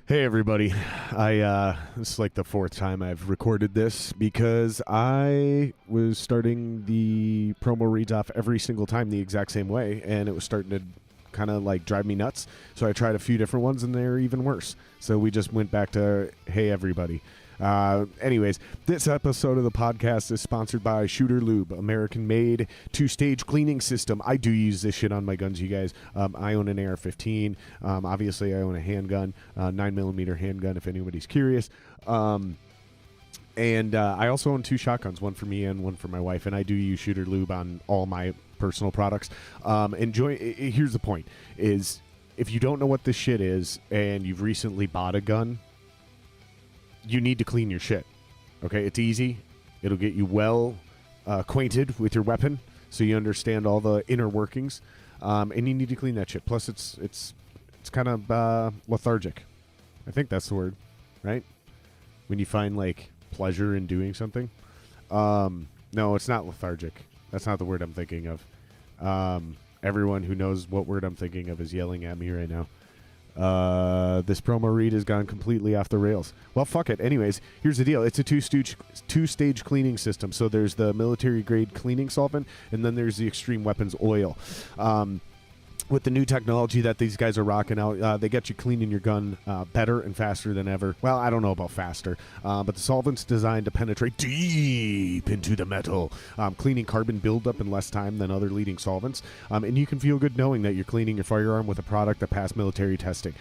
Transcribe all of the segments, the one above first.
Hey everybody. This is like the fourth time I've recorded this because I was starting the promo reads off every single time the exact same way, and it was starting to kind of like drive me nuts. So I tried a few different ones and they're even worse. So we just went back to hey everybody. Anyways, this episode of the podcast is sponsored by Shooter Lube, American-made two-stage cleaning system. I do use this shit on my guns, you guys. I own an AR-15. Obviously, I own a handgun, 9mm handgun, if anybody's curious. And I also own two shotguns, one for me and one for my wife, and I do use Shooter Lube on all my personal products. Here's the point, is if you don't know what this shit is and you've recently bought a gun, you need to clean your shit. Okay, it's easy. It'll get you well acquainted with your weapon, so you understand all the inner workings, and you need to clean that shit. Plus, it's kind of lethargic. I think that's the word, right? When you find like pleasure in doing something. No, it's not lethargic. That's not the word I'm thinking of. Everyone who knows what word I'm thinking of is yelling at me right now. This promo read has gone completely off the rails. Well, fuck it. Anyways, here's the deal. It's a two-stage cleaning system. So there's the military-grade cleaning solvent, and then there's the extreme weapons oil. With the new technology that these guys are rocking out, they get you cleaning your gun better and faster than ever. Well, I don't know about faster, but the solvent's designed to penetrate deep into the metal, cleaning carbon buildup in less time than other leading solvents. And you can feel good knowing that you're cleaning your firearm with a product that passed military testing.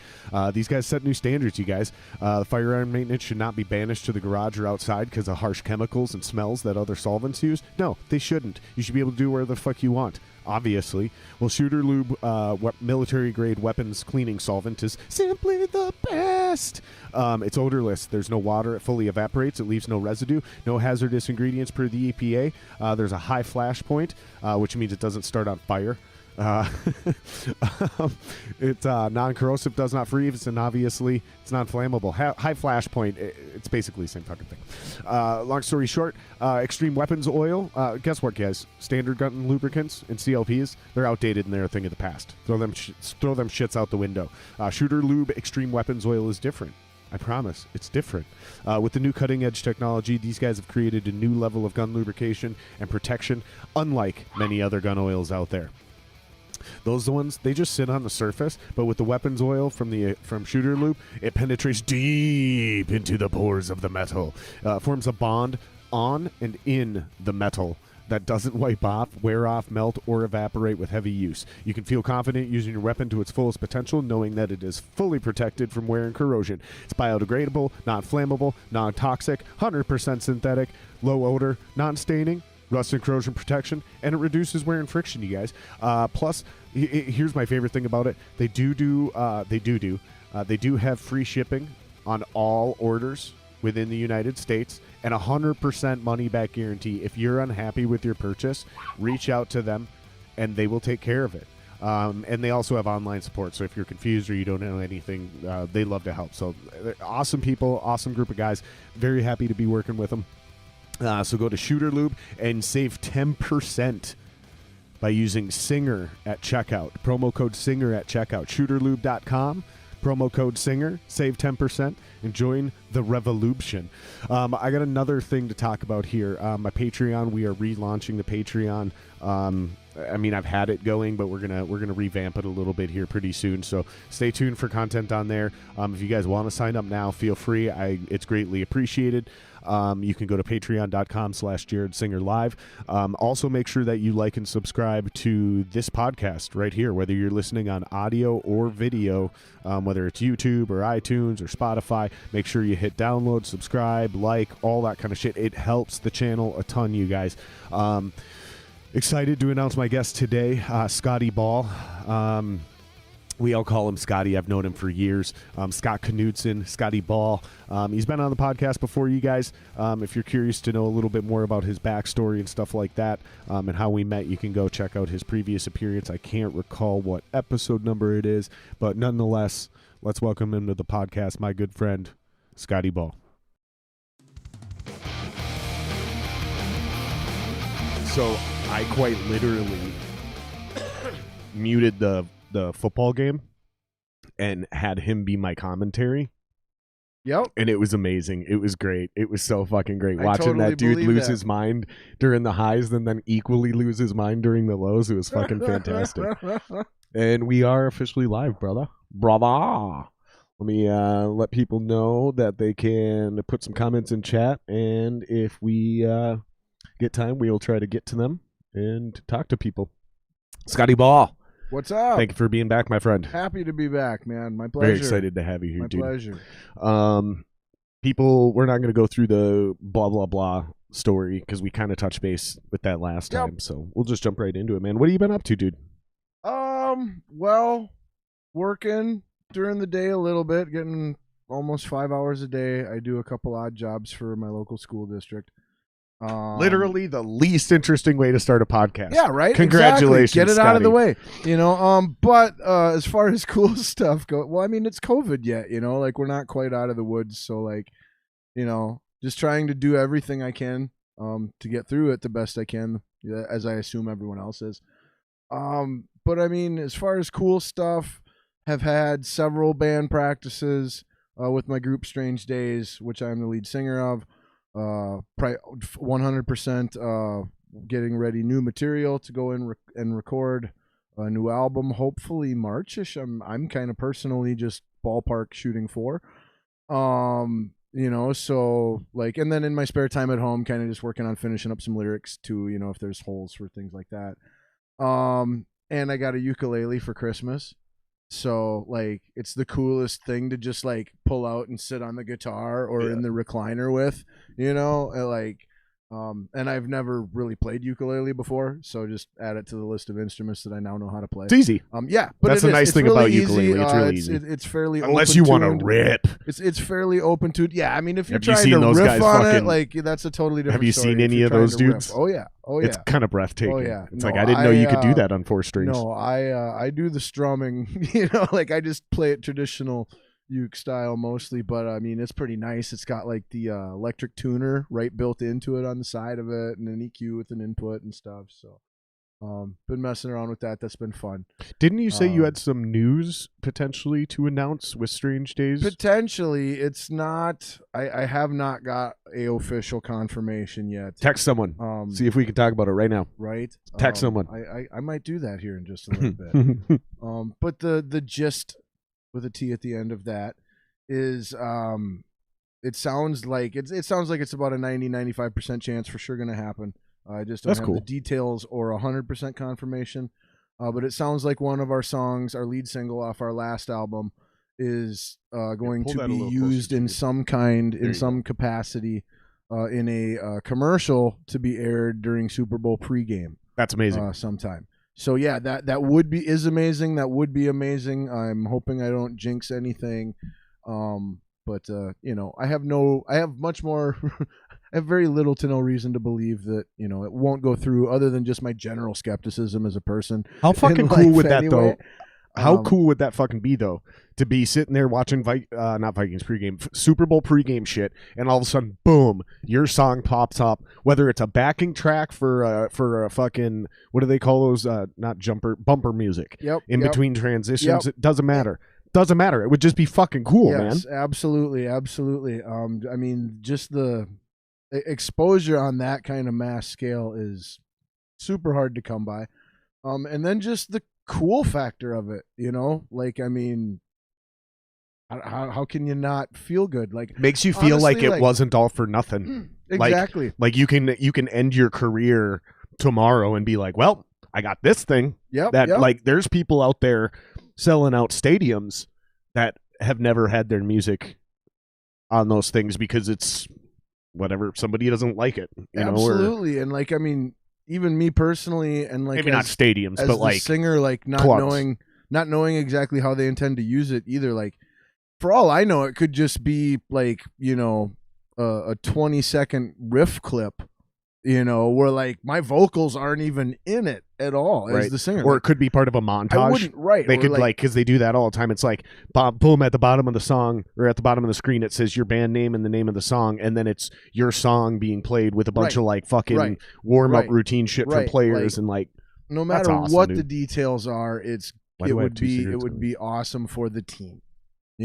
These guys set new standards, you guys. Firearm maintenance should not be banished to the garage or outside because of harsh chemicals and smells that other solvents use. No, they shouldn't. You should be able to do whatever the fuck you want. Obviously. Well, Shooter Lube military-grade weapons cleaning solvent is simply the best. It's odorless. There's no water. It fully evaporates. It leaves no residue. No hazardous ingredients per the EPA. There's a high flash point, which means it doesn't start on fire. It's non-corrosive, does not freeze, and obviously it's non-flammable. High flash point, it's basically the same fucking thing. Long story short, extreme weapons oil, guess what, guys? Standard gun lubricants and CLPs, they're outdated and they're a thing of the past. Throw them shits out the window. Shooter Lube extreme weapons oil is different. I promise, it's different. With the new cutting-edge technology, these guys have created a new level of gun lubrication and protection, unlike many other gun oils out there. Those ones, they just sit on the surface, but with the weapons oil from Shooter Lube, it penetrates deep into the pores of the metal, forms a bond on and in the metal that doesn't wipe off, wear off, melt, or evaporate with heavy use. You can feel confident using your weapon to its fullest potential, knowing that it is fully protected from wear and corrosion. It's biodegradable, non-flammable, non-toxic, 100% synthetic, low odor, non-staining, rust and corrosion protection, and it reduces wear and friction, you guys. Plus, here's my favorite thing about it. They do have free shipping on all orders within the United States and 100% money back guarantee. If you're unhappy with your purchase, reach out to them and they will take care of it. And they also have online support. So if you're confused or you don't know anything, they love to help. So awesome people, awesome group of guys. Very happy to be working with them. So go to Shooter Lube and save 10% by using Singer at checkout. Promo code Singer at checkout. ShooterLube.com. Promo code Singer. Save 10% and join the revolution. I got another thing to talk about here. My Patreon. We are relaunching the Patreon. I mean, I've had it going, but we're gonna revamp it a little bit here pretty soon. So stay tuned for content on there. If you guys want to sign up now, feel free. It's greatly appreciated. You can go to patreon.com/JaredSingerLive. Also, make sure that you like and subscribe to this podcast right here, whether you're listening on audio or video, whether it's YouTube or iTunes or Spotify. Make sure you hit download, subscribe, like, all that kind of shit. It helps the channel a ton, you guys. Excited to announce my guest today, Scotty Ball. We all call him Scotty. I've known him for years. Scott Knudson, Scotty Ball. He's been on the podcast before, you guys. If you're curious to know a little bit more about his backstory and stuff like that, and how we met, you can go check out his previous appearance. I can't recall what episode number it is, but nonetheless, let's welcome him to the podcast, my good friend, Scotty Ball. So I quite literally muted the football game and had him be my commentary Yep. And it was amazing. It was great. It was so fucking great. I Watching totally that dude believe lose that. his mind during the highs and then equally lose his mind during the lows. It was fucking fantastic. And we are officially live, brother. Brava. Let me let people know that they can put some comments in chat. And if we get time, we'll try to get to them and talk to people. Scotty Ball. What's up? Thank you for being back, my friend. Happy to be back, man. My pleasure. Very excited to have you here, My dude. pleasure. People, we're not going to go through the blah, blah, blah story because we kind of touched base with that last time. So we'll just jump right into it, man. What have you been up to, dude? Well, working during the day a little bit, getting almost 5 hours a day. I do a couple odd jobs for my local school district. Literally the least interesting way to start a podcast. Yeah, right. Congratulations, exactly. Get it Scotty. out of the way, But as far as cool stuff go, well, I mean, it's COVID yet, like we're not quite out of the woods, so like, just trying to do everything I can to get through it the best I can, as I assume everyone else is. But I mean, as far as cool stuff, have had several band practices with my group Strange Daze, which I'm the lead singer of. 100% getting ready new material to go in and record a new album, hopefully Marchish. I'm kind of personally just ballpark shooting for. So like, and then in my spare time at home, kind of just working on finishing up some lyrics too, if there's holes for things like that. And I got a ukulele for Christmas. So like it's the coolest thing to just like pull out and sit on the guitar or in the recliner with, and I've never really played ukulele before, so just add it to the list of instruments that I now know how to play. It's easy. But that's the nice thing really about easy. ukulele. It's really easy. It's fairly unless you want to rip. It's fairly open to. Yeah, I mean, if you're Have you trying seen to those riff guys on fucking- it, like that's a totally different. Have you story seen if any you're of trying those to riff. dudes? Oh yeah. It's kind of breathtaking. Oh yeah. It's like I didn't know you could do that on 4 strings. No, I do the strumming. Like I just play it traditional uke style mostly, but I mean it's pretty nice. It's got like the electric tuner right built into it on the side of it, and an EQ with an input and stuff. So been messing around with that. That's been fun. Didn't you say you had some news potentially to announce with Strange Daze? Potentially. It's not. I have not got a official confirmation yet. Text someone. See if we can talk about it right now. Right. Text someone. I might do that here in just a little bit. But the gist with a T at the end of that is it sounds like it's about a 90-95% chance for sure going to happen. I just don't have the details or 100% confirmation, but it sounds like one of our songs, our lead single off our last album, is going to be used in some capacity in a commercial to be aired during Super Bowl pregame. That's amazing. Sometime. So yeah, that is amazing. That would be amazing. I'm hoping I don't jinx anything. But I have very little to no reason to believe that, it won't go through, other than just my general skepticism as a person. How fucking cool would that though? How cool would that fucking be though? To be sitting there watching not Vikings pregame, Super Bowl pregame shit, and all of a sudden, boom, your song pops up. Whether it's a backing track for a fucking, what do they call those? Not bumper music. Yep. Between transitions, it doesn't matter. Doesn't matter. It would just be fucking cool, man. Yes, absolutely. I mean, just the exposure on that kind of mass scale is super hard to come by. And then just the cool factor of it, like, I mean, how can you not feel good? Like, makes you feel honestly, like it wasn't all for nothing. Exactly. Like you can end your career tomorrow and be like, well, I got this thing. Like there's people out there selling out stadiums that have never had their music on those things because it's whatever, somebody doesn't like it. Absolutely. And like, I mean, even me personally, and like maybe not stadiums, as but the like singer, like not clubs. knowing exactly how they intend to use it either. Like, for all I know, it could just be like, a 20-second riff clip, where like my vocals aren't even in it at all as the singer. Or it could be part of a montage. I wouldn't, right. They could like, because they do that all the time. It's like, boom, at the bottom of the song or at the bottom of the screen, it says your band name and the name of the song, and then it's your song being played with a bunch of like fucking warm-up routine shit for players, and like, no matter awesome, what dude. the details are, it would be awesome for the team.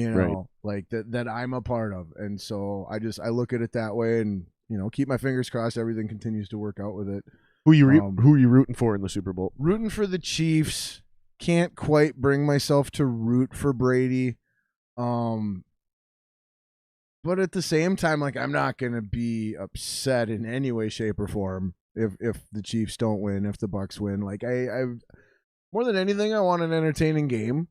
Right. Like that I'm a part of. And so I look at it that way, and keep my fingers crossed everything continues to work out with it. Who are you rooting for in the Super Bowl? Rooting for the Chiefs. Can't quite bring myself to root for Brady. But at the same time, like, I'm not going to be upset in any way, shape, or form if the Chiefs don't win, if the Bucks win. Like, I more than anything, I want an entertaining game.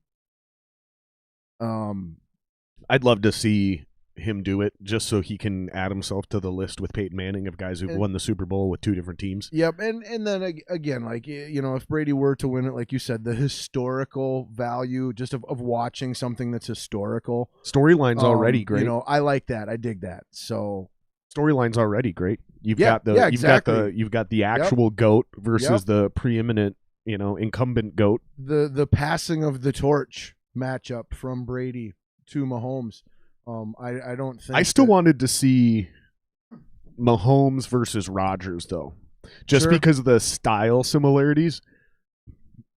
I'd love to see him do it just so he can add himself to the list with Peyton Manning of guys who've won the Super Bowl with 2 different teams. Yep, and then again, like, if Brady were to win it, like you said, the historical value just of watching something that's historical. Storyline's already great. I like that. I dig that. So storyline's already great. You've got the actual GOAT versus the preeminent, incumbent GOAT. The passing of the torch matchup from Brady to Mahomes. I don't think I still wanted to see Mahomes versus Rodgers, though, just because of the style similarities.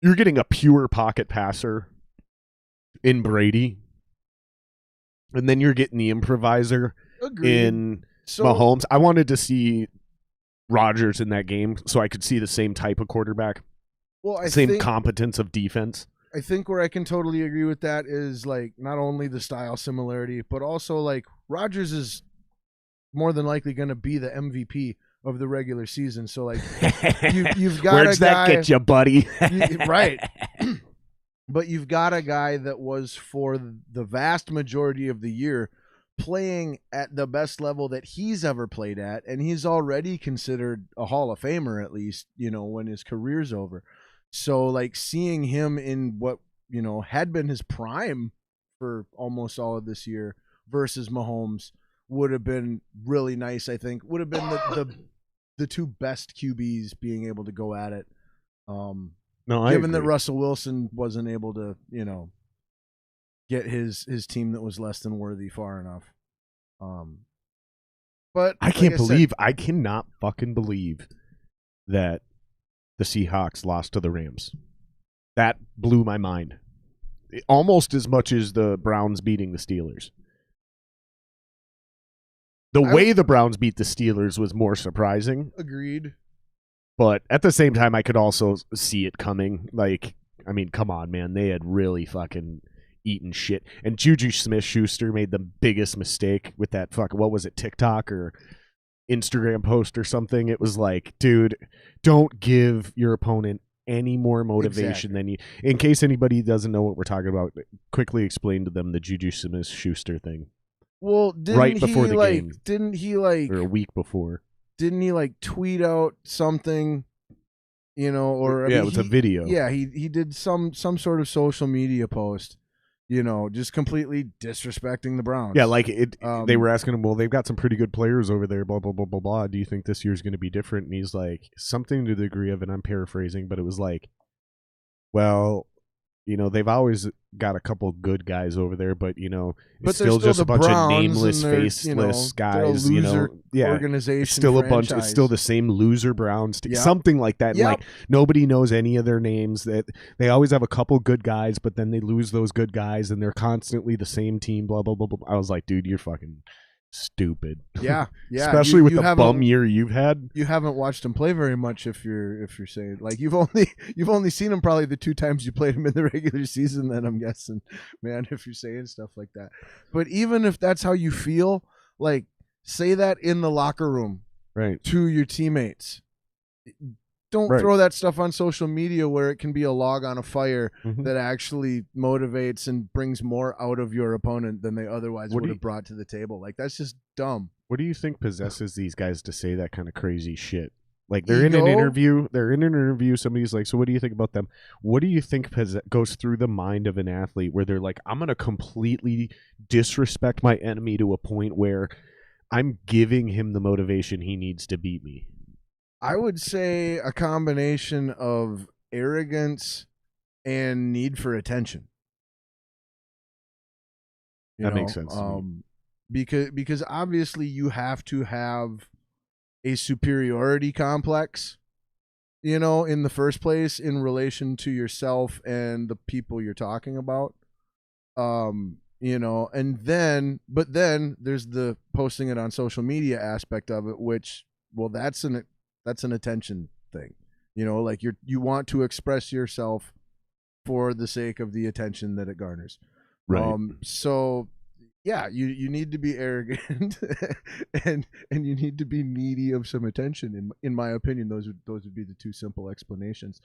You're getting a pure pocket passer in Brady, and then you're getting the improviser in Mahomes. I wanted to see Rodgers in that game so I could see the same type of quarterback, same competence of defense. I think where I can totally agree with that is, like, not only the style similarity, but also, like, Rodgers is more than likely going to be the MVP of the regular season. So, like, you've got Where's that get you, buddy? Right. But you've got a guy that was, for the vast majority of the year, playing at the best level that he's ever played at, and he's already considered a Hall of Famer, at least, when his career's over. So, like, seeing him in what, had been his prime for almost all of this year versus Mahomes would have been really nice, I think. Would have been the 2 best QBs being able to go at it. Given that Russell Wilson wasn't able to, get his team that was less than worthy far enough. But I cannot fucking believe that the Seahawks lost to the Rams. That blew my mind. Almost as much as the Browns beating the Steelers. The way the Browns beat the Steelers was more surprising. Agreed. But at the same time, I could also see it coming. Like, I mean, come on, man. They had really fucking eaten shit. And Juju Smith-Schuster made the biggest mistake with that what was it, TikTok or Instagram post or something. It was like, dude, don't give your opponent any more motivation than you. In case anybody doesn't know what we're talking about, quickly explain to them the Juju Smith-Schuster thing. Well, before the game. Didn't he, like, or a week before? Didn't he, like, tweet out something, or it was a video. Yeah, he did some sort of social media post, just completely disrespecting the Browns. Yeah, like they were asking him, well, they've got some pretty good players over there, blah, blah, blah, blah, blah. Do you think this year's going to be different? And he's like, something to the degree of, and I'm paraphrasing, but it was like, well, they've always got a couple good guys over there, but, it's still just a bunch of nameless, faceless guys, organization. It's still franchise. It's still the same loser Browns, Yep. something like that. Yep. Like, nobody knows any of their names. That they always have a couple good guys, but then they lose those good guys, and they're constantly the same team. Blah blah blah blah. I was like, dude, you're fucking stupid. Yeah. Especially with the bum year you've had. You haven't watched him play very much. If you're saying, like, you've only seen him probably the 2 times you played him in the regular season. Then I'm guessing, man, if you're saying stuff like that. But even if that's how you feel, like, say that in the locker room, right, to your teammates. Don't throw that stuff on social media where it can be a log on a fire that actually motivates and brings more out of your opponent than they otherwise would have brought to the table. Like, that's just dumb. What do you think possesses these guys to say that kind of crazy shit? Like, they're in an interview. Somebody's like, so what do you think about them? What do you think goes through the mind of an athlete where they're like, I'm going to completely disrespect my enemy to a point where I'm giving him the motivation he needs to beat me? I would say a combination of arrogance and need for attention. That makes sense. Because obviously you have to have a superiority complex, in the first place in relation to yourself and the people you're talking about. and then there's the posting it on social media aspect of it, which, well, that's an attention thing, like you want to express yourself for the sake of the attention that it garners. Right. So yeah, you need to be arrogant and you need to be needy of some attention. In my opinion, those would be the two simple explanations.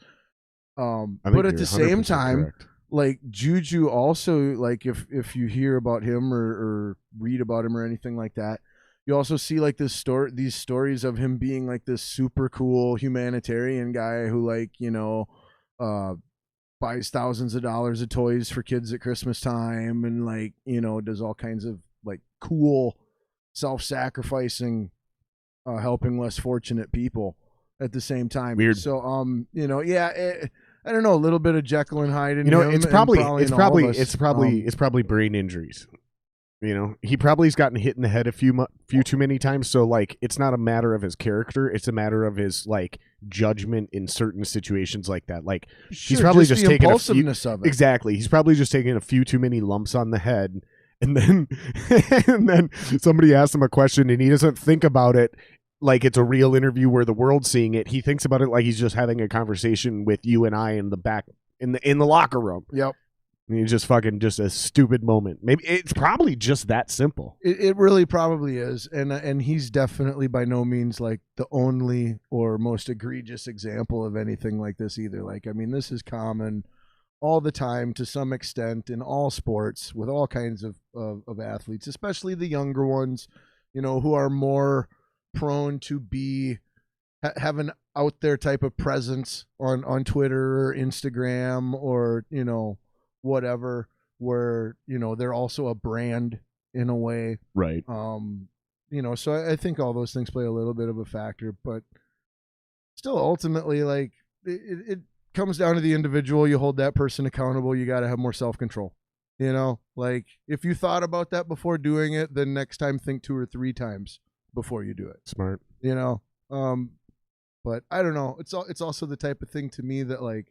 But at the same time, correct. like Juju also, like if you hear about him or read about him or anything like that, you also see like these stories of him being like this super cool humanitarian guy who, like, buys thousands of dollars of toys for kids at Christmas time, and like, does all kinds of like cool self-sacrificing, helping less fortunate people at the same time. Weird. So I don't know, a little bit of Jekyll and Hyde in him, it's and probably in all of us. brain injuries. He probably's gotten hit in the head a few too many times. So like, it's not a matter of his character; it's a matter of his like judgment in certain situations like that. Like, he's probably just taking impulsiveness of it. Exactly. He's probably just taking a few too many lumps on the head, and then somebody asks him a question, and he doesn't think about it like it's a real interview where the world's seeing it. He thinks about it like he's just having a conversation with you and I in the back in the locker room. Yep. And it's just a stupid moment. Maybe it's probably just that simple. It really probably is, and he's definitely by no means like the only or most egregious example of anything like this either. Like, I mean, this is common all the time to some extent in all sports with all kinds of athletes, especially the younger ones, who are more prone to be have an out there type of presence on Twitter or Instagram or whatever, where they're also a brand in a way, right? So I think all those things play a little bit of a factor, but still ultimately, like, it comes down to the individual. You hold that person accountable. You got to have more self-control. Like, if you thought about that before doing it, then next time think 2 or 3 times before you do it. Smart. But I don't know. It's also the type of thing to me that, like,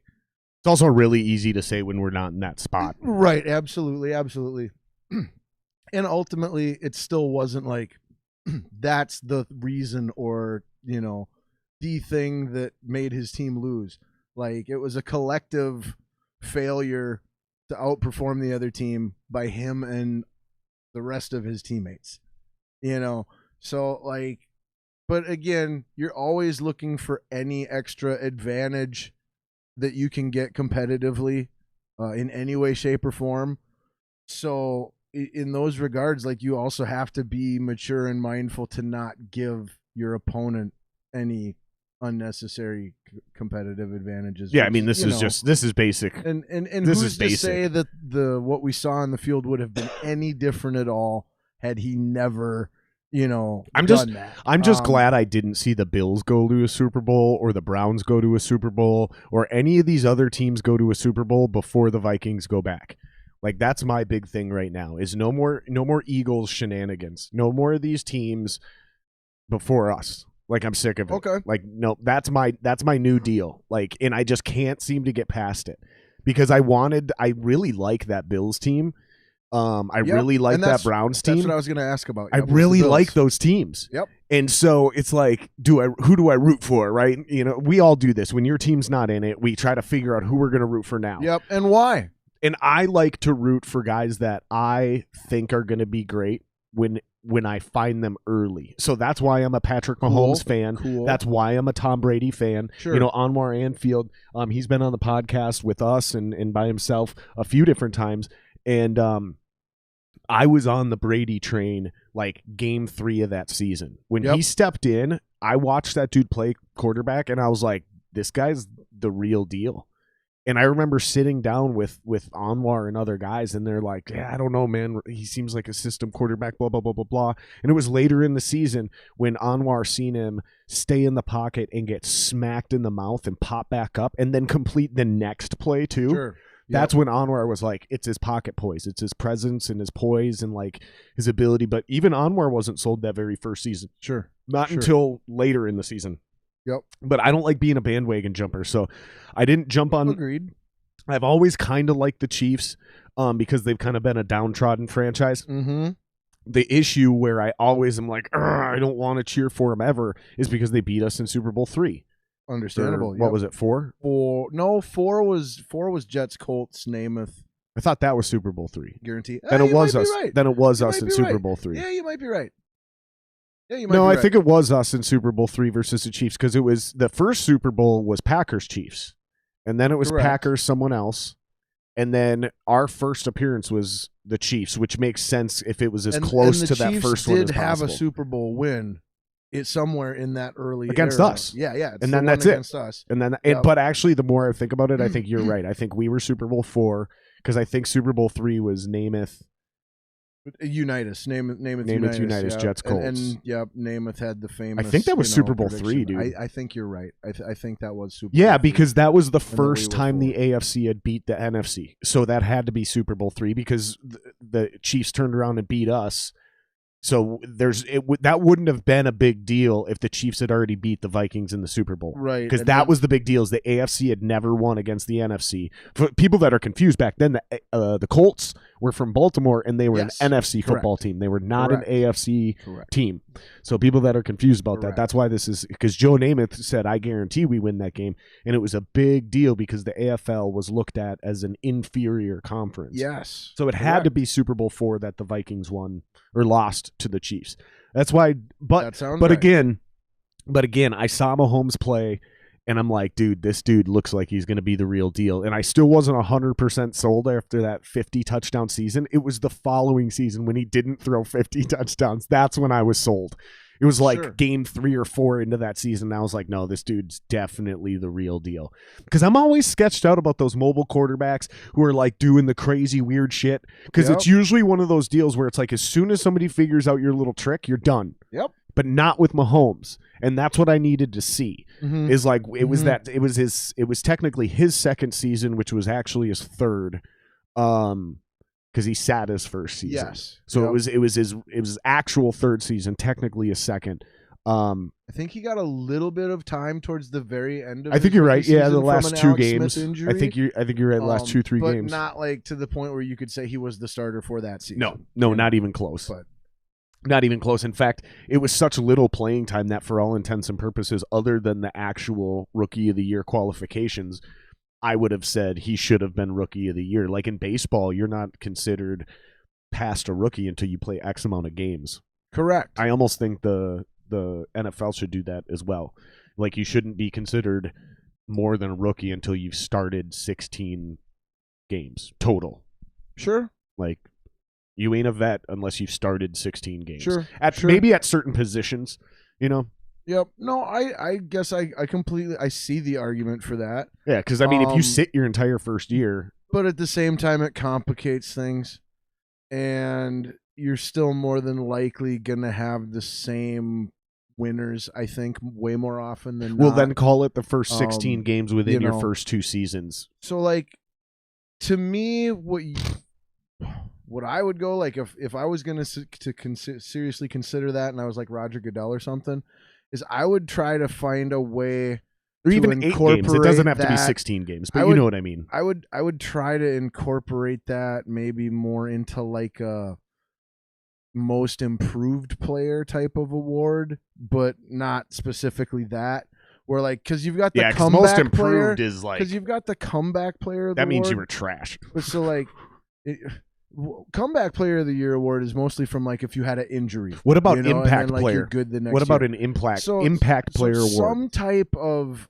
it's also really easy to say when we're not in that spot. Right. Absolutely. And ultimately, it still wasn't like that's the reason or, the thing that made his team lose. Like, it was a collective failure to outperform the other team by him and the rest of his teammates, So, like, but again, you're always looking for any extra advantage that you can get competitively in any way, shape, or form. So in those regards, like, you also have to be mature and mindful to not give your opponent any unnecessary competitive advantages. Yeah, I mean, this is basic. And this who's is basic. to say that what we saw in the field would have been any different at all had he never I'm just glad I didn't see the Bills go to a Super Bowl or the Browns go to a Super Bowl or any of these other teams go to a Super Bowl before the Vikings go back. Like, that's my big thing right now is no more Eagles shenanigans. No more of these teams before us. Like, I'm sick of it. Okay. Like, no, that's my new deal. Like, and I just can't seem to get past it because I really like that Bills team. I really like that Browns team. That's what I was going to ask about. I really like those teams. Yep. And so it's like, who do I root for, right? We all do this. When your team's not in it, we try to figure out who we're going to root for now. Yep. And why? And I like to root for guys that I think are going to be great when I find them early. So that's why I'm a Patrick Mahomes fan. Cool. That's why I'm a Tom Brady fan. Sure. Anwar Anfield, he's been on the podcast with us and by himself a few different times. And I was on the Brady train like game 3 of that season. When he stepped in, I watched that dude play quarterback and I was like, this guy's the real deal. And I remember sitting down with Anwar and other guys and they're like, yeah, I don't know, man. He seems like a system quarterback, blah, blah, blah, blah, blah. And it was later in the season when Anwar seen him stay in the pocket and get smacked in the mouth and pop back up and then complete the next play too. Sure. That's when Anwar was like, it's his pocket poise. It's his presence and his poise and like his ability. But even Anwar wasn't sold that very first season. Sure. Not until later in the season. Yep. But I don't like being a bandwagon jumper. So I didn't jump on. Agreed. I've always kind of liked the Chiefs. because they've kind of been a downtrodden franchise. Mm-hmm. The issue where I always am like, I don't want to cheer for them ever is because they beat us in Super Bowl III. Understandable. What was it, 4? 4 was Jets, Colts, Namath. I thought that was Super Bowl III. Guarantee. Then it was us. Right. Then it was You us might in be Super right. Bowl III. Yeah, you might be right. Yeah, you might No, be I right. think it was us in Super Bowl III versus the Chiefs, because it was the first Super Bowl was Packers Chiefs, and then it was Correct. Packers someone else, and then our first appearance was the Chiefs, which makes sense if it was as close and to the that Chiefs first one as did have possible. a Super Bowl win. It's somewhere in that early Against era. us. Yeah. It's And the then one that's it. against us. And then, Yep. but actually, the more I think about it, I think you're right. I think we were Super Bowl IV, because I think Super Bowl III was Namath. Unitas, Namath Unitas, yeah. Jets, Colts. And yep, Namath had the famous. I think that was Super Bowl prediction. III, dude. I think you're right. I think that was Super. Yeah, Bowl III. because that was the then we first were time the 4. AFC had beat the NFC. So that had to be Super Bowl III, because the Chiefs turned around and beat us. So that wouldn't have been a big deal if the Chiefs had already beat the Vikings in the Super Bowl. Right. Because and that then- was the big deal, is the AFC had never won against the NFC. For people that are confused, back then, the Colts were from Baltimore, and they were Yes, an NFC football correct. team. They were not Correct. an AFC Correct. team. So people that are confused about that, Correct. that's why this is, because Joe Namath said, I guarantee we win that game. And it was a big deal because the AFL was looked at as an inferior conference. Yes. So it had to be Super Bowl IV that the Vikings won or lost to the Chiefs. That's why, That sounds but right. again, I saw Mahomes play, and I'm like, dude, this dude looks like he's going to be the real deal. And I still wasn't 100% sold after that 50 touchdown season. It was the following season when he didn't throw 50 touchdowns. That's when I was sold. It was like Sure. game 3 or 4 into that season. And I was like, no, this dude's definitely the real deal. Because I'm always sketched out about those mobile quarterbacks who are like doing the crazy weird shit. Because Yep. it's usually one of those deals where it's like, as soon as somebody figures out your little trick, you're done. Yep. But not with Mahomes. And that's what I needed to see. Mhm. Is like it was Mhm. it was technically his second season, which was actually his third. Because he sat his first season. Yes. So Yep. it was his actual third season, technically his second. I think he got a little bit of time towards the very end of I think his you're rookie right. Yeah, season the from last an 2 Alex games. Smith injury. I think you're right. The last 2-3 but games. not like to the point where you could say he was the starter for that season. No, not even close. But Not even close. In fact, it was such little playing time that, for all intents and purposes, other than the actual Rookie of the Year qualifications, I would have said he should have been Rookie of the Year. Like in baseball, you're not considered past a rookie until you play X amount of games. correct. I almost think the NFL should do that as well. Like, you shouldn't be considered more than a rookie until you've started 16 games total. Sure. Like, you ain't a vet unless you've started 16 games. Sure. Maybe at certain positions, you know. Yep. No, I guess I completely I see the argument for that. Yeah, because I mean, if you Um, sit your entire first year, But at the same time it complicates things. And you're still more than likely gonna have the same winners, I think, way more often than well, not. then call it the first 16 games within you your know. first 2 seasons. So, like, to me, what I would go, like, if I was gonna seriously consider that, and I was like Roger Goodell or something, is I would try to find a way, Or to even 8 games. It incorporate doesn't have to be that. 16 games, I but you would- know what I mean. I would try to incorporate that maybe more into like a most improved player type of award, but not specifically that. Where, like, because you've got the Yeah, because comeback most player, improved is like, because you've got the comeback player of the that means you award. were trash. But so, like, comeback player of the year award is mostly from, like, if you had an injury. What about you know, and impact then, like, player? You're good the next What about year. an impact So- impact player So award? some type of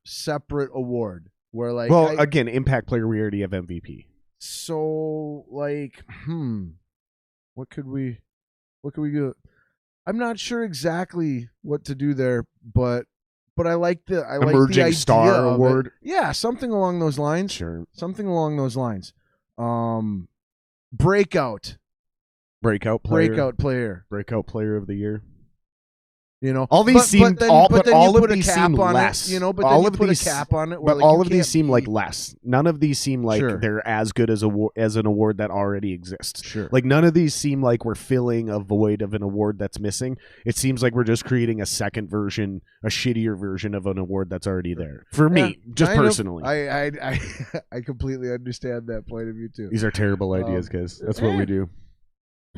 separate award where, like, Well, again, impact player, we already have MVP. so, like, what could we do? I'm not sure exactly what to do there, but I like the Emerging idea Star of it. Award. Yeah, something along those lines. Sure. Something along those lines. Breakout Breakout player. player. Breakout player of the year. All these seem all of these seem less. But all of these cap on it. But all of these seem like less. None of these seem like they're as good as an award that already exists. Sure. Like none of these seem like we're filling a void of an award that's missing. It seems like we're just creating a second version, a shittier version of an award that's already there. For me, just personally. I completely understand that point of view too. These are terrible ideas, guys. That's what we do.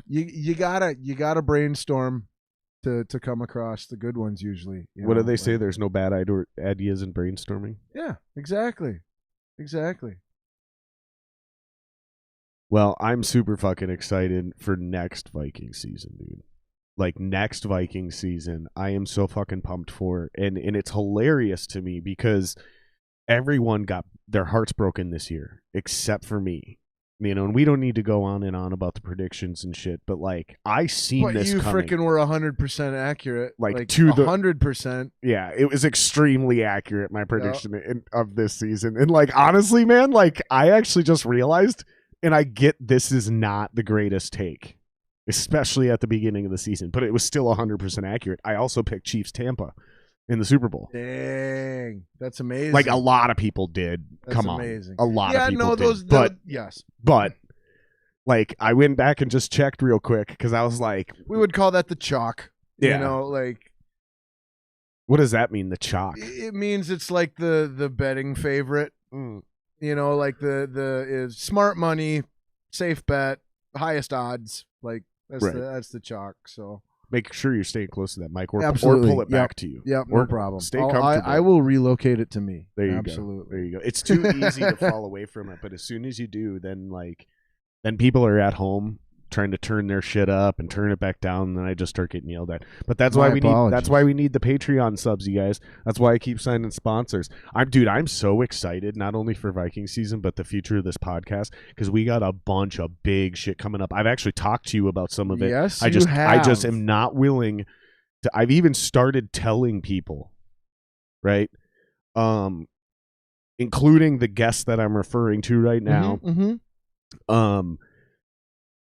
You gotta brainstorm to come across the good ones usually. What do they say? There's no bad ideas in brainstorming. Yeah, exactly. Well, I'm super fucking excited for next Viking season, dude. Like next Viking season, I am so fucking pumped for, and it's hilarious to me because everyone got their hearts broken this year except for me. And we don't need to go on and on about the predictions and shit, but like I seen this you coming. Freaking were 100% accurate, like to 100%. Yeah, it was extremely accurate, my prediction of this season. And like honestly, man, like I actually just realized, and I get this is not the greatest take, especially at the beginning of the season, but it was still 100% accurate. I also picked Chiefs Tampa in the Super Bowl. Dang, that's amazing. Like a lot of people did. That's Come amazing. On, a lot of people did. Yes, but like I went back and just checked real quick because I was like, we would call that the chalk. Yeah. Like what does that mean? The chalk? It means it's like the betting favorite. Like the is smart money, safe bet, highest odds. Like that's the chalk. So. Make sure you're staying close to that mic, or pull it back to you. Yep, or no problem. Stay comfortable. I will relocate it to me. There you Absolutely. go. There you go. It's too easy to fall away from it, but as soon as you do, then people are at home trying to turn their shit up and turn it back down, and then I just start getting yelled at. But that's why we need the Patreon subs, you guys. That's why I keep signing sponsors. I'm so excited not only for Viking season but the future of this podcast because we got a bunch of big shit coming up. I've actually talked to you about some of it. Yes, I just am not willing to. I've even started telling people, right? Including the guest that I'm referring to right now.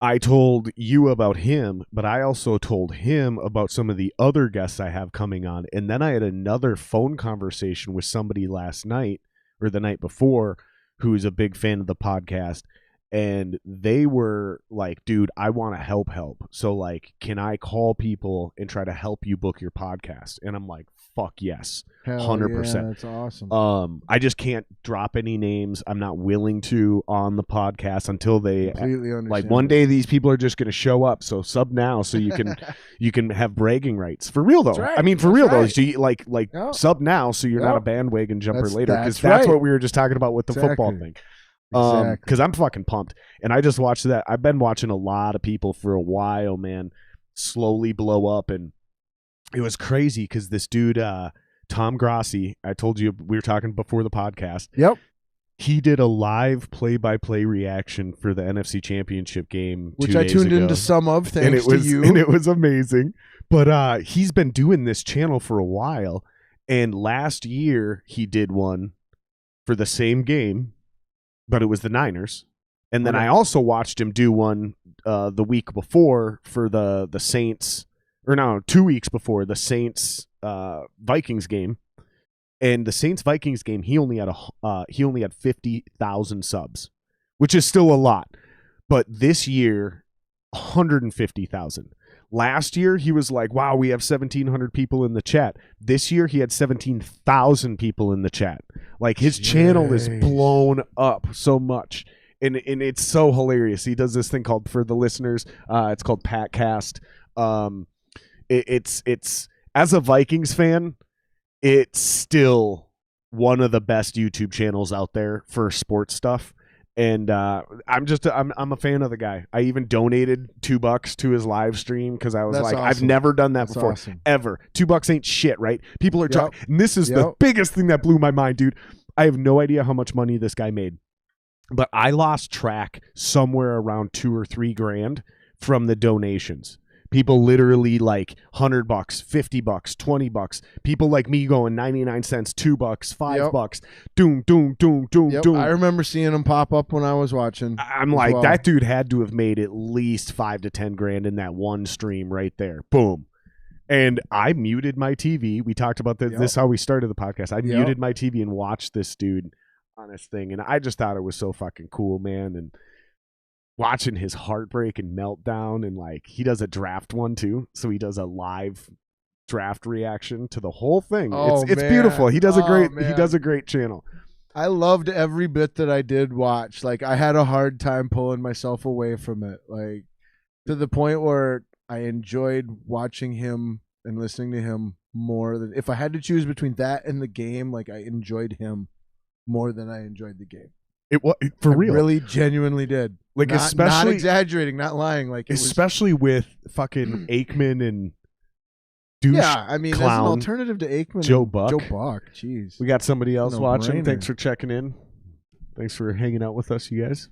I told you about him, but I also told him about some of the other guests I have coming on. And then I had another phone conversation with somebody last night or the night before who's a big fan of the podcast. And they were like, dude, I want to help. So like, can I call people and try to help you book your podcast? And I'm like, fuck yes. 100%. Yeah, that's awesome. I just can't drop any names. I'm not willing to on the podcast until they completely understand. Like one day these people are just going to show up. So sub now so you can have bragging rights. For real though. Right. I mean for real though. So you, sub now so you're not a bandwagon jumper later because that's what we were just talking about with the football thing. Because I'm fucking pumped. And I just watched that. I've been watching a lot of people for a while, man, slowly blow up, and it was crazy because this dude Tom Grossi, I told you we were talking before the podcast. Yep. He did a live play-by-play reaction for the NFC Championship game, which I tuned into some of, thanks to you. And it was amazing. But he's been doing this channel for a while, and last year he did one for the same game, but it was the Niners. And then I also watched him do one the week before for the Saints, or no, 2 weeks before the Saints Vikings game. And the Saints Vikings game, he only had 50,000 subs, which is still a lot. But this year, 150,000. Last year, he was like, wow, we have 1,700 people in the chat. This year, he had 17,000 people in the chat. Like, his channel is blown up so much. And it's so hilarious. He does this thing called, for the listeners, it's called Patcast. It's as a Vikings fan, it's still one of the best YouTube channels out there for sports stuff. And I'm a fan of the guy. I even donated $2 to his live stream because I was awesome. I've never done that before, ever. $2 ain't shit, right? People are trying. And this is the biggest thing that blew my mind, dude. I have no idea how much money this guy made, but I lost track somewhere around $2 or $3 grand from the donations. People literally like $100, $50, $20. People like me going 99 cents, $2, $5. Doom, doom, doom, doom, doom. I remember seeing them pop up when I was watching. I'm like, that dude had to have made at least 5 to 10 grand in that one stream right there. Boom. And I muted my TV. We talked about this. Yep. This is how we started the podcast. I Yep. muted my TV and watched this dude on his thing. And I just thought it was so fucking cool, man. And watching his heartbreak and meltdown. And like, he does a draft one too. So he does a live draft reaction to the whole thing. Oh, it's man. beautiful. He does Man. he does a great channel. I loved every bit that I did watch. Like, I had a hard time pulling myself away from it. Like, to the point where I enjoyed watching him and listening to him more than if I had to choose between that and the game. Like, I enjoyed him more than I enjoyed the game. It was for real. Really, genuinely did. Like, not especially exaggerating, not lying. Like, it especially with fucking Aikman and douche. Yeah, I mean, as an clown alternative to Aikman, Joe and Buck. Joe Buck, jeez. We got somebody else watching. No-brainer. Thanks for checking in. Thanks for hanging out with us, you guys.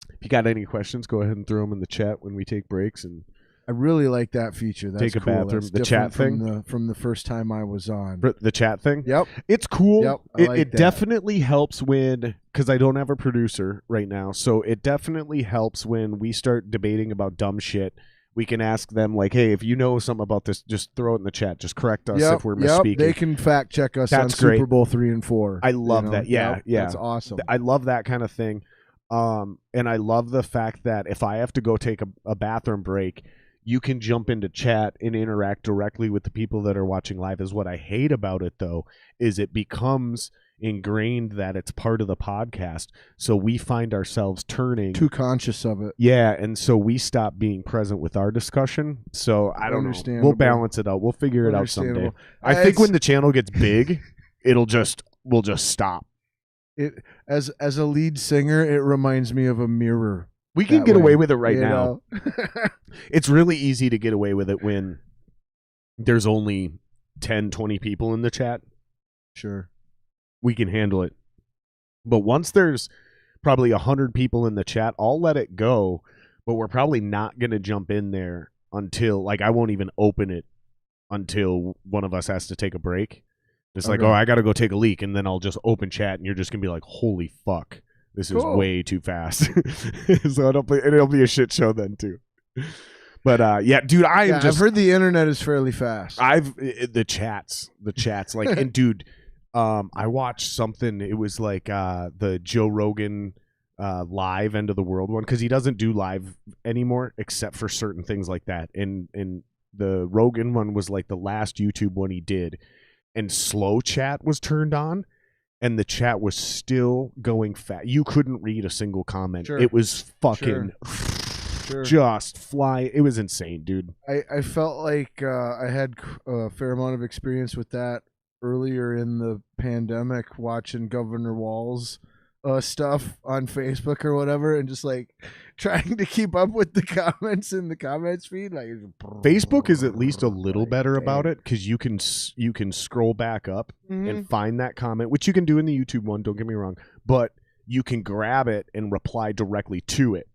If you got any questions, go ahead and throw them in the chat when we take breaks and I really like that feature. That's take a cool. bathroom. That's The chat different thing? from the first time I was on. the chat thing. Yep. It's cool. Yep, I like it that. definitely helps when, because I don't have a producer right now, so it definitely helps when we start debating about dumb shit. We can ask them, like, hey, if you know something about this, just throw it in the chat. Just correct us if we're misspeaking. They can fact check us That's on great. Super Bowl 3 and 4. I love that. Yeah, yeah. That's awesome. I love that kind of thing. And I love the fact that if I have to go take a bathroom break, you can jump into chat and interact directly with the people that are watching live. Is what I hate about it, though, is it becomes ingrained that it's part of the podcast. So we find ourselves turning Too conscious of it. Yeah, and so we stop being present with our discussion. So I don't know. Understandable. We'll balance it out. We'll figure it out someday. Understandable. I think It's- when the channel gets big, we'll just stop. It as a lead singer, it reminds me of a mirror. We can that get way, away with it right you now. know? It's really easy to get away with it when there's only 10, 20 people in the chat. Sure. We can handle it. But once there's probably 100 people in the chat, I'll let it go. But we're probably not going to jump in there until, like, I won't even open it until one of us has to take a break. It's like, Okay. oh, I got to go take a leak. And then I'll just open chat and you're just going to be like, holy fuck. This is Cool. way too fast. So it'll be a shit show then too. But yeah, dude, I've heard the internet is fairly fast. the chats like, and dude, I watched something. It was like the Joe Rogan live end of the world one, because he doesn't do live anymore except for certain things like that. And the Rogan one was like the last YouTube one he did, and slow chat was turned on. And the chat was still going fast. You couldn't read a single comment. Sure. It was fucking Sure. just fly. It was insane, dude. I felt like I had a fair amount of experience with that earlier in the pandemic, watching Governor Walz stuff on Facebook or whatever, and just like trying to keep up with the comments in the comments feed. Like, Facebook is at least a little like, better dang. about it, because you can scroll back up Mhm. and find that comment, which you can do in the YouTube one. Don't get me wrong, but you can grab it and reply directly to it,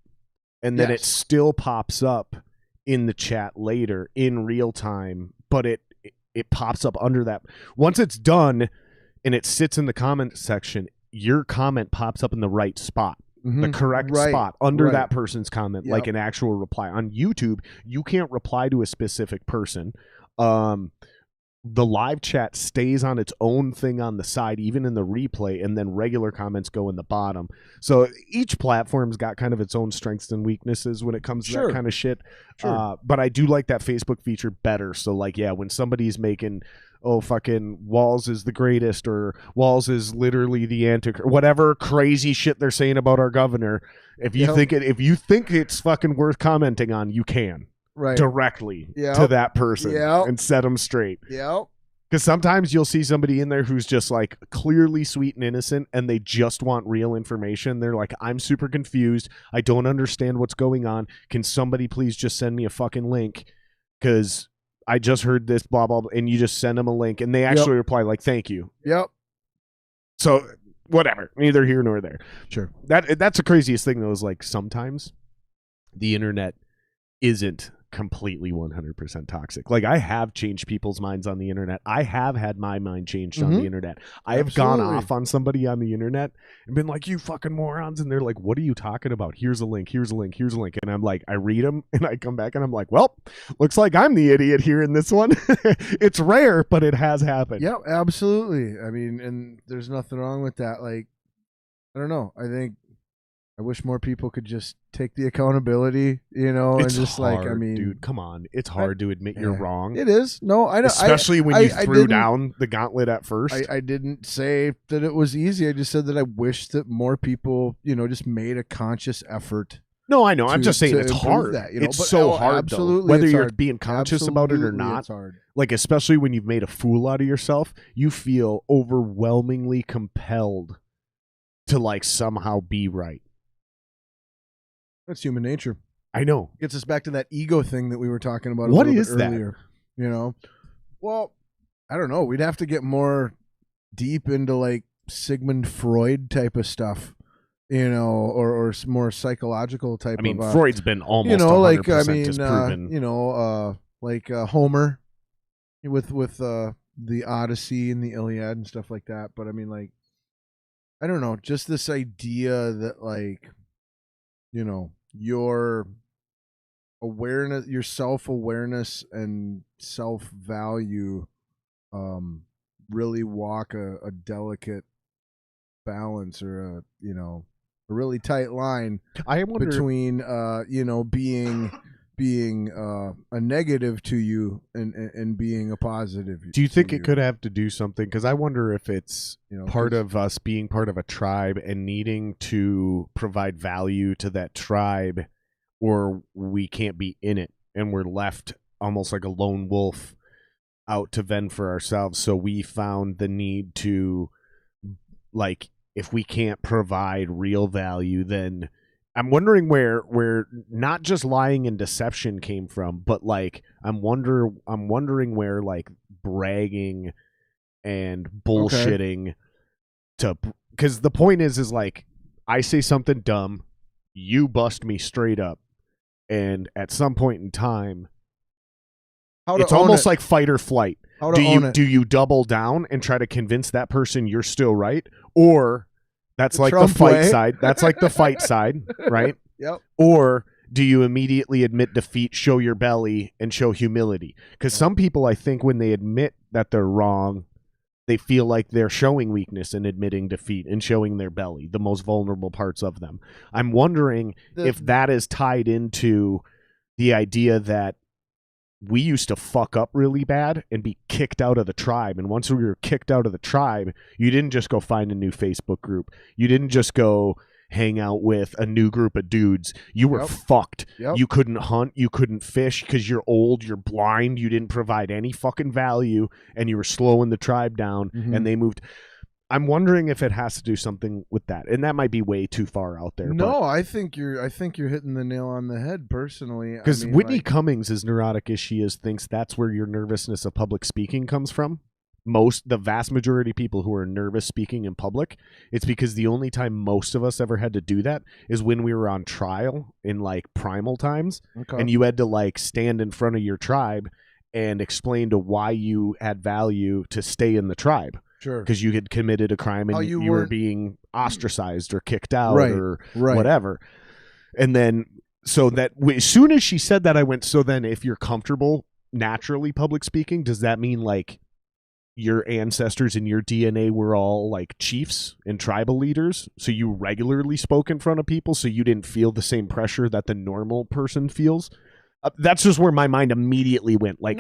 and then it Yes. still pops up in the chat later in real time. But it pops up under that once it's done, and it sits in the comment section. Your comment pops up in the right spot. The Mhm. correct Right, spot under right. that person's comment, like Yep. an actual reply. On YouTube, you can't reply to a specific person. The live chat stays on its own thing on the side, even in the replay, and then regular comments go in the bottom. So each platform's got kind of its own strengths and weaknesses when it comes to Sure. that kind of shit. Sure. But I do like that Facebook feature better. So, like, yeah, when somebody's making, oh, fucking Walz is the greatest, or Walz is literally the antichrist, whatever crazy shit they're saying about our governor, if you Yep. if you think it's fucking worth commenting on, you can Right. directly Yep. to that person Yep. and set them straight. Yep. Because sometimes you'll see somebody in there who's just like clearly sweet and innocent, and they just want real information. They're like, I'm super confused. I don't understand what's going on. Can somebody please just send me a fucking link? Because I just heard this, blah, blah, blah. And you just send them a link, and they actually reply like, thank you. Yep. So whatever, neither here nor there. Sure. That's the craziest thing, though, is like sometimes the internet isn't completely 100% toxic. Like, I have changed people's minds on the internet. I have had my mind changed on the internet. I have gone off on somebody on the internet and been like, you fucking morons. And they're like, what are you talking about? Here's a link. Here's a link. Here's a link. And I'm like, I read them and I come back and I'm like, well, looks like I'm the idiot here in this one. It's rare, but it has happened. Yeah, absolutely. I mean, and there's nothing wrong with that. Like, I don't know. I wish more people could just take the accountability, and It's just hard, like, I mean, dude, come on. It's hard to admit you're wrong. It is. No, I know. Especially when you threw down the gauntlet at first. I didn't say that it was easy. I just said that I wish that more people, just made a conscious effort. No, I know. I'm just saying it's hard. It's so hard, absolutely, whether you're hard. being conscious about it or not. It's hard. Like, especially when you've made a fool out of yourself, you feel overwhelmingly compelled to, like, somehow be right. That's human nature. I know. Gets us back to that ego thing that we were talking about What a little is bit earlier. Well, I don't know. We'd have to get more deep into, like, Sigmund Freud type of stuff, or more psychological type of. I mean, Freud's been almost 100% disproven. Like Homer with the Odyssey and the Iliad and stuff like that. But I mean, like, I don't know, just this idea that, like, your awareness, your self-awareness and self-value really walk a delicate balance, or a really tight line between being a negative to you and being a positive. Do you think it could have to do something? Because I wonder if it's part of us being part of a tribe and needing to provide value to that tribe, or we can't be in it and we're left almost like a lone wolf out to fend for ourselves. So we found the need to, like, if we can't provide real value, then I'm wondering where not just lying and deception came from, but, like, I'm wondering where, like, bragging and bullshitting because the point is like, I say something dumb, you bust me straight up, and at some point in time, it's almost like fight or flight. Do you double down and try to convince that person you're still right, or that's like the fight side. That's like the fight side, right? Yep. Or do you immediately admit defeat, show your belly, and show humility? Because some people, I think, when they admit that they're wrong, they feel like they're showing weakness and admitting defeat and showing their belly, the most vulnerable parts of them. I'm wondering if that is tied into the idea that we used to fuck up really bad and be kicked out of the tribe. And once we were kicked out of the tribe, you didn't just go find a new Facebook group. You didn't just go hang out with a new group of dudes. You were fucked. Yep. You couldn't hunt. You couldn't fish because you're old. You're blind. You didn't provide any fucking value, and you were slowing the tribe down, and they moved. I'm wondering if it has to do something with that, and that might be way too far out there. No, I think you're hitting the nail on the head, personally. Because Whitney Cummings, as neurotic as she is, thinks that's where your nervousness of public speaking comes from. The vast majority of people who are nervous speaking in public, it's because the only time most of us ever had to do that is when we were on trial in, like, primal times, and you had to, like, stand in front of your tribe and explain to why you had value to stay in the tribe. Sure. Because you had committed a crime and you were being ostracized or kicked out or whatever. And then, so that as soon as she said that, I went, so then if you're comfortable naturally public speaking, does that mean, like, your ancestors and your DNA were all, like, chiefs and tribal leaders? So you regularly spoke in front of people, so you didn't feel the same pressure that the normal person feels? That's just where my mind immediately went. Like,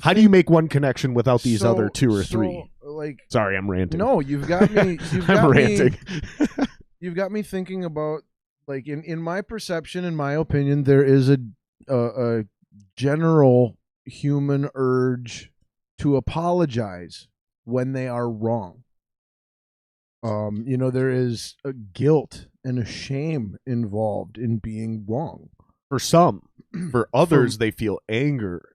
how do you make one connection without these other two or three? Like, sorry, I'm ranting. No, you've got me. I'm ranting. You've got me thinking about, like, in my perception, in my opinion, there is a general human urge to apologize when they are wrong. There is a guilt and a shame involved in being wrong. For some. For others, they feel anger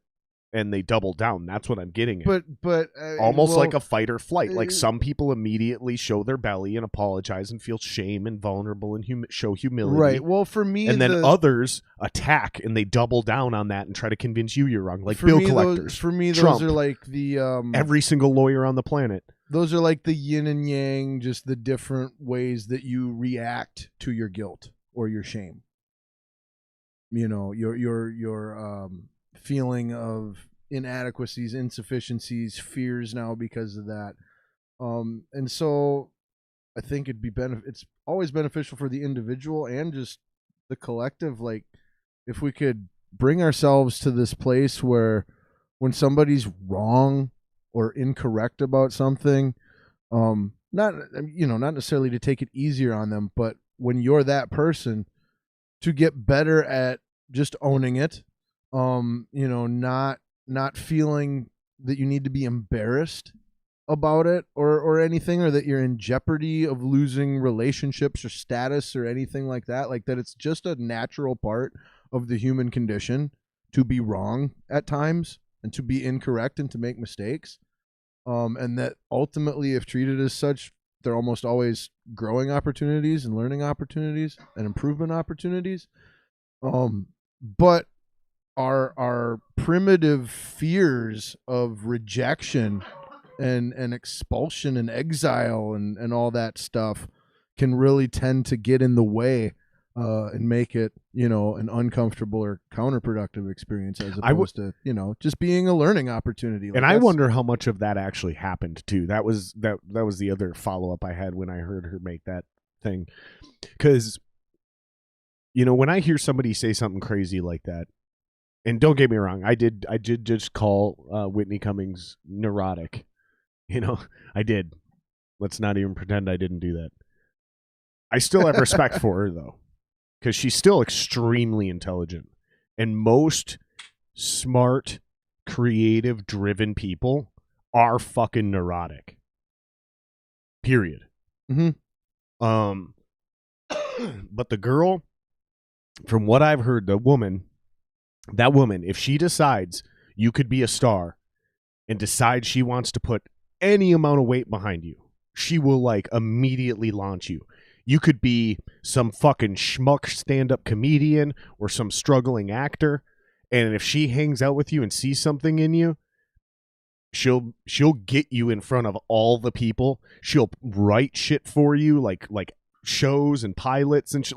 and they double down. That's what I'm getting at. But almost like a fight or flight. Like some people immediately show their belly and apologize and feel shame and vulnerable and show humility. Right. Well, for me, and then others attack and they double down on that and try to convince you're wrong. Like bill collectors. For me, Trump, those are like the every single lawyer on the planet. Those are like the yin and yang, just the different ways that you react to your guilt or your shame. You know, your feeling of inadequacies, insufficiencies, fears now because of that. And so I think it's always beneficial for the individual and just the collective. Like if we could bring ourselves to this place where when somebody's wrong or incorrect about something, not necessarily to take it easier on them, but when you're that person, to get better at just owning it, not feeling that you need to be embarrassed about it or anything, or that you're in jeopardy of losing relationships or status or anything like that. Like that it's just a natural part of the human condition to be wrong at times and to be incorrect and to make mistakes. And that ultimately, if treated as such, they're almost always growing opportunities and learning opportunities and improvement opportunities. But our primitive fears of rejection and expulsion and exile and all that stuff can really tend to get in the way and make it, an uncomfortable or counterproductive experience as opposed to, just being a learning opportunity. Like and I wonder how much of that actually happened too. That was the other follow-up I had when I heard her make that thing. Because, when I hear somebody say something crazy like that, and don't get me wrong, I did just call Whitney Cummings neurotic. I did. Let's not even pretend I didn't do that. I still have respect for her, though, because she's still extremely intelligent. And most smart, creative, driven people are fucking neurotic. Period. Mm-hmm. But the girl, from what I've heard, that woman, if she decides you could be a star and decides she wants to put any amount of weight behind you, she will immediately launch you. You could be some fucking schmuck stand-up comedian or some struggling actor, and if she hangs out with you and sees something in you, she'll get you in front of all the people. She'll write shit for you, like shows and pilots and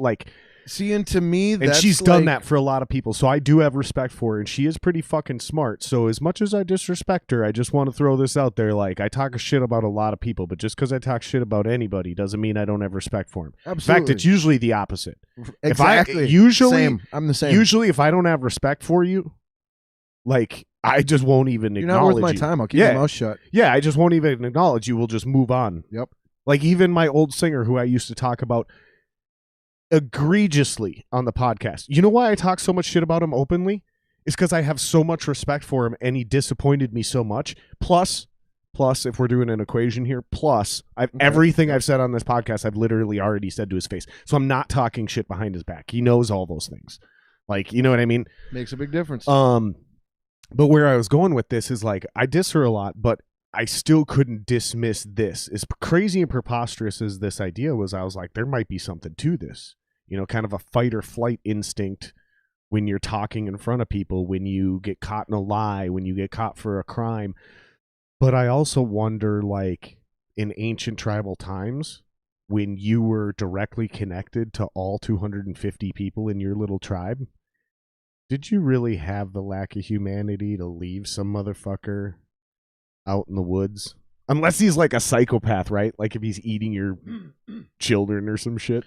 See, and to me, and she's done that for a lot of people, so I do have respect for her, and she is pretty fucking smart. So as much as I disrespect her, I just want to throw this out there. I talk shit about a lot of people, but just because I talk shit about anybody doesn't mean I don't have respect for him. Absolutely. In fact, it's usually the opposite. Exactly. Same. I'm the same. Usually, if I don't have respect for you, I just won't even You're acknowledge not worth my time. I'll keep my mouth shut. Yeah, I just won't even acknowledge you. We'll just move on. Yep. Even my old singer, who I used to talk about egregiously on the podcast. You know why I talk so much shit about him openly? It's because I have so much respect for him, and he disappointed me so much. Plus, if we're doing an equation here, everything I've said on this podcast, I've literally already said to his face. So I'm not talking shit behind his back. He knows all those things. You know what I mean? Makes a big difference. But where I was going with this is I diss her a lot, but I still couldn't dismiss this. As crazy and preposterous as this idea was, I was like, there might be something to this. Kind of a fight or flight instinct when you're talking in front of people, when you get caught in a lie, when you get caught for a crime. But I also wonder, in ancient tribal times, when you were directly connected to all 250 people in your little tribe, did you really have the lack of humanity to leave some motherfucker out in the woods? Unless he's a psychopath, right? If he's eating your children or some shit.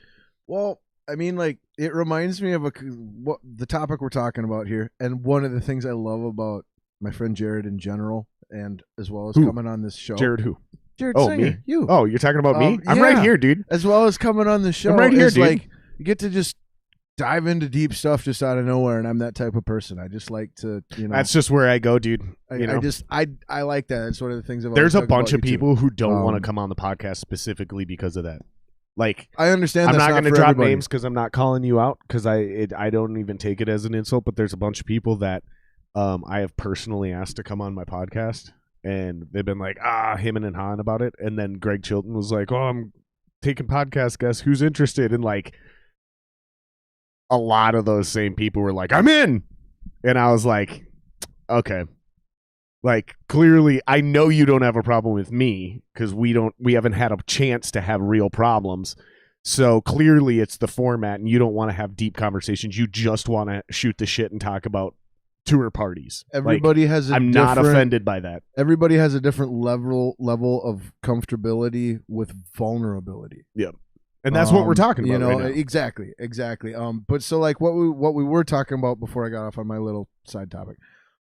Well, I mean, it reminds me of what the topic we're talking about here, and one of the things I love about my friend Jared in general, and as well as coming on this show. Jared who? Jared Singer. Me. You. Oh, you're talking about me? I'm yeah. right here, dude. As well as coming on the show. I'm right here, dude. You get to just dive into deep stuff just out of nowhere, and I'm that type of person. I just like to, That's just where I go, dude. I like that. It's one of the things I've There's always a bunch of too. people who don't want to come on the podcast specifically because of that. I understand. I'm that's not going to drop everybody. names because I'm not calling you out because I don't even take it as an insult. But there's a bunch of people that I have personally asked to come on my podcast, and they've been like, him and Han about it. And then Greg Chilton was like, I'm taking podcast guests. Who's interested? And like a lot of those same people were like, I'm in. And I was like, okay. Like, clearly, I know you don't have a problem with me because we haven't had a chance to have real problems. So clearly it's the format and you don't want to have deep conversations. You just want to shoot the shit and talk about tour parties. Everybody has I'm not offended by that. Everybody has a different level of comfortability with vulnerability. Yep. And that's what we're talking about, you know, right now. Exactly. But so like what we were talking about before I got off on my little side topic,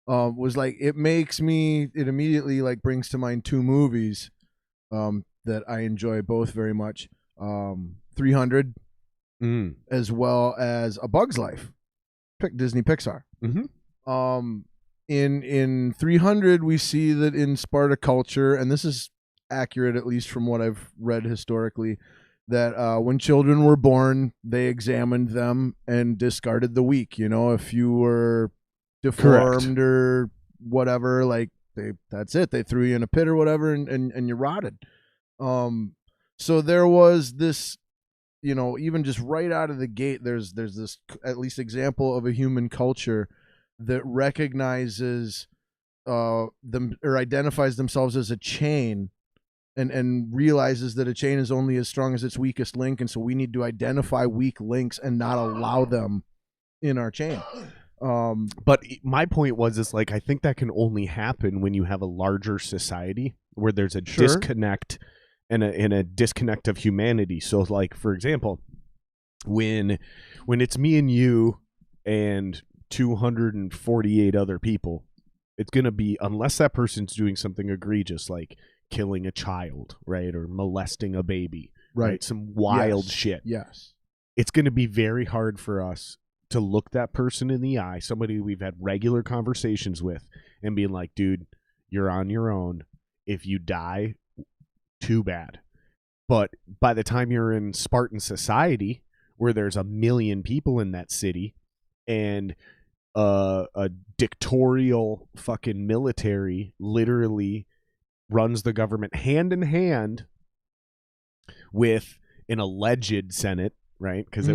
was like it immediately like brings to mind two movies that I enjoy both very much. 300 as well as A Bug's Life, Disney Pixar. In 300 we see that in Sparta culture, and this is accurate at least from what I've read historically, that when children were born they examined them and discarded the weak. You know, if you were deformed or whatever, like that's it, they threw you in a pit or whatever and you rotted. So there was this, you know, even just right out of the gate, there's this at least example of a human culture that recognizes them or identifies themselves as a chain and realizes that a chain is only as strong as its weakest link, and so we need to identify weak links and not allow them in our chain. But my point was like I think that can only happen when you have a larger society where there's a disconnect and a disconnect of humanity. So like, for example, when it's me and you and 248 other people, it's going to be, unless that person's doing something egregious like killing a child, right, or molesting a baby, right, some wild shit. Yes. It's going to be very hard for us to look that person in the eye, somebody we've had regular conversations with, and being like, dude, you're on your own. If you die, too bad. But by the time you're in Spartan society, where there's 1 million people in that city, and a dictatorial fucking military literally runs the government hand in hand with an alleged Senate, right? Because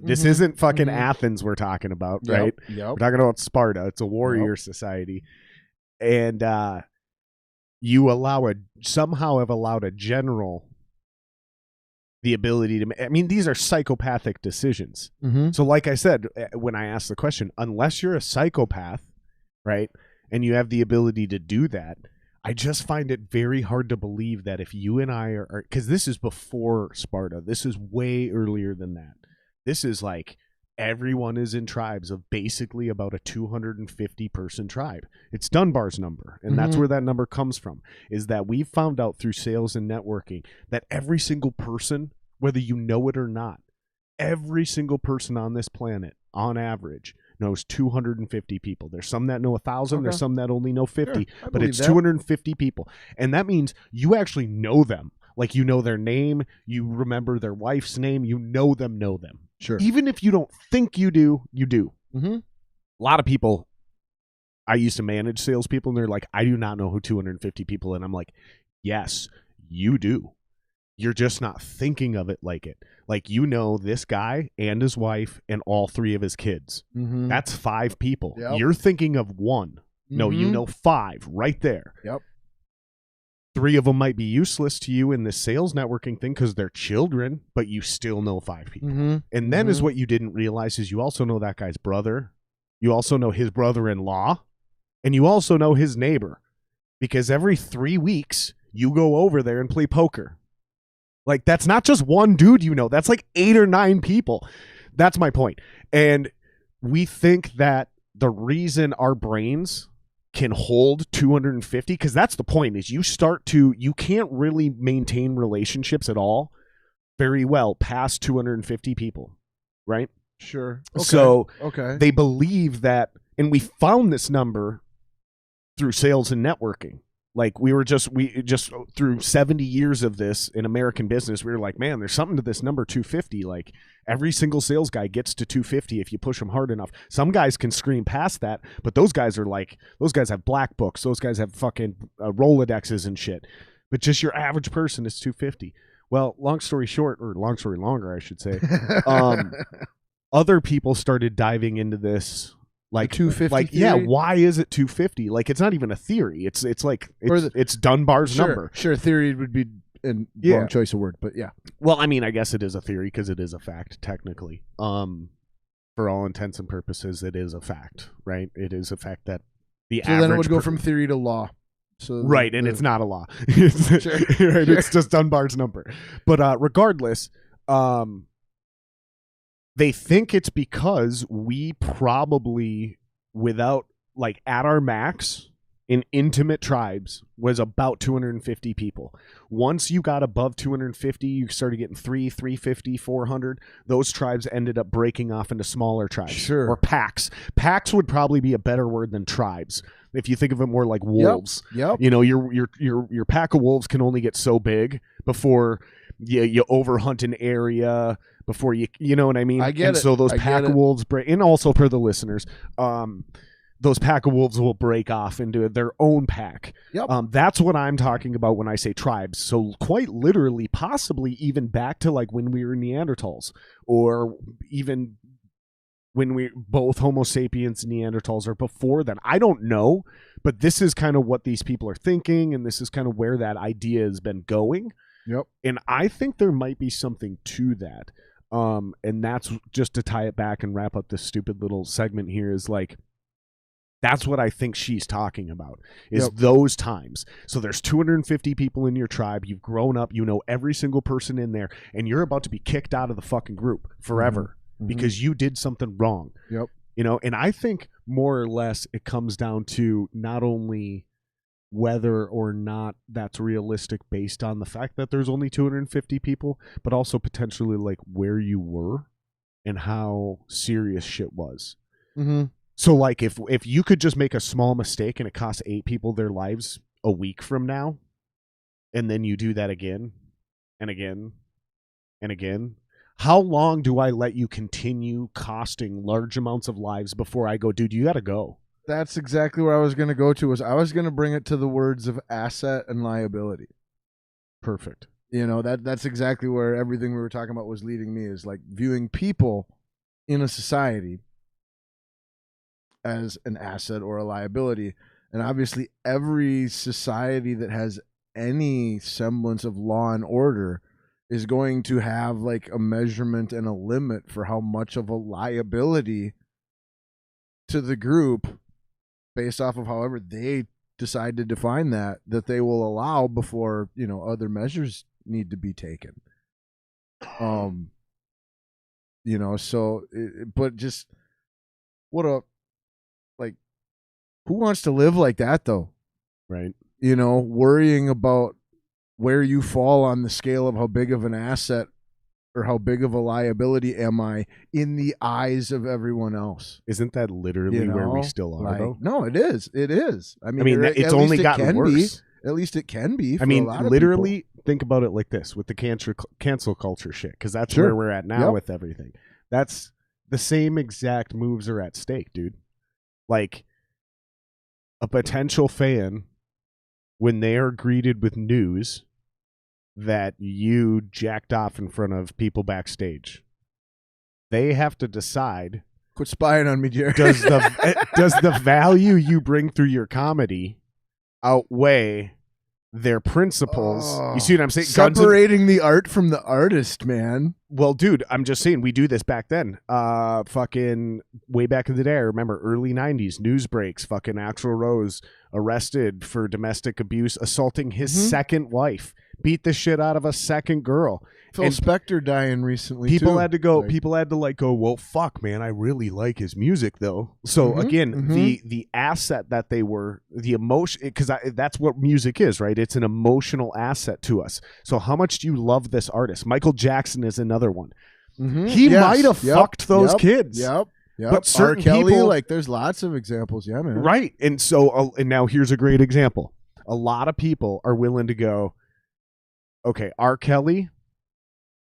this isn't fucking Athens we're talking about, right? Yep. We're talking about Sparta. It's a warrior society. And you somehow have allowed a general the ability to, I mean, these are psychopathic decisions. So like I said, when I asked the question, unless you're a psychopath, right, and you have the ability to do that, I just find it very hard to believe that if you and I are, because this is before Sparta, this is way earlier than that. This is like everyone is in tribes of basically about a 250 person tribe. It's Dunbar's number, and that's where that number comes from, is that we've found out through sales and networking that every single person, whether you know it or not, every single person on this planet on average knows 250 people. There's some that know 1,000, there's some that only know 50, but it's 250 people. And that means you actually know them. Like, you know their name, you remember their wife's name, you know them. Sure. Even if you don't think you do, you do. A lot of people, I used to manage salespeople, and they're like, I do not know who 250 people, and I'm like, yes, you do. You're just not thinking of it like it. Like, you know this guy and his wife and all 3 of his kids. That's 5 people. Yep. You're thinking of 1. No, you know 5 right there. Yep. 3 of them might be useless to you in this sales networking thing because they're children, but you still know 5 people. And then is what you didn't realize is you also know that guy's brother. You also know his brother-in-law, and you also know his neighbor, because every 3 weeks you go over there and play poker. Like, that's not just one dude, you know, that's like 8 or 9 people. That's my point. And we think that the reason our brains can hold 250, because that's the point, is you can't really maintain relationships at all very well past 250 people, right? Sure. Okay. So they believe that, and we found this number through sales and networking, Like we just through 70 years of this in American business, we were like, man, there's something to this number 250. Like every single sales guy gets to 250 if you push them hard enough. Some guys can scream past that, but those guys have black books. Those guys have fucking Rolodexes and shit. But just your average person is 250. Well, long story short, or long story longer, I should say, other people started diving into this. Like 250 like theory? Yeah, why is it 250? Like it's not even a theory. It's Dunbar's number. Sure, theory would be wrong choice of word, but yeah. Well, I mean, I guess it is a theory because it is a fact technically. For all intents and purposes, it is a fact, right? It is a fact that then it would go from theory to law. So right, and it's not a law. Right, it's just Dunbar's number. But regardless, they think it's because we probably, without like at our max in intimate tribes, was about 250 people. Once you got above 250, you started getting 350, 400. Those tribes ended up breaking off into smaller tribes, or packs. Packs would probably be a better word than tribes. If you think of it more like wolves, Yep. You know, your pack of wolves can only get so big before you overhunt an area. Before you know what I mean? I get and it. So those pack of wolves break, and also for the listeners, those pack of wolves will break off into their own pack. Yep. That's what I'm talking about when I say tribes. So quite literally, possibly even back to like when we were Neanderthals, or even when we both Homo sapiens and Neanderthals, or before then. I don't know, but this is kind of what these people are thinking, and this is kind of where that idea has been going. Yep. And I think there might be something to that. And that's just to tie it back and wrap up this stupid little segment here, is like, that's what I think she's talking about, is those times. So there's 250 people in your tribe. You've grown up. You know every single person in there, and you're about to be kicked out of the fucking group forever because you did something wrong. Yep. You know, and I think more or less it comes down to not only whether or not that's realistic based on the fact that there's only 250 people, but also potentially like where you were and how serious shit was. So like if you could just make a small mistake and it costs 8 people their lives a week from now, and then you do that again and again and again, how long do I let you continue costing large amounts of lives before I go, dude, you gotta go? That's exactly where I was going to go to. I was going to bring it to the words of asset and liability. Perfect. You know, that's exactly where everything we were talking about was leading me, is like viewing people in a society as an asset or a liability. And obviously every society that has any semblance of law and order is going to have like a measurement and a limit for how much of a liability to the group, based off of however they decide to define that they will allow before, you know, other measures need to be taken. You know, so, but just what a, like, who wants to live like that though? Right. You know, worrying about where you fall on the scale of how big of an asset or how big of a liability am I in the eyes of everyone else? Isn't that literally where we still are, though? No, it is. It is. I mean it's only gotten worse. At least it can be. I mean, literally, think about it like this with the cancel culture shit, because that's where we're at now with everything. That's the same exact moves are at stake, dude. Like, a potential fan, when they are greeted with news that you jacked off in front of people backstage, they have to decide, quit spying on me, Jerry. Does the value you bring through your comedy outweigh their principles? You see what I'm saying? Separating the art from the artist, man. Well, dude, I'm just saying, we do this back then. Fucking way back in the day, I remember early 90s, news breaks, fucking Axl Rose arrested for domestic abuse, assaulting his second wife, beat the shit out of a second girl. Phil Spector dying recently. People too. had to go. Like, people had to like go, well, fuck, man, I really like his music though. So again, the asset that they were, the emotion, because that's what music is, right? It's an emotional asset to us. So how much do you love this artist? Michael Jackson is another one. He might have fucked those kids. Yep. But certain R. Kelly, people, like, there's lots of examples. Yeah, man. Right. And so, and now here's a great example. a lot of people are willing to go, okay, R. Kelly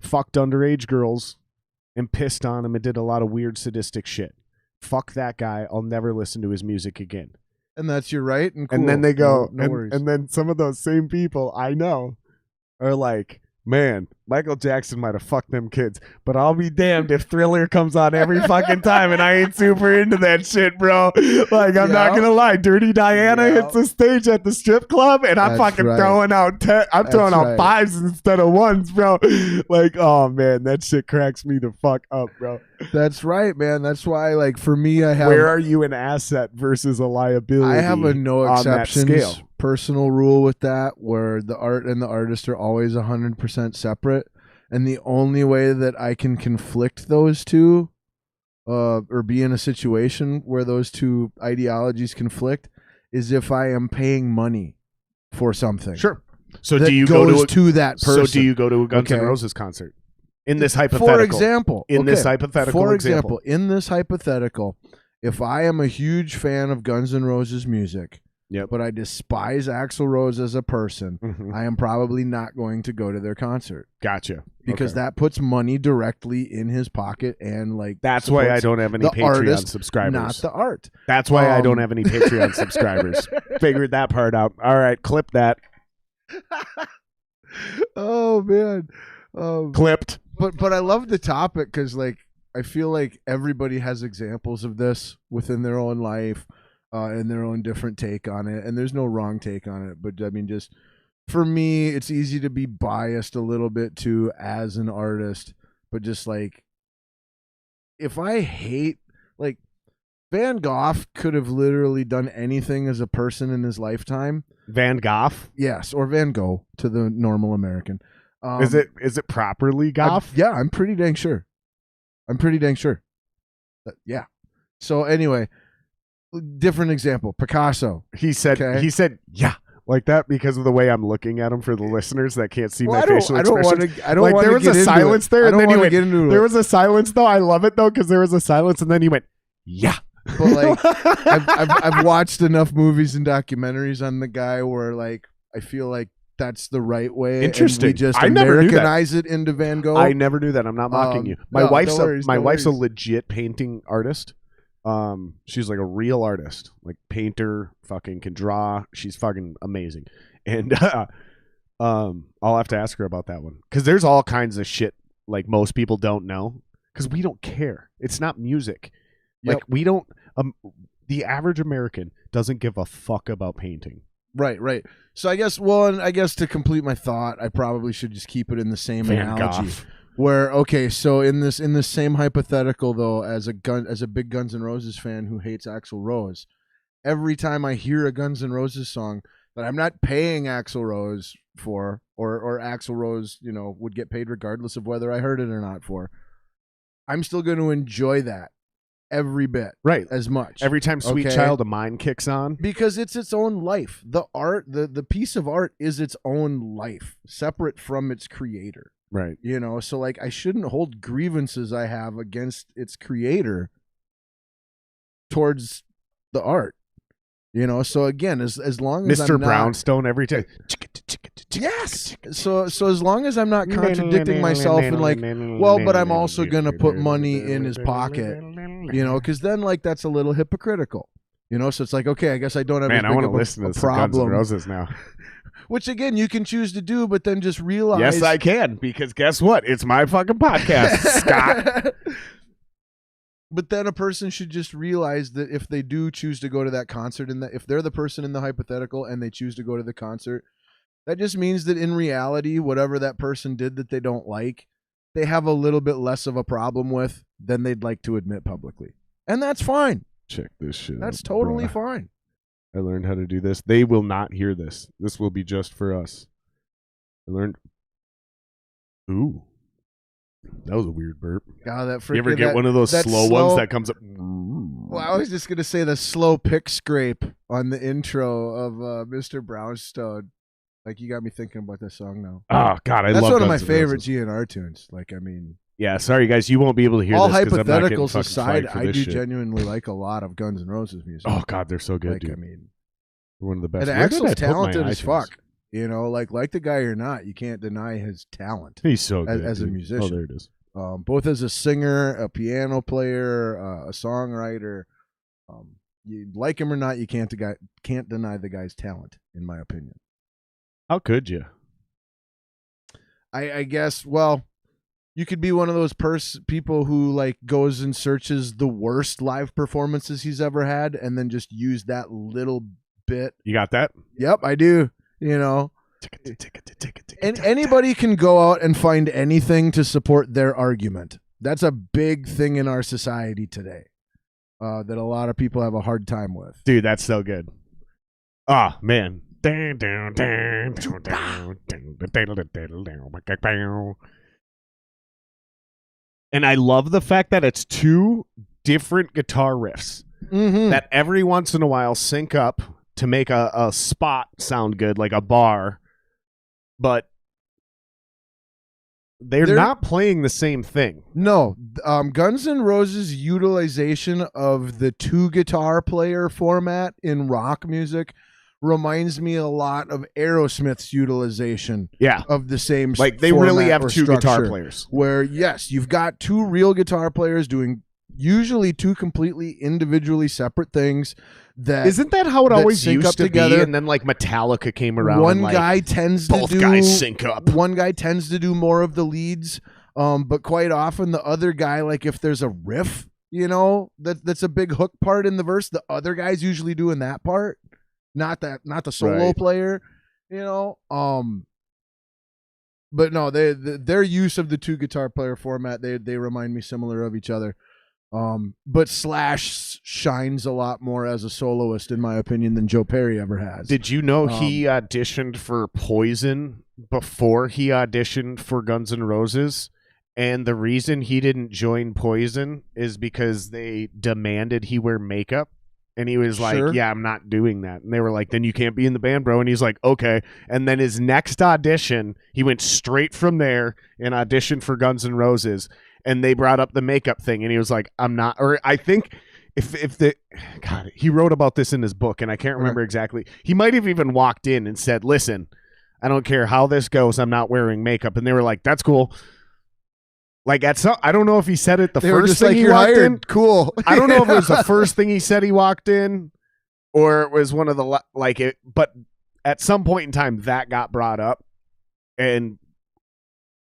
fucked underage girls and pissed on him and did a lot of weird sadistic shit. Fuck that guy. I'll never listen to his music again. And that's your right. And, cool. And then they go, no worries. and then some of those same people I know are like, man, Michael Jackson might have fucked them kids, but I'll be damned if Thriller comes on every fucking time and I ain't super into that shit, bro. Like, I'm not gonna lie, Dirty Diana hits the stage at the strip club, and I'm fucking throwing out throwing out fives instead of ones, bro. Like, oh man, that shit cracks me the fuck up, bro. That's right, man. That's why, like, for me, I have. Where are you an asset versus a liability? I have a no exceptions scale. Personal rule with that, where the art and the artist are always 100% separate, and the only way that I can conflict those two, or be in a situation where those two ideologies conflict, is if I am paying money for something. Sure. So that do you goes go to that person? So do you go to a Guns N' Roses concert? In this hypothetical. For example. In this hypothetical example. In this hypothetical, if I am a huge fan of Guns N' Roses music, but I despise Axl Rose as a person, I am probably not going to go to their concert. Gotcha. Because that puts money directly in his pocket, and like that's why I don't have any Patreon artist, subscribers. Not the art. That's why I don't have any Patreon subscribers. Figured that part out. All right, clip that. Oh man. Clipped. But I love the topic because, like, I feel like everybody has examples of this within their own life, and their own different take on it. And there's no wrong take on it. But I mean, just for me, it's easy to be biased a little bit too as an artist. But just like, if I hate, like, Van Gogh could have literally done anything as a person in his lifetime. Van Gogh? Yes, or Van Gogh to the normal American. Is it properly Goff? Yeah, I'm pretty dang sure. Yeah. So anyway, different example. Picasso. He said yeah, like that because of the way I'm looking at him for the listeners that can't see my facial expressions. I don't want to. There was a silence there, and then he went. There was a silence though. I love it though because there was a silence, and then he went, yeah. But like, I've watched enough movies and documentaries on the guy where, like, I feel like that's the right way. Interesting. And we just I Americanize it into Van Gogh. I never knew that. I'm not mocking you. My wife's a legit painting artist. She's like a real artist, like painter, fucking can draw. She's fucking amazing. And I'll have to ask her about that one because there's all kinds of shit like most people don't know because we don't care. It's not music. Like we don't. The average American doesn't give a fuck about painting. Right. So I guess, to complete my thought, I probably should just keep it in the same analogy. Where, okay, so in this same hypothetical though, as a big Guns N' Roses fan who hates Axl Rose, every time I hear a Guns N' Roses song that I'm not paying Axl Rose for, or Axl Rose, would get paid regardless of whether I heard it or not for, I'm still going to enjoy that. Every bit, right? As much. Every time "Sweet Child of Mine" kicks on, because it's its own life. The art, the piece of art, is its own life, separate from its creator. Right. So like, I shouldn't hold grievances I have against its creator towards the art. So again, as long as Mr. Brownstone every time. Yes. So as long as I'm not contradicting myself and like, well, but I'm also gonna put money in his pocket, because then like that's a little hypocritical, So it's like, okay, I guess I don't have. Man, I want to listen to some Guns N' Roses now. Which again, you can choose to do, but then just realize. Yes, I can, because guess what? It's my fucking podcast, Scott. But then a person should just realize that if they do choose to go to that concert, and if they're the person in the hypothetical and they choose to go to the concert, that just means that in reality, whatever that person did that they don't like, they have a little bit less of a problem with than they'd like to admit publicly. And that's fine. Check this shit That's out, totally bro. fine. I learned how to do this. They will not hear this. This will be just for us. I learned. Ooh. That was a weird burp. God, you ever get one of those slow ones that comes up? Well, I was just going to say the slow pick scrape on the intro of Mr. Brownstone. Like, you got me thinking about this song now. Oh, God, I love That's one of my Guns N' favorite Roses. GNR tunes. Like, I mean... Yeah, sorry, guys. You won't be able to hear all this. All hypotheticals aside, I do genuinely like a lot of Guns N' Roses music. Oh, God, they're so good, like, dude. I mean... One of the best. And Where did I Axl's put my talented as iTunes? fuck. You know, like the guy or not, you can't deny his talent He's so good as a dude. musician. Oh, there it is. Both as a singer, a piano player, a songwriter. You like him or not, you can't deny the guy's talent, in my opinion. How could you? I guess, well, you could be one of those people who like goes and searches the worst live performances he's ever had and then just use that little bit. You got that? Yep, I do. You know, and anybody can go out and find anything to support their argument. That's a big thing in our society today that a lot of people have a hard time with. Dude, that's so good. Ah, man. And I love the fact that it's two different guitar riffs that every once in a while sync up to make a spot sound good, like a bar, but they're not playing the same thing. No, Guns N' Roses' utilization of the two guitar player format in rock music reminds me a lot of Aerosmith's utilization of the same like they really have two guitar players where yes, you've got two real guitar players doing usually two completely individually separate things. That isn't that how it always used to together. be? And then like Metallica came around. One and, like, guy tends to both guys sync up. One guy tends to do more of the leads, but quite often the other guy, like if there's a riff, you know, that's a big hook part in the verse, the other guy's usually doing that part, not the solo player, you know. But no, their use of the two guitar player format, they remind me similar of each other. But Slash shines a lot more as a soloist, in my opinion, than Joe Perry ever has. Did you know he auditioned for Poison before he auditioned for Guns N' Roses? And the reason he didn't join Poison is because they demanded he wear makeup. And he was like, yeah, I'm not doing that. And they were like, then you can't be in the band, bro. And he's like, okay. And then his next audition, he went straight from there and auditioned for Guns N' Roses. And they brought up the makeup thing, and he was like, I'm not, or I think God, he wrote about this in his book, and I can't remember exactly. He might have even walked in and said, listen, I don't care how this goes, I'm not wearing makeup. And they were like, that's cool. Like, I don't know if he said it the first thing he walked in. Cool. I don't know if it was the first thing he said he walked in, or it was one of the, like it, but at some point in time, that got brought up, and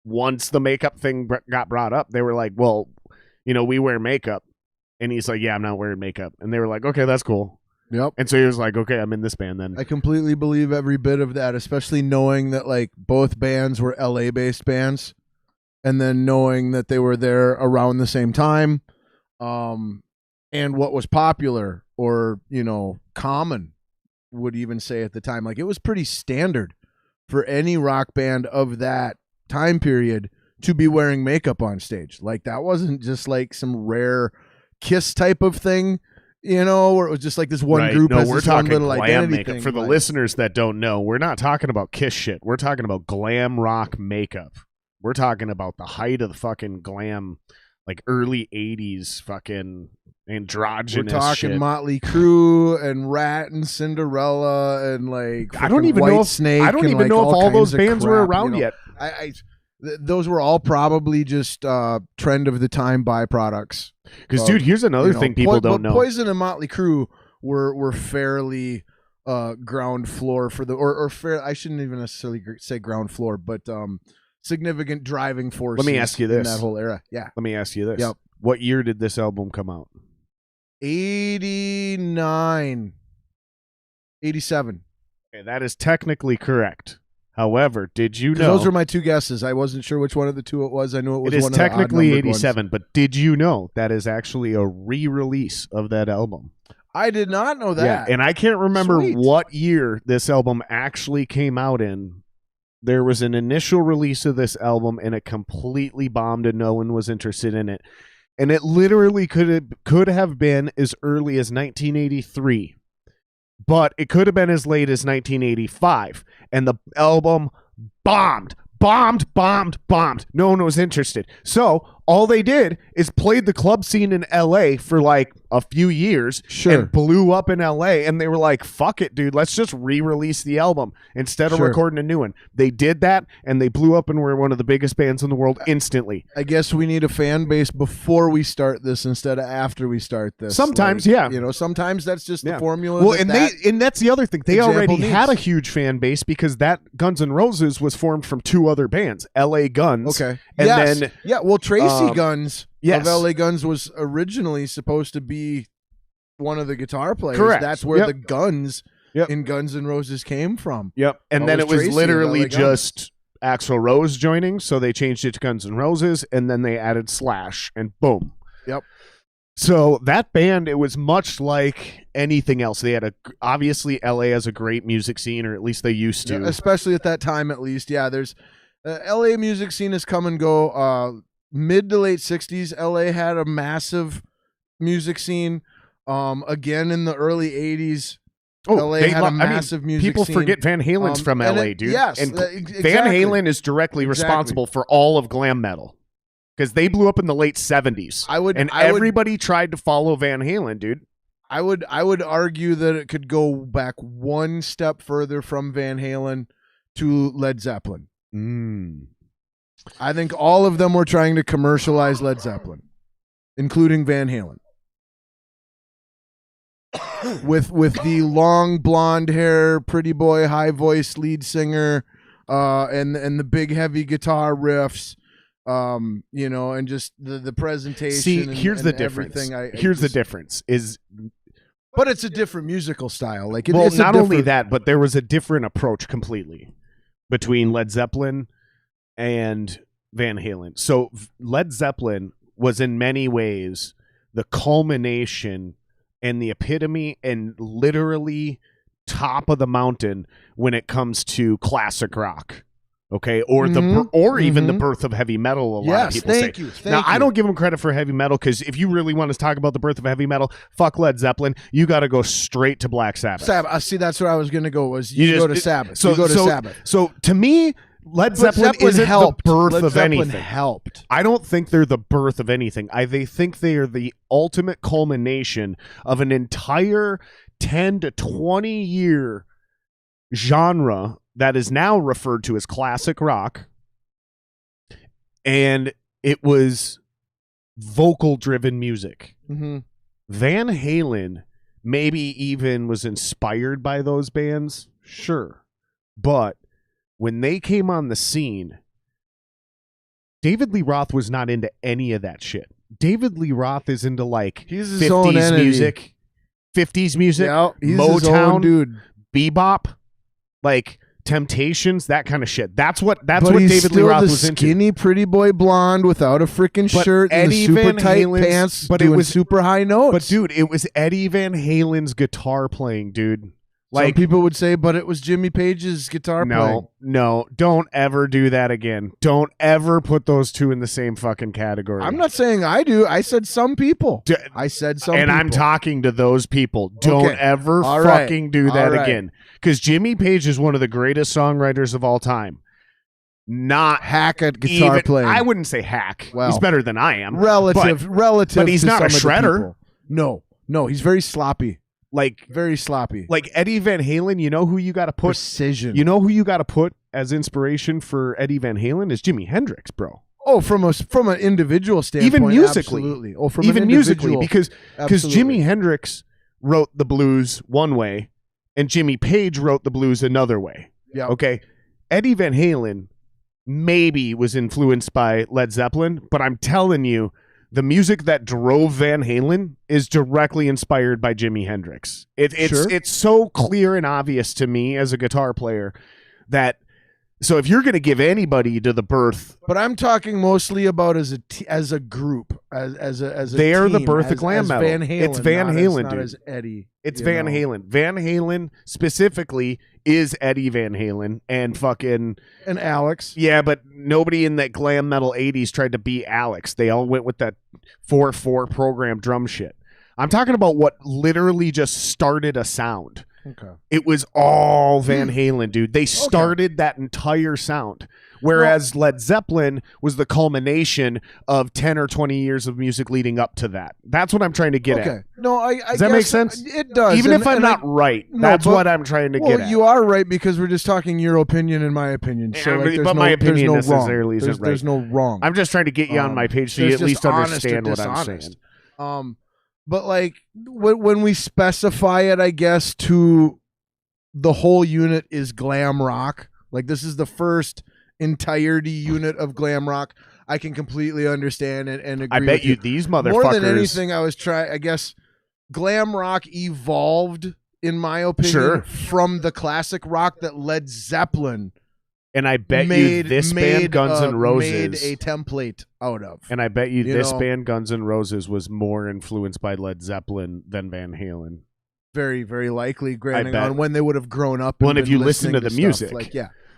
once the makeup thing got brought up, they were like, well, you know, we wear makeup. And he's like, yeah, I'm not wearing makeup. And they were like, okay, that's cool. Yep. And so he was like, okay, I'm in this band then. I completely believe every bit of that, especially knowing that like both bands were LA-based bands, and then knowing that they were there around the same time, and what was popular or, you know, common, would even say at the time. Like, it was pretty standard for any rock band of that time period to be wearing makeup on stage. Like, that wasn't just like some rare Kiss type of thing, you know, where it was just like this one group has this one little identity makeup thing. For the listeners that don't know, we're not talking about Kiss shit. We're talking about glam rock makeup. We're talking about the height of the fucking glam, like early 80s fucking androgynous We're talking shit. Motley Crue and Rat and Cinderella and like I don't even know if Snake. I don't even know if all those bands were around yet. Those were all probably just trend of the time byproducts. Because, dude, here's another thing people don't know. Poison and Motley Crue were fairly ground floor for the or fair. I shouldn't even necessarily say ground floor, but significant driving force. Let me ask you this: in that whole era, yeah. Let me ask you this: Yep. What year did this album come out? 89, 87. Okay, that is technically correct. However, did you know those were my two guesses? I wasn't sure which one of the two it was. I knew it was. It is one technically of the 87, ones. but did you know that is actually a re-release of that album? I did not know that. Yeah, and I can't remember Sweet. what year this album actually came out in. There was an initial release of this album, and it completely bombed, and no one was interested in it. And it literally could have been as early as 1983. But it could have been as late as 1985, and the album bombed. No one was interested. So All they did is played the club scene in LA for like a few years and blew up in LA, and they were like, fuck it, dude, let's just re-release the album instead of recording a new one. They did that, and they blew up and were one of the biggest bands in the world instantly. I guess we need a fan base before we start this instead of after we start this. Sometimes, sometimes that's just the formula. Well, and that's the other thing. They already had a huge fan base because that Guns N' Roses was formed from two other bands, LA Guns. Okay. And then Tracy Guns of LA Guns was originally supposed to be one of the guitar players. Correct. That's where the Guns in Guns N' Roses came from. Yep. And then it was Tracy literally just Axl Rose joining, so they changed it to Guns N' Roses, and then they added Slash, and boom. Yep. So that band, it was much like anything else. They had obviously LA has a great music scene, or at least they used to. Yeah, especially at that time, at least. Yeah, there's LA music scene has come and go. Mid to late 60s, LA had a massive music scene. Again, in the early 80s, LA had a massive music scene. People forget Van Halen's from LA, dude. Yes, and exactly. Van Halen is directly responsible for all of glam metal because they blew up in the late 70s. Everybody tried to follow Van Halen, dude. I would argue that it could go back one step further from Van Halen to Led Zeppelin. I think all of them were trying to commercialize Led Zeppelin, including Van Halen. with the long blonde hair, pretty boy, high voice lead singer, and the big heavy guitar riffs, and just the presentation. See, here's the difference. Here's the difference is. But it's a different musical style. Like it's not only that, but there was a different approach completely between Led Zeppelin and Van Halen. So Led Zeppelin was in many ways the culmination and the epitome and literally top of the mountain when it comes to classic rock. Okay, or even the birth of heavy metal. A lot of people say. Now, I don't give them credit for heavy metal because if you really want to talk about the birth of heavy metal, fuck Led Zeppelin. You got to go straight to Black Sabbath. See, that's where I was going to go. You go to Sabbath. Sabbath. So to me, Led Zeppelin isn't the birth of anything. Helped. I don't think they're the birth of anything. They think they are the ultimate culmination of an entire 10 to 20 year genre that is now referred to as classic rock, and it was vocal-driven music. Van Halen maybe even was inspired by those bands, sure, but when they came on the scene, David Lee Roth was not into any of that shit. David Lee Roth is into like 50s music, 50s music, Motown, his own dude, bebop, like Temptations, that kind of shit. That's what David Lee Roth was into. Skinny, pretty boy blonde without a freaking shirt and the super tight pants, but it was super high notes. But dude, it was Eddie Van Halen's guitar playing, dude. Like, some people would say, but it was Jimmy Page's guitar playing. No, don't ever do that again. Don't ever put those two in the same fucking category. I'm not saying I do. I said some people. I said some people. And I'm talking to those people. Don't ever fucking do that again. Because Jimmy Page is one of the greatest songwriters of all time. Not hack at guitar playing. I wouldn't say hack. Well, he's better than I am. Relative. But he's not a shredder. No, he's very sloppy. Like very sloppy. Like Eddie Van Halen, you know who you got to put precision. You know who you got to put as inspiration for Eddie Van Halen is Jimi Hendrix, bro. Oh, from an individual standpoint, even musically, absolutely. Oh, from even an musically, because Jimi Hendrix wrote the blues one way, and Jimmy Page wrote the blues another way. Yeah. Okay. Eddie Van Halen maybe was influenced by Led Zeppelin, but I'm telling you, the music that drove Van Halen is directly inspired by Jimi Hendrix. It's so clear and obvious to me as a guitar player that. So if you're going to give anybody to the birth, but I'm talking mostly about as a group, as a they are team, the birth of glam metal. Van Halen, it's Van Halen, not dude. As Eddie. It's Van Halen. Van Halen specifically is Eddie Van Halen and Alex. Yeah, but nobody in that glam metal 80s tried to beat Alex. They all went with that 4/4 program drum shit. I'm talking about what literally just started a sound. Okay. It was all Van Halen, dude. They started that entire sound. Whereas Led Zeppelin was the culmination of 10 or 20 years of music leading up to that. That's what I'm trying to get at. No, I does that make sense? It does. Even if I'm not right, that's what I'm trying to get at. You are right because we're just talking your opinion and my opinion. So my opinion necessarily isn't right. There's no wrong. I'm just trying to get you on my page so you at least understand what I'm saying. But like when we specify it, I guess, to the whole unit is glam rock. Like this is the first entirety unit of glam rock. I can completely understand and agree. I bet you these motherfuckers. More than anything, I guess glam rock evolved, in my opinion, from the classic rock that Led Zeppelin. And I bet you this band Guns N' Roses made a template out of. And I bet you this band Guns N' Roses was more influenced by Led Zeppelin than Van Halen. Very, very likely, granting on when they would have grown up. Well, and if you listen to the music, like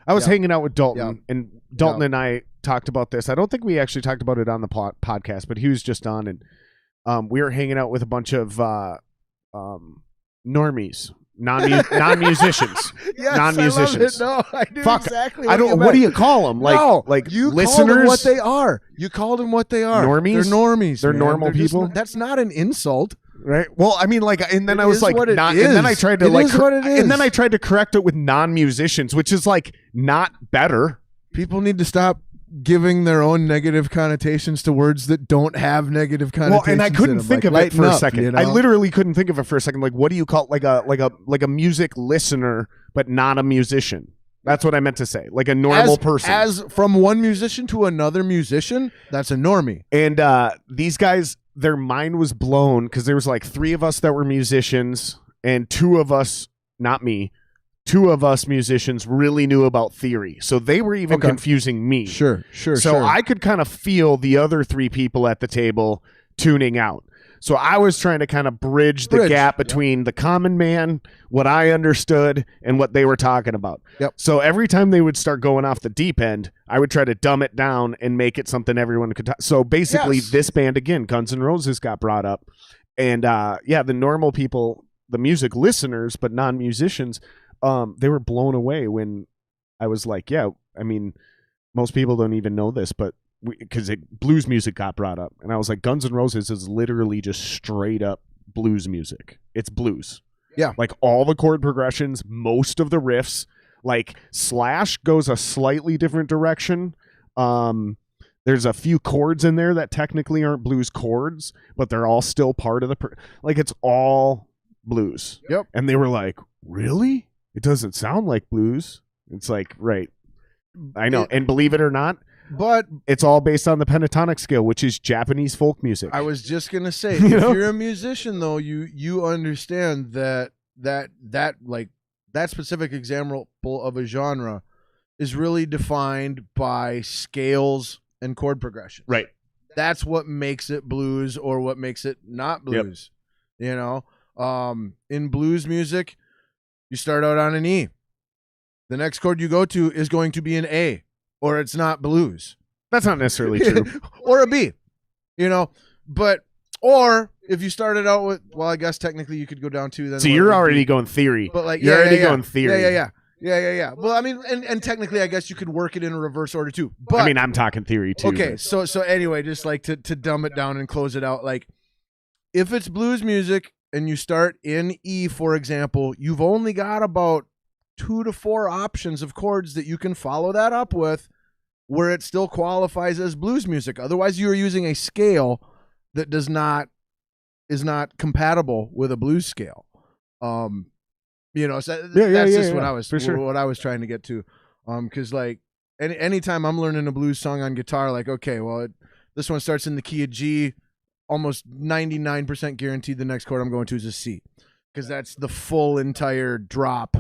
I was hanging out with Dalton, and Dalton and I talked about this. I don't think we actually talked about it on the podcast, but he was just on, and we were hanging out with a bunch of normies. Non-musicians. Yes, non-musicians. I love it. No, I do Fuck, exactly I don't. What do you call them? Like you listeners? Called them what they are. You called them what they are. Normies. They're normies. They're normal people. That's not an insult, right? Well, I mean, like, and then I was like, and then I tried to and then I tried to correct it with non-musicians, which is like not better. People need to stop giving their own negative connotations to words that don't have negative connotations. Well, and I couldn't think of it for a second. I literally couldn't think of it for a second. Like, what do you call like a music listener, but not a musician? That's what I meant to say. Like a normal person. As from one musician to another musician, that's a normie. And these guys, their mind was blown because there was like 3 of us that were musicians, and 2 of us, not me. 2 of us musicians really knew about theory. So they were even confusing me. Sure. So I could kind of feel the other 3 people at the table tuning out. So I was trying to kind of bridge the gap between the common man, what I understood, and what they were talking about. Yep. So every time they would start going off the deep end, I would try to dumb it down and make it something everyone could So basically this band, again, Guns N' Roses, got brought up. And the normal people, the music listeners, but non-musicians, they were blown away when I was like, I mean, most people don't even know this, but because blues music got brought up. And I was like, Guns N' Roses is literally just straight up blues music. It's blues. Yeah. Like all the chord progressions, most of the riffs, like Slash goes a slightly different direction. There's a few chords in there that technically aren't blues chords, but they're all still part of the, like it's all blues. Yep. And they were like, really? It doesn't sound like blues. It's like, right. I know. And believe it or not, but it's all based on the pentatonic scale, which is Japanese folk music. I was just going to say, if you're a musician though, you understand that like that specific example of a genre is really defined by scales and chord progression. Right. That's what makes it blues or what makes it not blues. Yep. You know, in blues music, you start out on an E. The next chord you go to is going to be an A, or it's not blues. That's not necessarily true. Or a B, you know. Or if you started out with, well, I guess technically you could go down to then. So you're already going theory. But like, you're already going theory. Yeah. Well, I mean, and technically, I guess you could work it in a reverse order too. But I mean, I'm talking theory too. Okay, so anyway, just like to dumb it down and close it out, like if it's blues music and you start in E, for example, you've only got about 2 to 4 options of chords that you can follow that up with where it still qualifies as blues music. Otherwise, you're using a scale that is not compatible with a blues scale. You know, so that's just what I was trying to get to. Because like anytime I'm learning a blues song on guitar, like, okay, well, this one starts in the key of G, almost 99% guaranteed the next chord I'm going to is a C, because that's the full entire drop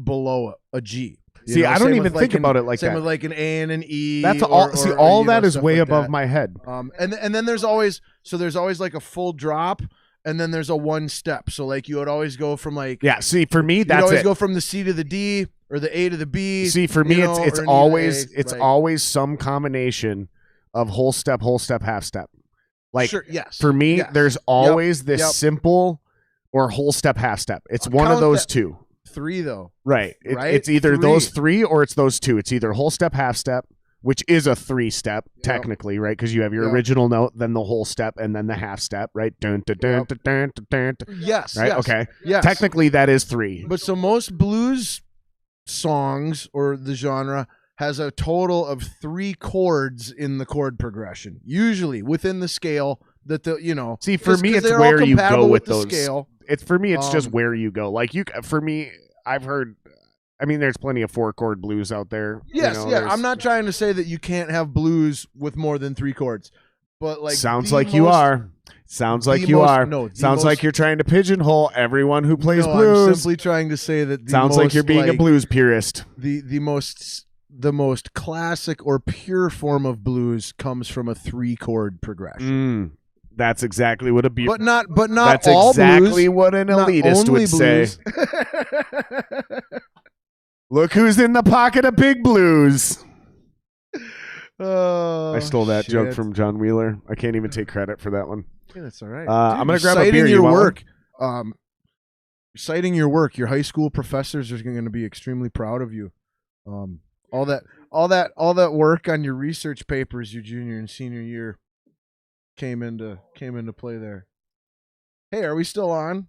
below a G. See, I don't even think about it like that. Same with like an A and an E. That's all. See, all that is way above my head. And then there's always like a full drop, and then there's a 1 step. So like you would always go from like See, for me, that's always it. go from the C to the D or the A to the B. See, for me, it's always some combination of whole step, half step. Like for me, there's always this simple or whole step, half step. It's one of those two. three though. Right. Right? It's either Three. those three or it's those two. It's either whole step, half step, which is a 3-step technically, right? Because you have your original note, then the whole step, and then the half step, right? Dun, dun, dun, dun, dun, dun, dun, dun. Yes. Right. Yes. Okay. Yes. Technically, that is 3. But so most blues songs or the genre has a total of 3 chords in the chord progression, usually within the scale that the See, for me, it's they're where all you go compatible with the those. scale. It's for me, it's just where you go. Like for me, I've heard. I mean, there's plenty of 4-chord blues out there. Yes, I'm not trying to say that you can't have blues with more than 3 chords, but like sounds like you are. Sounds like you are. No, sounds like you're trying to pigeonhole everyone who plays no, blues. I'm simply trying to say that sounds like you're being a blues purist. The most classic or pure form of blues comes from a 3-chord progression. That's exactly what but not that's all exactly blues, what an elitist would say. Look who's in the pocket of big blues. I stole that joke from John Wheeler. I can't even take credit for that one. Yeah, that's all right. I'm gonna grab a beer. Your you want work. Citing your work, your high school professors are going to be extremely proud of you. All that work on your research papers your junior and senior year came into play there. Hey, are we still on?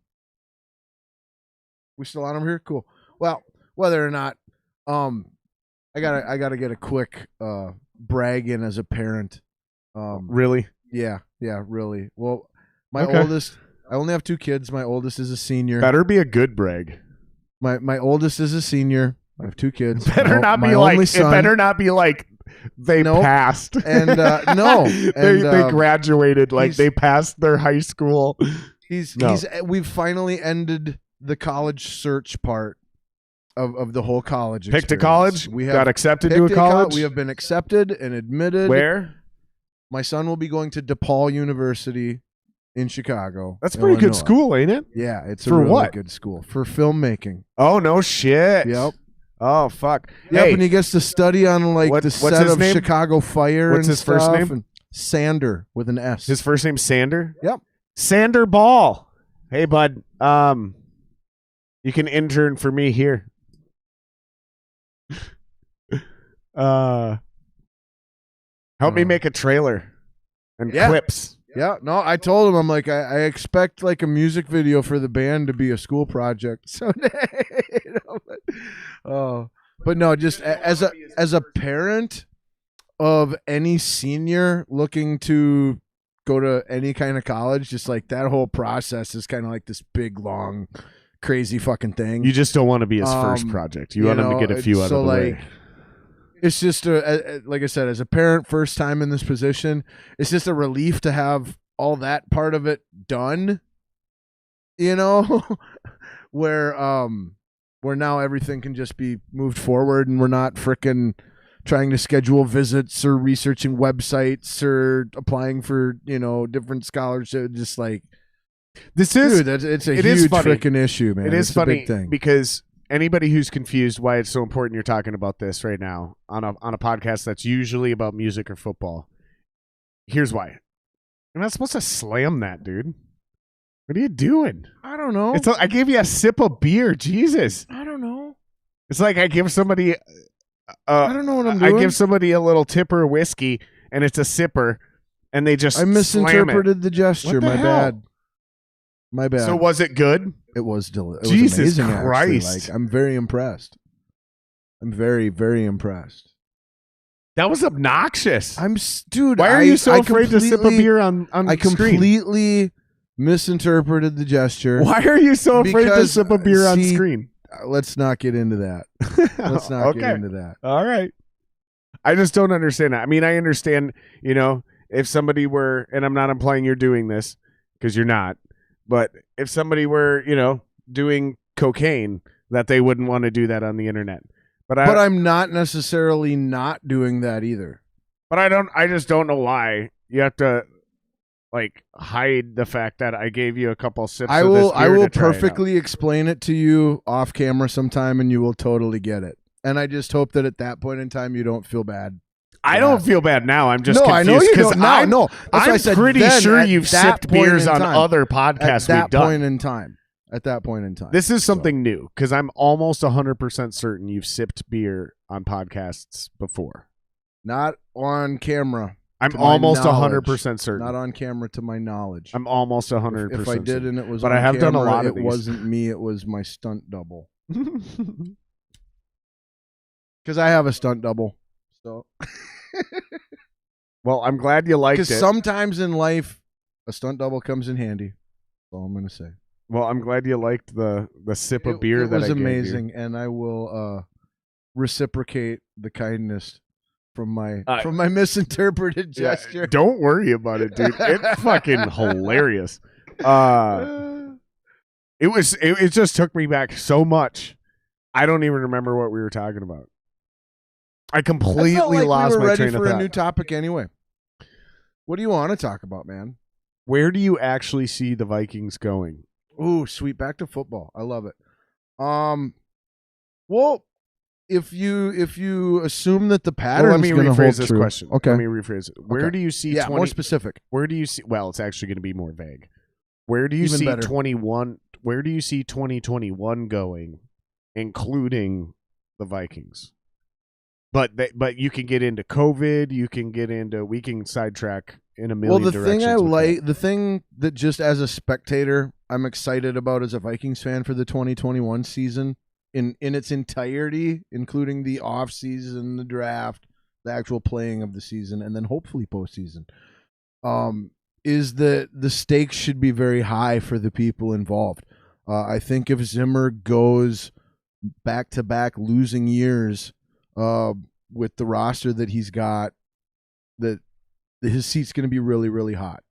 We still on over here? Cool. Well, whether or not, I gotta get a quick brag in as a parent. Really? Yeah, really. Well, my oldest, I only have 2 kids. My oldest is a senior. Better be a good brag. My oldest is a senior. I have 2 kids. Better not be like it. Better not be like they passed and no, and they graduated like they passed their high school. We've finally ended the college search part of the whole college experience. Picked a college. We got accepted to a college. We have been accepted and admitted. Where? My son will be going to DePaul University in Chicago. That's a pretty good school, ain't it? Yeah, it's for a really what? good school for filmmaking. Oh no shit. Yep. Oh fuck. Yep, hey, and he gets to study on the set of Chicago Fire. What's his first name? And Sander with an S. His first name's Sander? Yep. Sander Ball. Hey bud. You can intern for me here. Help me make a trailer and clips. Yeah, no, I told him, I'm like, I expect like a music video for the band to be a school project someday. But no, just as a parent of any senior looking to go to any kind of college, just like that whole process is kind of like this big, long, crazy fucking thing. You just don't want to be his first project. You want him to get a few out of the way. It's just like I said, as a parent, first time in this position, it's just a relief to have all that part of it done. Where now everything can just be moved forward, and we're not frickin' trying to schedule visits or researching websites or applying for different scholarships. Just like it's a huge frickin' issue, man. It is funny a big thing. because anybody who's confused why it's so important you're talking about this right now on a podcast that's usually about music or football. Here's why. You're not supposed to slam that, dude. What are you doing? I don't know. I gave you a sip of beer. Jesus. I don't know. It's like I give somebody I don't know what I'm doing. I give somebody a little tipper of whiskey and it's a sipper and they just I misinterpreted the gesture. My bad. My bad. So was it good? It was delicious. Jesus amazing, Christ. Like, I'm very impressed. I'm very, very impressed. That was obnoxious. Dude. Why are you so afraid to sip a beer on I completely misinterpreted the gesture. Why are you so afraid to sip a beer on screen? Let's not get into that. Let's not get into that. All right. I just don't understand that. I mean, I understand, if somebody were, and I'm not implying you're doing this because you're not, but if somebody were, doing cocaine, that they wouldn't want to do that on the internet. But I'm not necessarily not doing that either. But I just don't know why you have to hide the fact that I gave you a couple sips of this beer. I will perfectly explain it to you off camera sometime and you will totally get it. And I just hope that at that point in time you don't feel bad. I don't feel bad now. I'm just confused. I know you don't. No. I'm pretty sure you've sipped beers on other podcasts at that we've done. point in time. at that point in time. This is something new because I'm almost 100% certain you've sipped beer on podcasts before. Not on camera. I'm almost 100% certain. Not on camera to my knowledge. I'm almost 100%. If I did and it was but on I have camera, done a lot of it these. wasn't me, it was my stunt double. Because I have a stunt double. So well, I'm glad you liked it. Because sometimes in life, a stunt double comes in handy. That's all I'm going to say. Well, I'm glad you liked the sip of beer that I gave you. It was amazing, and I will reciprocate the kindness from my misinterpreted gesture. Yeah, don't worry about it, dude. It's fucking hilarious. It just took me back so much. I don't even remember what we were talking about. I completely lost my train of thought. We were ready for a new topic anyway. What do you want to talk about, man? Where do you actually see the Vikings going? Ooh, sweet. Back to football. I love it. Well, if you assume that the pattern let me rephrase this question. Okay. Let me rephrase it. Where do you see more specific. Where do you see it's actually going to be more vague. Where do you Even see better. 21 where do you see 2021 going, including the Vikings? But you can get into COVID, we can sidetrack in a million directions. The thing that just as a spectator I'm excited about as a Vikings fan for the 2021 season in its entirety, including the off season, the draft, the actual playing of the season, and then hopefully postseason, is that the stakes should be very high for the people involved. I think if Zimmer goes back-to-back losing years with the roster that he's got, that his seat's going to be really, really hot.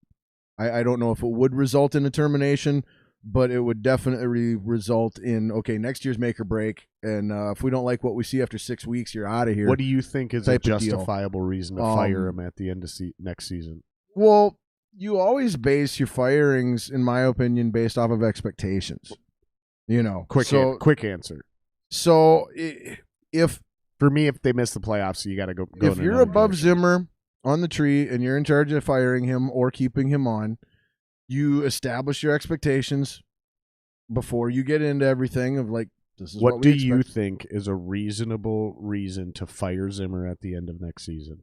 I don't know if it would result in a termination, but it would definitely result in, okay, next year's make or break, and if we don't like what we see after 6 weeks, you're out of here. What do you think is a justifiable reason to fire him at the end of next season? Well, you always base your firings, in my opinion, based off of expectations. Quick answer. So for me, if they miss the playoffs, you got to go. If you're above Zimmer on the tree and you're in charge of firing him or keeping him on, you establish your expectations before you get into everything of like, this is what do you think is a reasonable reason to fire Zimmer at the end of next season?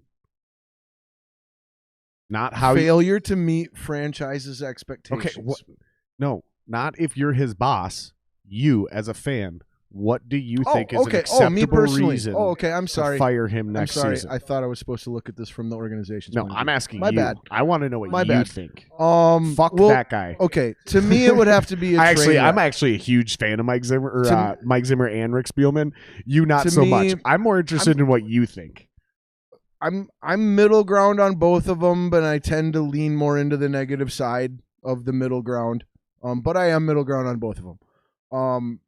Not how failure to meet franchise's expectations. Okay, no, not if you're his boss. You as a fan, what do you think is an acceptable reason? I'm sorry. To fire him next season. I thought I was supposed to look at this from the organization's No, point of I'm view. asking My you. bad. I want to know what you think. Fuck that guy. Okay, to me it would have to be a I'm actually a huge fan of Mike Zimmer, Mike Zimmer and Rick Spielman. You not so much. I'm more interested in what you think. I'm middle ground on both of them, but I tend to lean more into the negative side of the middle ground. But I am middle ground on both of them.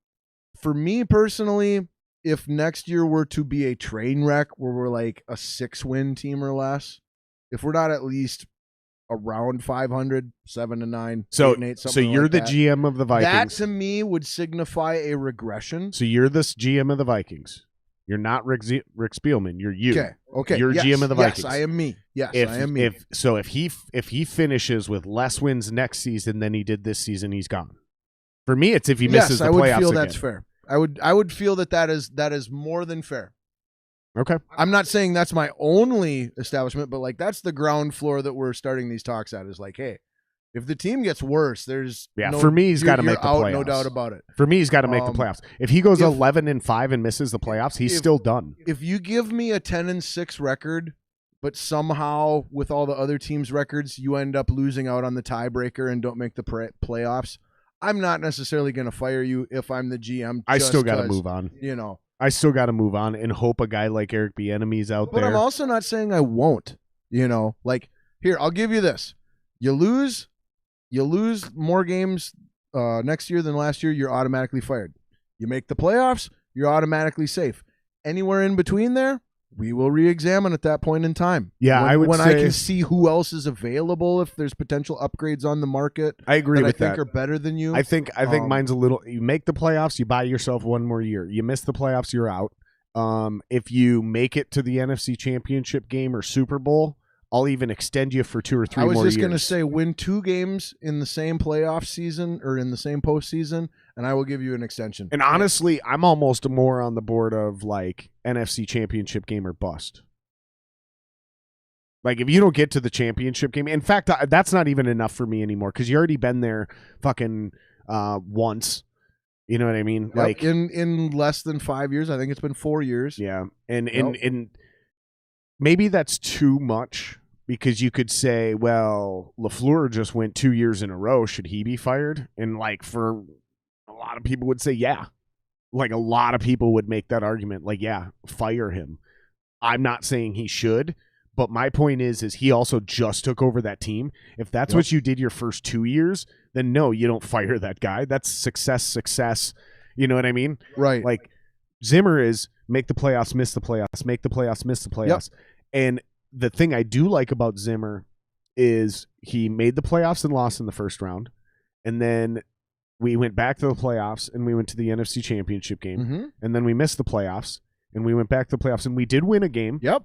For me personally, if next year were to be a train wreck where we're like a 6-win team or less, if we're not at least around 500, 7-9, 8-8, so you're the GM of the Vikings. That to me would signify a regression. So you're this GM of the Vikings. You're not Rick Spielman. You're you. Okay. You're GM of the Vikings. Yes, I am me. Yes, I am me. If he finishes with less wins next season than he did this season, he's gone. For me, it's if he misses the playoffs again. I would feel that's fair. I would feel that is more than fair. Okay. I'm not saying that's my only establishment, but like that's the ground floor that we're starting these talks at. Is like, hey, if the team gets worse, for me, he's got to make the playoffs. No doubt about it. For me, he's got to make the playoffs. If he goes 11-5 and misses the playoffs, he's still done. If you give me a 10-6 record, but somehow with all the other teams' records, you end up losing out on the tiebreaker and don't make the playoffs, I'm not necessarily going to fire you if I'm the GM. I still got to move on. I still got to move on and hope a guy like Eric Bieniemy's out there. But I'm also not saying I won't. Like here, I'll give you this: you lose more games next year than last year, you're automatically fired. You make the playoffs, you're automatically safe. Anywhere in between there, we will re-examine at that point in time. Yeah, when I can see who else is available, if there's potential upgrades on the market. I agree with that. I think are better than you. I think mine's a little. You make the playoffs, you buy yourself one more year. You miss the playoffs, you're out. If you make it to the NFC Championship game or Super Bowl, I'll even extend you for 2 or 3 I more was years. just going to say, win 2 games in the same playoff season or in the same postseason, and I will give you an extension. And honestly, I'm almost more on the board of like NFC Championship game or bust. Like, if you don't get to the championship game, in fact, that's not even enough for me anymore because you already been there fucking once. You know what I mean? Yep. Like in less than 5 years, I think it's been 4 years. Yeah, and maybe that's too much because you could say, well, LaFleur just went 2 years in a row. Should he be fired? And like for a lot of people would say, yeah. Like a lot of people would make that argument. Like, yeah, fire him. I'm not saying he should. But my point is he also just took over that team. If that's what you did your first 2 years, then no, you don't fire that guy. That's success. You know what I mean? Right. Like Zimmer is make the playoffs, miss the playoffs, make the playoffs, miss the playoffs. Yep. And the thing I do like about Zimmer is he made the playoffs and lost in the first round. And then we went back to the playoffs and we went to the NFC Championship game. Mm-hmm. And then we missed the playoffs and we went back to the playoffs and we did win a game. Yep.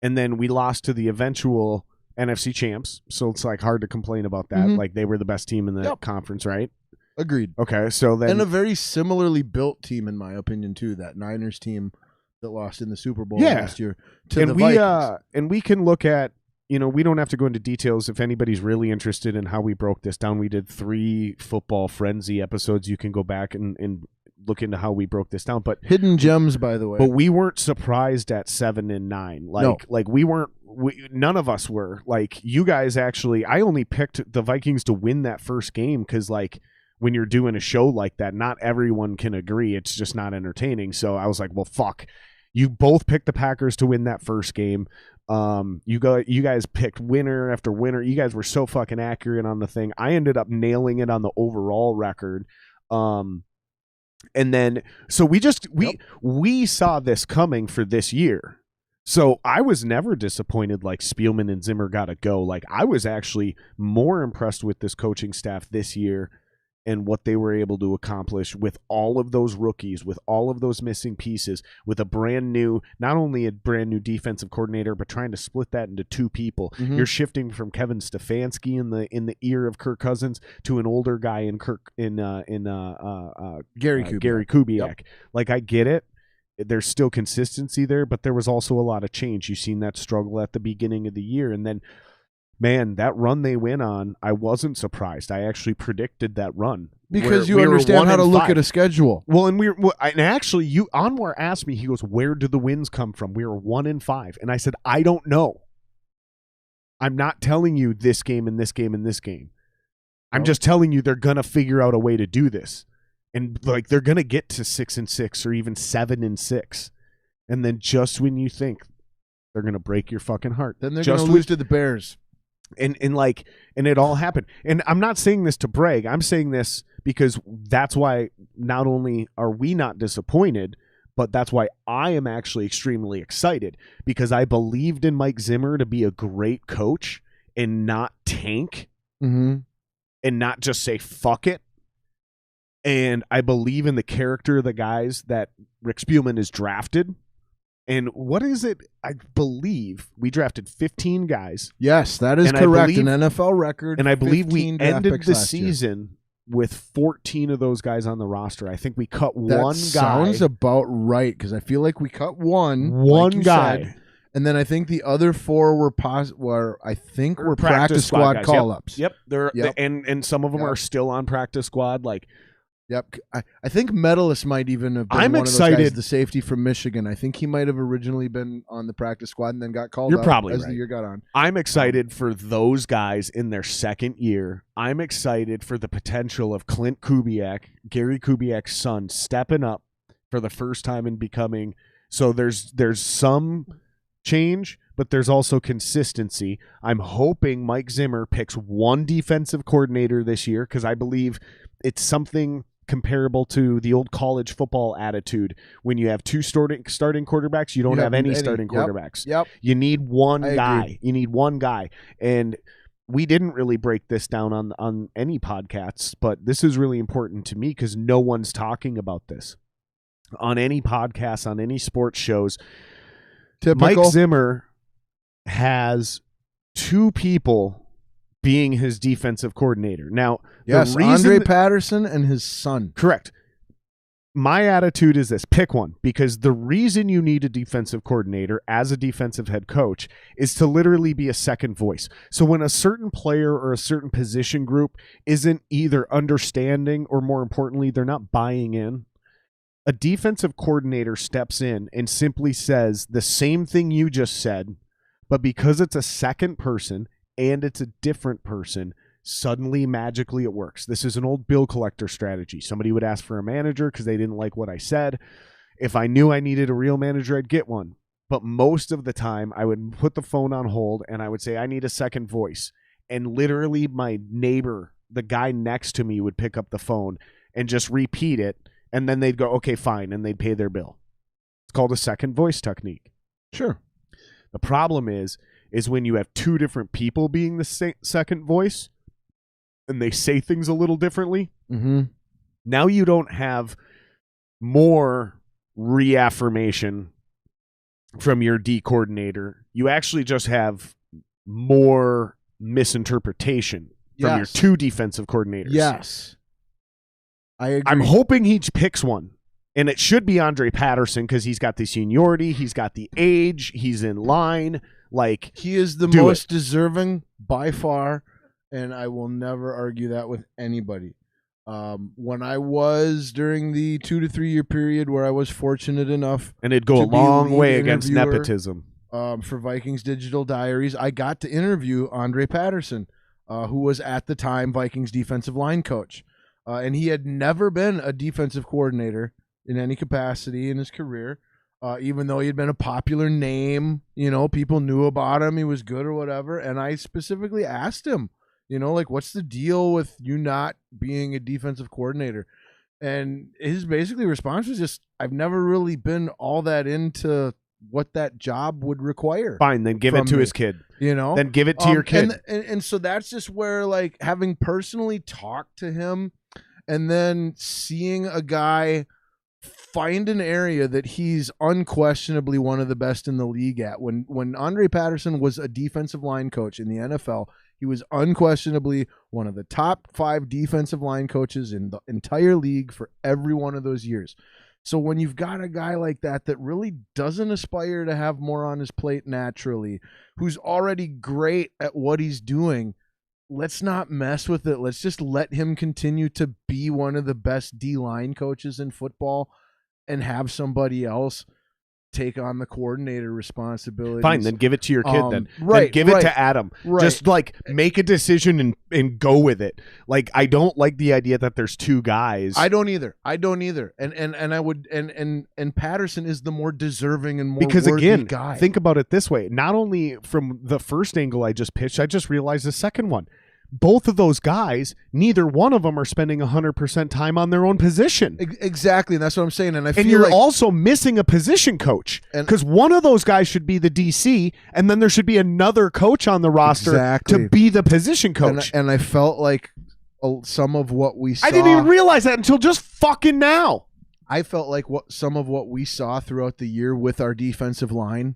And then we lost to the eventual NFC champs. So it's like hard to complain about that. Mm-hmm. Like they were the best team in the conference, right? Agreed. Okay. So then. And a very similarly built team, in my opinion, too. That Niners team that lost in the Super Bowl last year to the Vikings. And we can look at, we don't have to go into details if anybody's really interested in how we broke this down. We did 3 football frenzy episodes. You can go back and look into how we broke this down, but hidden gems, by the way. But we weren't surprised at 7 and 9. Like we weren't. None of us were. Like you guys actually. I only picked the Vikings to win that first game because like when you're doing a show like that, not everyone can agree. It's just not entertaining. So I was like, well, fuck. You both picked the Packers to win that first game. You guys picked winner after winner. You guys were so fucking accurate on the thing. I ended up nailing it on the overall record. And then, so we saw this coming for this year. So I was never disappointed like Spielman and Zimmer got to go. Like I was actually more impressed with this coaching staff this year and what they were able to accomplish with all of those rookies, with all of those missing pieces, with a brand new, not only a brand new defensive coordinator, but trying to split that into 2 people. Mm-hmm. You're shifting from Kevin Stefanski in the ear of Kirk Cousins to an older guy in Gary Kubiak. Yep. Like I get it. There's still consistency there, but there was also a lot of change. You've seen that struggle at the beginning of the year. And then, man, that run they went on, I wasn't surprised. I actually predicted that run. Because you understand how to look at a schedule. Well, and actually, Anwar asked me, he goes, where do the wins come from? We were 1-5. And I said, I don't know. I'm not telling you this game and this game and this game. I'm just telling you they're going to figure out a way to do this. And like they're going to get to 6-6 or even 7-6. And then just when you think they're going to break your fucking heart. Then they're going to lose to the Bears. And it all happened. And I'm not saying this to brag. I'm saying this because that's why not only are we not disappointed, but that's why I am actually extremely excited because I believed in Mike Zimmer to be a great coach and not tank and not just say fuck it. And I believe in the character of the guys that Rick Spielman has drafted. And what is it? I believe we drafted 15 guys. Yes, that is correct. An NFL record. And I believe we ended the season with 14 of those guys on the roster. I think we cut one guy. Sounds about right because I feel like we cut one guy. Said, and then I think the other 4 were practice squad call-ups. Yep. And some of them are still on practice squad. Like, yep. I think Medalist might even have been one of those guys, the safety from Michigan. I think he might have originally been on the practice squad and then got called up as the year got on. I'm excited for those guys in their second year. I'm excited for the potential of Clint Kubiak, Gary Kubiak's son, stepping up for the first time and becoming. So there's some change, but there's also consistency. I'm hoping Mike Zimmer picks one defensive coordinator this year because I believe it's something comparable to the old college football attitude. When you have 2 starting quarterbacks, you don't have any starting quarterbacks. Yep. You need one guy. Agree. You need one guy. And we didn't really break this down on any podcasts, but this is really important to me because no one's talking about this on any podcasts, on any sports shows. Typical. Mike Zimmer has two people being his defensive coordinator. Now, yes, the reason Andre Patterson and his son. Correct. My attitude is this: pick one, because the reason you need a defensive coordinator as a defensive head coach is to literally be a second voice. So when a certain player or a certain position group isn't either understanding or, more importantly, they're not buying in, a defensive coordinator steps in and simply says the same thing you just said, but because it's a second person and it's a different person, suddenly, magically, it works. This is an old bill collector strategy. Somebody would ask for a manager because they didn't like what I said. If I knew I needed a real manager, I'd get one. But most of the time, I would put the phone on hold and I would say, I need a second voice. And literally, my neighbor, the guy next to me, would pick up the phone and just repeat it. And then they'd go, okay, fine. And they'd pay their bill. It's called a second voice technique. Sure. The problem is when you have two different people being the second voice, and they say things a little differently, now you don't have more reaffirmation from your D coordinator. You actually just have more misinterpretation from your two defensive coordinators. Yes. I agree. I'm hoping he picks one. And it should be Andre Patterson because he's got the seniority, he's got the age, he's in line. Like, he is the most deserving by far. And I will never argue that with anybody. When I was during the 2 to 3 year period where I was fortunate enough, and it'd go a long way against nepotism, for Vikings Digital Diaries, I got to interview Andre Patterson, who was at the time Vikings defensive line coach, and he had never been a defensive coordinator in any capacity in his career. Even though he had been a popular name, people knew about him, he was good or whatever. And I specifically asked him, what's the deal with you not being a defensive coordinator? And his basically response was just, I've never really been all that into what that job would require. Fine, then give it to his kid. Then give it to your kid. And so that's just where, like, having personally talked to him and then seeing a guy find an area that he's unquestionably one of the best in the league at. When Andre Patterson was a defensive line coach in the NFL, he was unquestionably one of the top 5 defensive line coaches in the entire league for every one of those years. So when you've got a guy like that really doesn't aspire to have more on his plate naturally, who's already great at what he's doing, let's not mess with it. Let's just let him continue to be one of the best D-line coaches in football and have somebody else take on the coordinator responsibility. Fine, then give it to your kid then. Right. Then give it to Adam. Right. Just make a decision and go with it. Like, I don't like the idea that there's two guys. I don't either. And I would and Patterson is the more deserving and more because worthy again, guy. Think about it this way. Not only from the first angle I just pitched, I just realized the second one. Both of those guys, neither one of them are spending 100% time on their own position. Exactly, and that's what I'm saying. And you're also missing a position coach because one of those guys should be the DC, and then there should be another coach on the roster to be the position coach. And I felt like some of what we saw. I didn't even realize that until just fucking now. I felt like some of what we saw throughout the year with our defensive line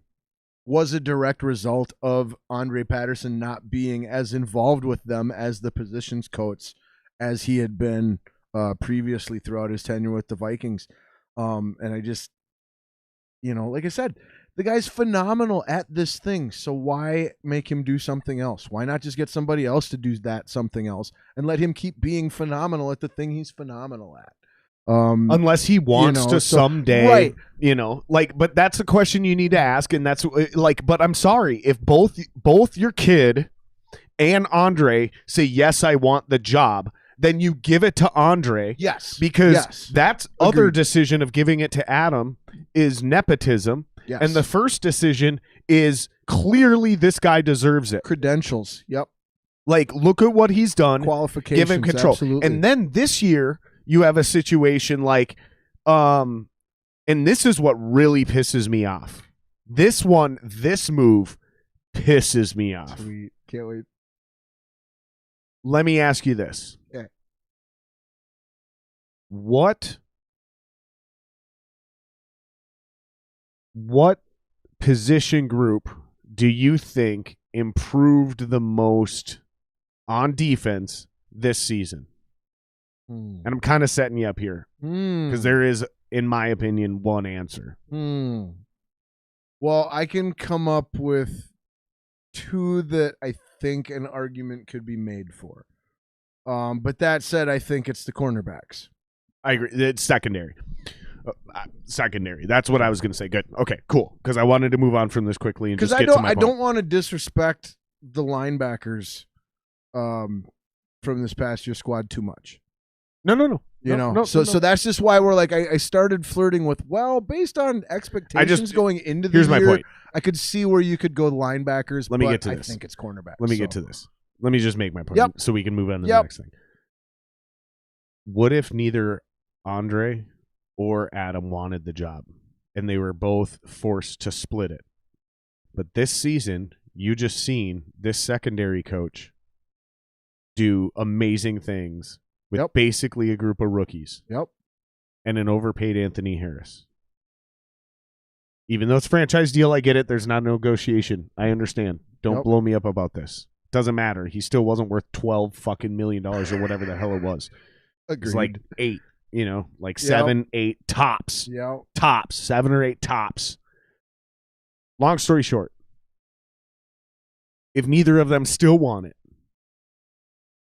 was a direct result of Andre Patterson not being as involved with them as the positions coach as he had been previously throughout his tenure with the Vikings. And I just, like I said, the guy's phenomenal at this thing. So why make him do something else? Why not just get somebody else to do that something else and let him keep being phenomenal at the thing he's phenomenal at? Unless he wants to someday, but that's a question you need to ask. And that's but I'm sorry, if both your kid and Andre say, yes, I want the job, then you give it to Andre. Yes. Because that's other decision of giving it to Adam is nepotism. Yes. And the first decision is clearly this guy deserves it. Credentials. Yep. Like, look at what he's done. Qualifications. Give him control. Absolutely. And then this year, you have a situation like, and this is what really pisses me off. This move pisses me off. Sweet. Can't wait. Let me ask you this. Okay. What position group do you think improved the most on defense this season? And I'm kind of setting you up here because there is, in my opinion, one answer. Well, I can come up with two that I think an argument could be made for. But that said, I think it's the cornerbacks. I agree. It's secondary. Secondary. That's what I was going to say. Good. Okay, cool. Because I wanted to move on from this quickly and just get to my point. I don't want to disrespect the linebackers from this past year squad too much. No. So that's just why we're like, I started flirting with, well, based on expectations going into the year, my point. I could see where you could go linebackers. Let me get to this. I think it's cornerbacks. Let me get to this. Let me just make my point so we can move on to the next thing. What if neither Andre or Adam wanted the job and they were both forced to split it? But this season, you just seen this secondary coach do amazing things with basically a group of rookies. And an overpaid Anthony Harris. Even though it's a franchise deal, I get it. There's not a negotiation. I understand. Don't blow me up about this. Doesn't matter. He still wasn't worth $12 fucking million or whatever the hell it was. Agreed. It's like 8, like 7, 8 tops. Tops, 7 or 8 tops. Long story short, if neither of them still want it,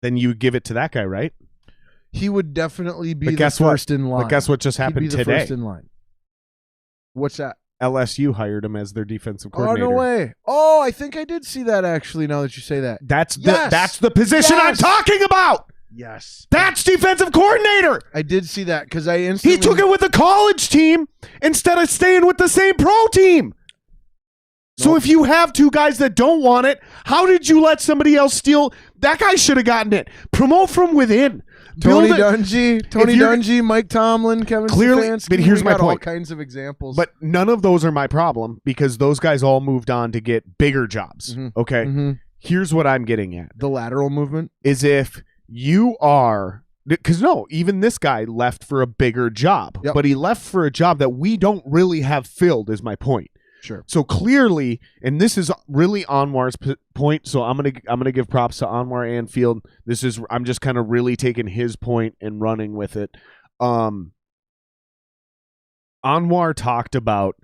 then you give it to that guy, right? He would definitely be the first in line. But guess what just happened today? He'd be the first in line. What's that? LSU hired him as their defensive coordinator. Oh, no way. Oh, I think I did see that actually now that you say that. That's the position I'm talking about. Yes. That's defensive coordinator. I did see that because I instantly... He took it with the college team instead of staying with the same pro team. So if you have two guys that don't want it, how did you let somebody else steal? That guy should have gotten it. Promote from within. Tony Dungy, Mike Tomlin, Kevin Stefanski. But here's my point. All kinds of examples. But none of those are my problem because those guys all moved on to get bigger jobs. Okay? Here's what I'm getting at. The lateral movement? Is if you are... Because even this guy left for a bigger job. But he left for a job that we don't really have filled is my point. Sure. So clearly, and this is really Anwar's point. So I'm gonna give props to Anwar and Field. I'm just kind of really taking his point and running with it. Anwar talked about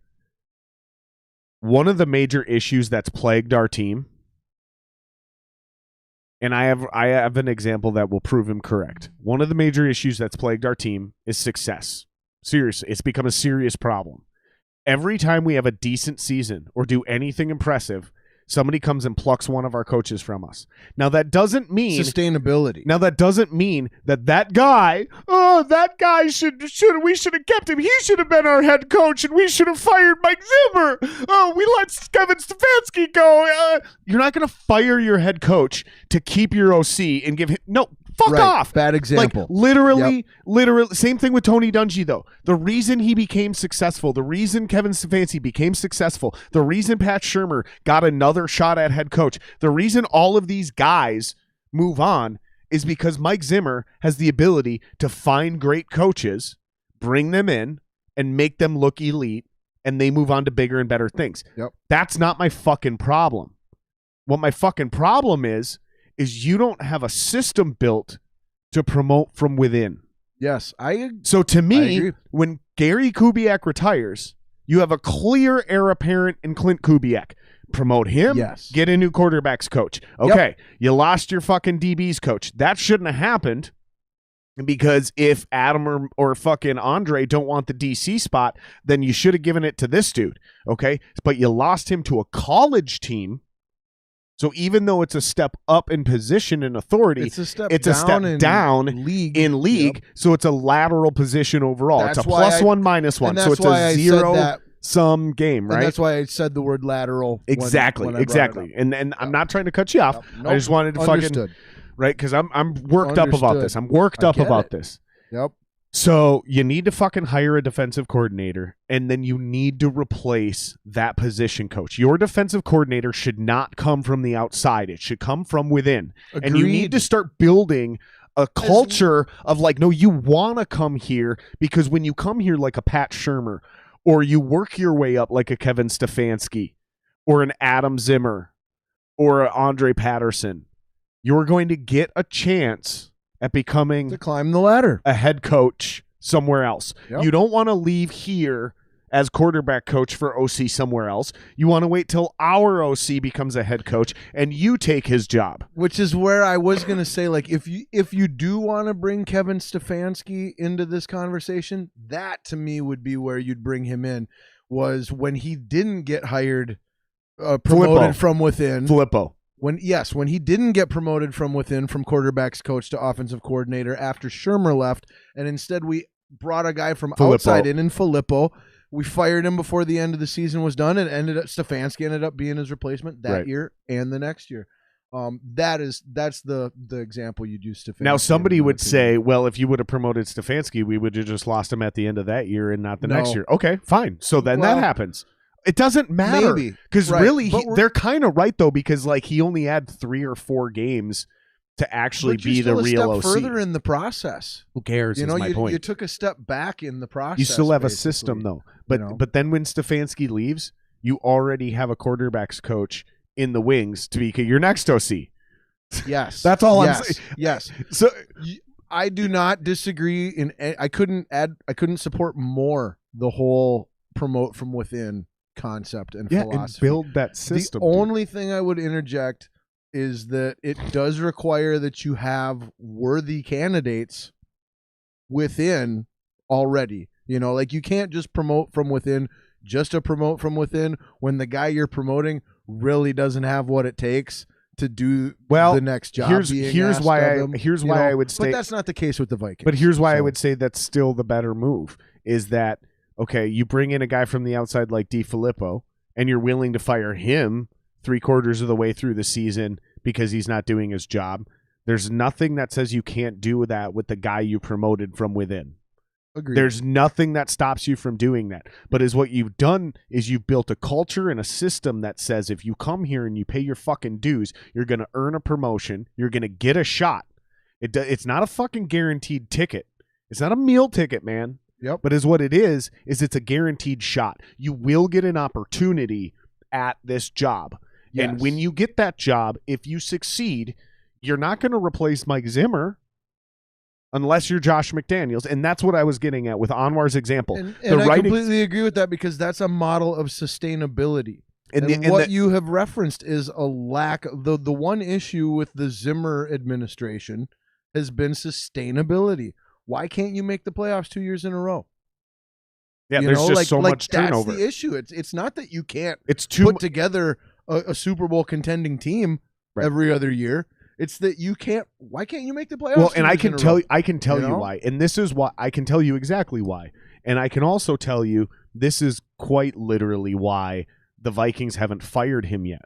one of the major issues that's plagued our team, and I have an example that will prove him correct. One of the major issues that's plagued our team is success. Seriously, it's become a serious problem. Every time we have a decent season or do anything impressive, somebody comes and plucks one of our coaches from us. Now, that doesn't mean... sustainability. Now, that doesn't mean that guy, we should have kept him. He should have been our head coach, and we should have fired Mike Zimmer. Oh, we let Kevin Stefanski go. You're not going to fire your head coach to keep your OC and give him... No, fuck off. Bad example. Like, literally, same thing with Tony Dungy, though. The reason he became successful, the reason Kevin Stefanski became successful, the reason Pat Shurmur got another shot at head coach, the reason all of these guys move on is because Mike Zimmer has the ability to find great coaches, bring them in, and make them look elite, and they move on to bigger and better things. That's not my fucking problem. What my fucking problem is you don't have a system built to promote from within. Yes, So to me, when Gary Kubiak retires, you have a clear heir apparent in Clint Kubiak. Promote him, get a new quarterbacks coach. Okay, you lost your fucking DBs coach. That shouldn't have happened because if Adam or fucking Andre don't want the DC spot, then you should have given it to this dude. Okay, but you lost him to a college team. So even though it's a step up in position and authority, it's a step down in league. So it's a lateral position overall. It's a +1, -1. So it's a zero-sum game, right? And that's why I said the word lateral. Exactly. And I'm not trying to cut you off. Nope. I just wanted to fucking right because I'm worked up about this. I'm worked up about this. So you need to fucking hire a defensive coordinator, and then you need to replace that position coach. Your defensive coordinator should not come from the outside. It should come from within. Agreed. And you need to start building a culture of like, no, you want to come here because when you come here like a Pat Shurmur or you work your way up like a Kevin Stefanski or an Adam Zimmer or an Andre Patterson, you're going to get a chance at becoming to climb the ladder, a head coach somewhere else. Yep. You don't want to leave here as quarterback coach for OC somewhere else. You want to wait till our OC becomes a head coach and you take his job. Which is where I was going to say, like, if you do want to bring Kevin Stefanski into this conversation, that to me would be where you'd bring him in, was when he didn't get hired, promoted from within. Filippo. When he didn't get promoted from within, from quarterbacks coach to offensive coordinator after Shermer left, and instead we brought a guy from outside in Filippo. We fired him before the end of the season was done, and Stefanski ended up being his replacement that year and the next year. That's the example you'd use Stefanski. Now somebody would say, well, if you would have promoted Stefanski, we would have just lost him at the end of that year and not the next year. Okay, fine. So then that happens. It doesn't matter because really they're kind of right though, because like he only had 3 or 4 games to actually be the real OC. Further in the process. Who cares? You know, my point. You took a step back in the process. You still have a system though, but then when Stefanski leaves, you already have a quarterbacks coach in the wings to be your next OC. Yes, that's all I'm saying. Yes. So I do not disagree. I couldn't support more the whole promote from within concept and philosophy. And build that system. The only thing I would interject is that it does require that you have worthy candidates within already. You know, like you can't just promote from within just to promote from within when the guy you're promoting really doesn't have what it takes to do the next job. Here's why I would say, but that's not the case with the Vikings. But here's why I would say that's still the better move is that, okay, you bring in a guy from the outside like DiFilippo and you're willing to fire him 3/4 of the way through the season because he's not doing his job. There's nothing that says you can't do that with the guy you promoted from within. Agreed. There's nothing that stops you from doing that. But is what you've done is you've built a culture and a system that says if you come here and you pay your fucking dues, you're going to earn a promotion. You're going to get a shot. It's not a fucking guaranteed ticket. It's not a meal ticket, man. Yep. But is what it is it's a guaranteed shot. You will get an opportunity at this job. Yes. And when you get that job, if you succeed, you're not going to replace Mike Zimmer unless you're Josh McDaniels. And that's what I was getting at with Anwar's example. And I completely agree with that because that's a model of sustainability. And what you have referenced is a lack of the one issue with the Zimmer administration has been sustainability. Why can't you make the playoffs 2 years in a row? Yeah, there's just so much turnover. That's the issue. It's not that you can't put together a Super Bowl contending team every other year. It's that you can't. Why can't you make the playoffs? Well, and I can tell you why. And this is why I can tell you exactly why. And I can also tell you this is quite literally why the Vikings haven't fired him yet.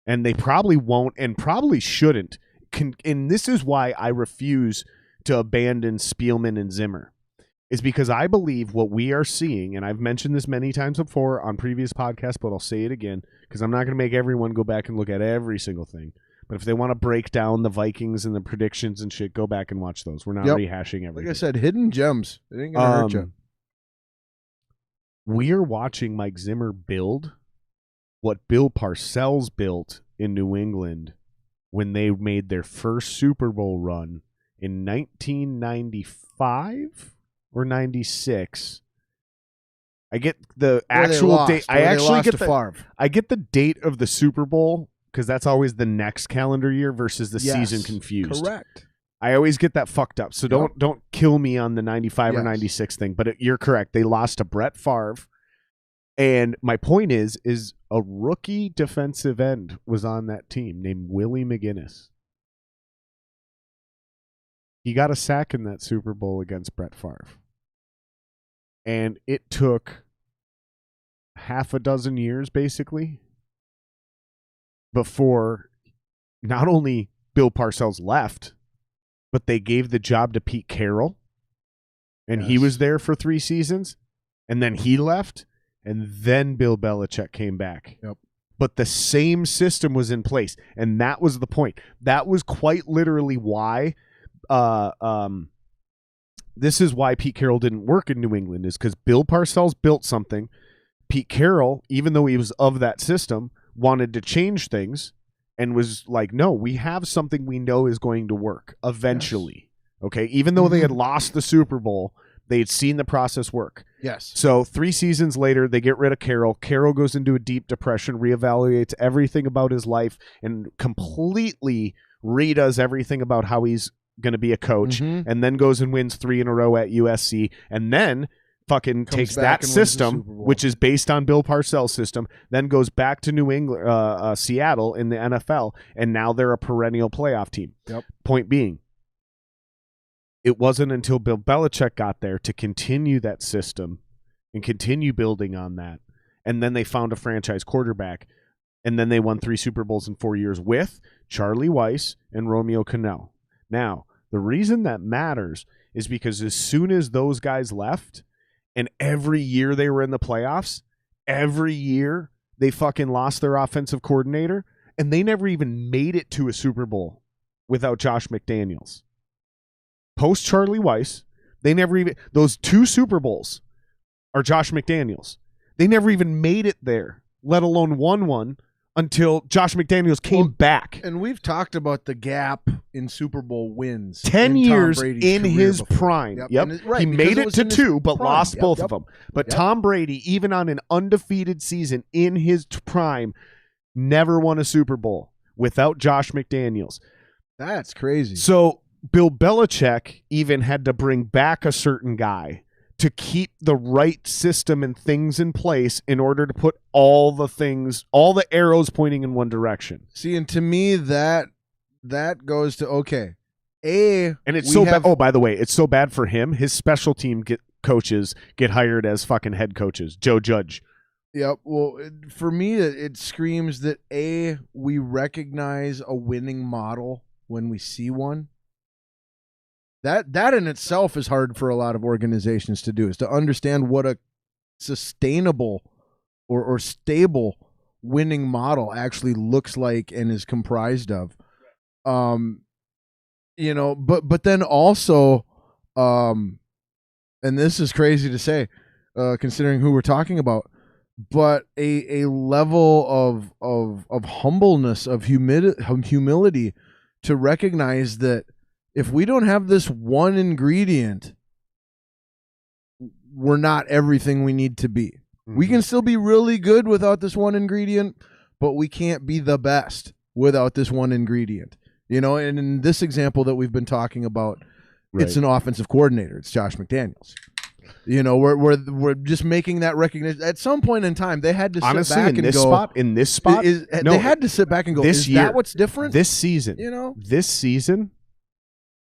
And they probably won't and probably shouldn't. And this is why I refuse to abandon Spielman and Zimmer. Is because I believe what we are seeing, and I've mentioned this many times before on previous podcasts, but I'll say it again because I'm not going to make everyone go back and look at every single thing. But if they want to break down the Vikings and the predictions and shit, go back and watch those. We're not rehashing everything. Like I said, hidden gems. It ain't going to hurt you. We are watching Mike Zimmer build what Bill Parcells built in New England when they made their first Super Bowl run in 1995 or 96. I get the actual date. I get the date of the Super Bowl because that's always the next calendar year versus the season confused. Correct. I always get that fucked up. So don't kill me on the 95 or 96 thing. But you're correct. They lost to Brett Favre. And my point is a rookie defensive end was on that team named Willie McGinnis. He got a sack in that Super Bowl against Brett Favre. And it took half a dozen years, basically, before not only Bill Parcells left, but they gave the job to Pete Carroll. And he was there for 3 seasons. And then he left. And then Bill Belichick came back. Yep. But the same system was in place. And that was the point. That was quite literally why this is why Pete Carroll didn't work in New England, is because Bill Parcells built something. Pete Carroll, even though he was of that system, wanted to change things and was like, no, we have something we know is going to work eventually. Yes. Okay. Even though they had lost the Super Bowl, they had seen the process work. Yes. So 3 seasons later, they get rid of Carroll. Carroll goes into a deep depression, reevaluates everything about his life, and completely redoes everything about how he's going to be a coach, and then goes and wins 3 in a row at USC, and then fucking takes that system, which is based on Bill Parcells' system, then goes back to New England, Seattle in the NFL, and now they're a perennial playoff team. Yep. Point being, it wasn't until Bill Belichick got there to continue that system and continue building on that, and then they found a franchise quarterback, and then they won 3 Super Bowls in 4 years with Charlie Weiss and Romeo Cannell. Now, the reason that matters is because as soon as those guys left, and every year they were in the playoffs, every year they fucking lost their offensive coordinator, and they never even made it to a Super Bowl without Josh McDaniels. Post Charlie Weiss, they never even, those 2 Super Bowls are Josh McDaniels. They never even made it there, let alone won one, until Josh McDaniels came back. And we've talked about the gap in Super Bowl wins. 10 years in his prime. Yep. He made it to 2, but lost both of them. But Tom Brady, even on an undefeated season in his prime, never won a Super Bowl without Josh McDaniels. That's crazy. So Bill Belichick even had to bring back a certain guy to keep the right system and things in place in order to put all the arrows pointing in one direction. See, and to me, that goes to, okay, and it's so bad. Oh, by the way, it's so bad for him. His special team coaches get hired as fucking head coaches. Joe Judge. Yep. Well, for me, it screams that we recognize a winning model when we see one. That in itself is hard for a lot of organizations to do, is to understand what a sustainable or stable winning model actually looks like and is comprised of. You know, but then also, and this is crazy to say, considering who we're talking about, but a level of humbleness, of humility to recognize that if we don't have this one ingredient, we're not everything we need to be. We can still be really good without this one ingredient, but we can't be the best without this one ingredient. You know, and in this example that we've been talking about, it's an offensive coordinator. It's Josh McDaniels. You know, we're just making that recognition. At some point in time, they had to sit back and go. In this spot, they had to sit back and go. Is that what's different? This season, you know, this season,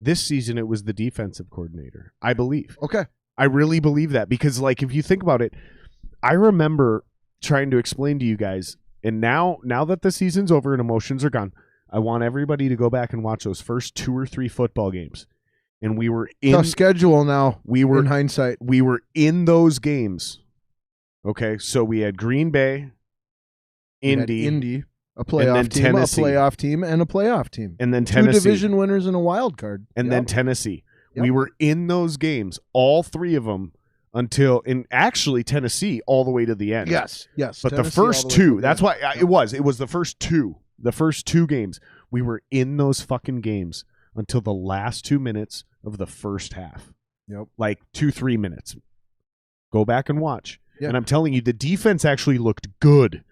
it was the defensive coordinator, I believe. Okay. I really believe that because, like, if you think about it, I remember trying to explain to you guys, and now that the season's over and emotions are gone, I want everybody to go back and watch those first 2 or 3 football games. And we were in tough schedule now. We were in hindsight. We were in those games. Okay, so we had Green Bay, Indy, a playoff team, Tennessee. A playoff team, and a playoff team, and then Tennessee, 2 division winners and a wild card, and then Tennessee. We were in those games, all 3 of them, until actually Tennessee all the way to the end. Yes. But Tennessee the first 2, that's why it was the first 2. The first 2 games, we were in those fucking games until the last 2 minutes of the first half. Yep. Like 2-3 minutes. Go back and watch. Yep. And I'm telling you, the defense actually looked good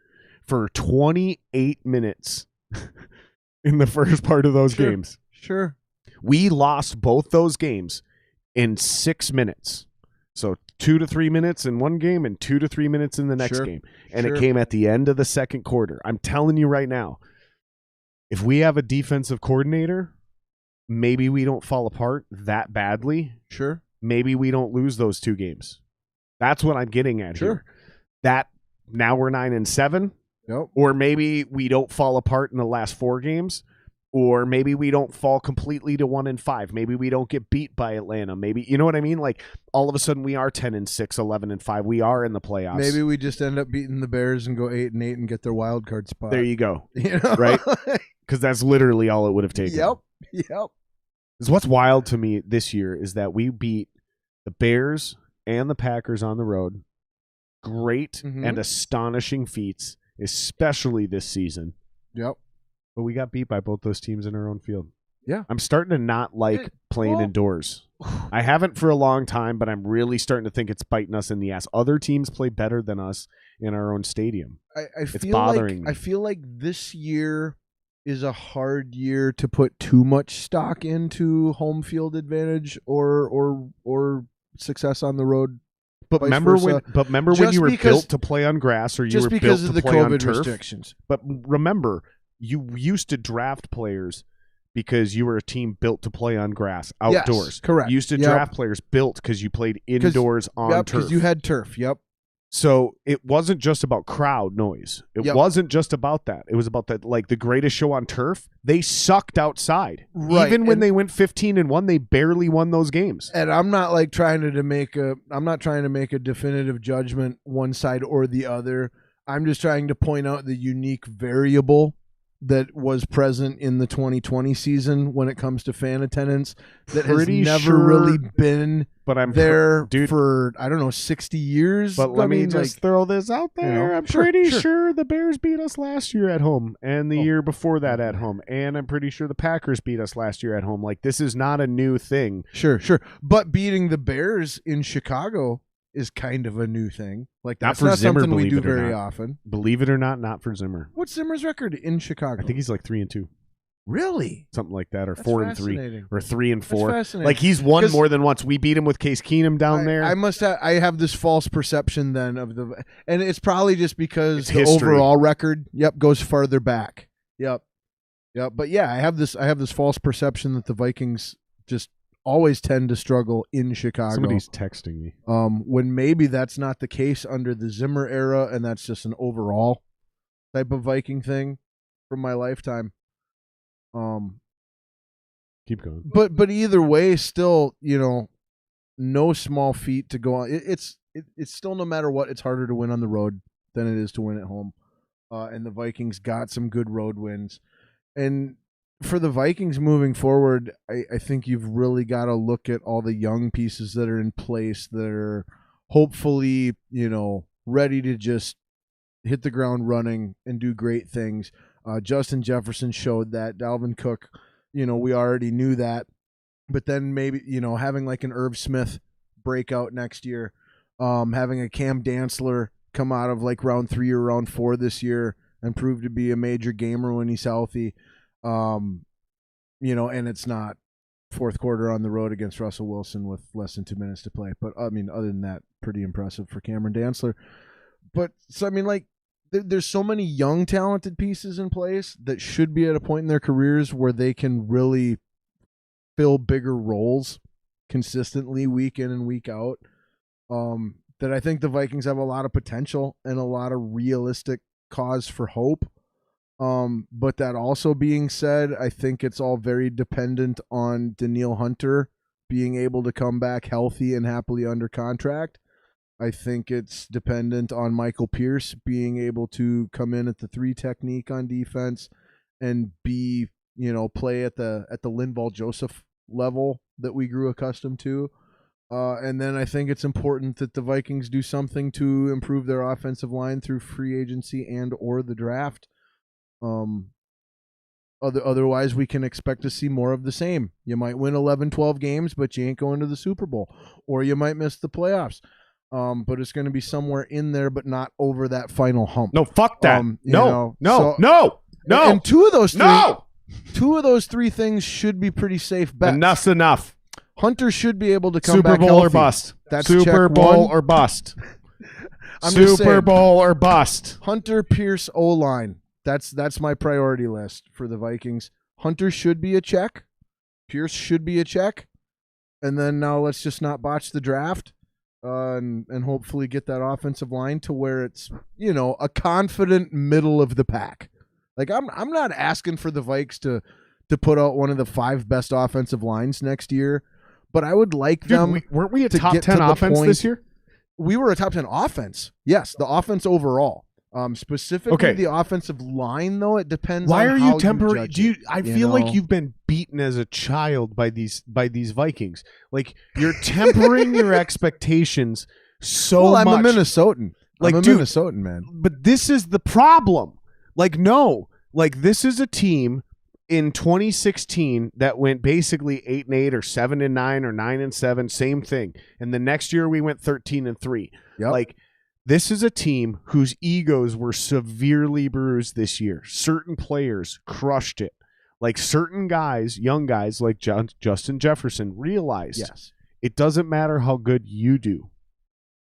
for 28 minutes in the first part of those games. Sure. We lost both those games in 6 minutes. So 2 to 3 minutes in one game and 2 to 3 minutes in the next game. And it came at the end of the second quarter. I'm telling you right now, if we have a defensive coordinator, maybe we don't fall apart that badly. Sure. Maybe we don't lose those 2 games. That's what I'm getting at here. That now we're 9-7. Yep. Or maybe we don't fall apart in the last 4 games. Or maybe we don't fall completely to 1-5. Maybe we don't get beat by Atlanta. Maybe, you know what I mean? Like, all of a sudden we are 10-6, 11-5. We are in the playoffs. Maybe we just end up beating the Bears and go 8-8 and get their wild card spot. There you go. You know? Right? Because that's literally all it would have taken. Yep. Because what's wild to me this year is that we beat the Bears and the Packers on the road. Great and astonishing feats. especially this season. Yep. But we got beat by both those teams in our own field. Yeah. I'm starting to not like playing indoors. I haven't for a long time, but I'm really starting to think it's biting us in the ass. Other teams play better than us in our own stadium. It's bothering me. I feel like this year is a hard year to put too much stock into home field advantage or success on the road. But remember when you were built to play on grass, or you were built to play on turf? Just because of the COVID restrictions. But remember, you used to draft players because you were a team built to play on grass, outdoors. Yes, correct. You used to draft players built because you played indoors on turf. Because you had turf, So it wasn't just about crowd noise. It wasn't just about that. It was about the greatest show on turf. They sucked outside. Right. Even when they went 15-1, they barely won those games. And I'm not trying to make a definitive judgment one side or the other. I'm just trying to point out the unique variable that was present in the 2020 season when it comes to fan attendance that has never really been there for, I don't know, 60 years. But let me just throw this out there. I'm pretty sure the Bears beat us last year at home and the year before that at home. And I'm pretty sure the Packers beat us last year at home. Like, this is not a new thing. Sure. But beating the Bears in Chicago is kind of a new thing. Like, that's not something we do very often. Believe it or not for Zimmer. What's Zimmer's record in Chicago? I think he's like 3-2. Really? Something like that, or 4-3, or 3-4. That's fascinating. Like, he's won more than once. We beat him with Case Keenum down there. I have this false perception then of and it's probably just because the overall record, goes farther back. Yep. But yeah, I have this false perception that the Vikings just always tend to struggle in Chicago. Somebody's texting me. When maybe that's not the case under the Zimmer era, and that's just an overall type of Viking thing from my lifetime. Keep going. But either way, still, no small feat to go on. It's still, no matter what, it's harder to win on the road than it is to win at home. And the Vikings got some good road wins. And for the Vikings moving forward, I think you've really got to look at all the young pieces that are in place that are hopefully, ready to just hit the ground running and do great things. Justin Jefferson showed that. Dalvin Cook, we already knew that. But then maybe, having like an Irv Smith breakout next year, having a Cam Dantzler come out of like round 3 or round 4 this year and prove to be a major gamer when he's healthy. And it's not fourth quarter on the road against Russell Wilson with less than 2 minutes to play. But I mean, other than that, pretty impressive for Cameron Dantzler. But so, I mean, like, there's so many young, talented pieces in place that should be at a point in their careers where they can really fill bigger roles consistently week in and week out. That I think the Vikings have a lot of potential and a lot of realistic cause for hope. But that also being said, I think it's all very dependent on Danielle Hunter being able to come back healthy and happily under contract. I think it's dependent on Michael Pierce being able to come in at the 3 technique on defense and be, play at the Linval Joseph level that we grew accustomed to. And then I think it's important that the Vikings do something to improve their offensive line through free agency and or the draft. Otherwise, we can expect to see more of the same. You might win 11, 12 games, but you ain't going to the Super Bowl. Or you might miss the playoffs. But it's going to be somewhere in there, but not over that final hump. No, fuck that. No. And two of those three things should be pretty safe bets. Enough's enough. Hunter should be able to come back healthy. Super Bowl or bust. That's Super Bowl or bust. Super Bowl or bust. Hunter, Pierce, O-line. That's my priority list for the Vikings. Hunter should be a check. Pierce should be a check. And then now let's just not botch the draft. And hopefully get that offensive line to where it's, a confident middle of the pack. Like, I'm not asking for the Vikes to put out one of the 5 best offensive lines next year, but I would like them. Weren't we a top 10 offense this year? We were a top 10 offense. Yes, the offense overall. Specifically the offensive line, though, it depends. Why on are how you tempering? I feel like you've been beaten as a child by these Vikings. Like, you're tempering your expectations so much. Well, I'm a Minnesotan. Like, I'm a dude, Minnesotan, man. but this is the problem. Like, no, like this is a team in 2016 that went basically 8-8 or 7-9 or 9-7, same thing. And the next year we went 13-3. Yep. Like, this is a team whose egos were severely bruised this year. Certain players crushed it. Like, certain guys, young guys like Justin Jefferson realized it doesn't matter how good you do.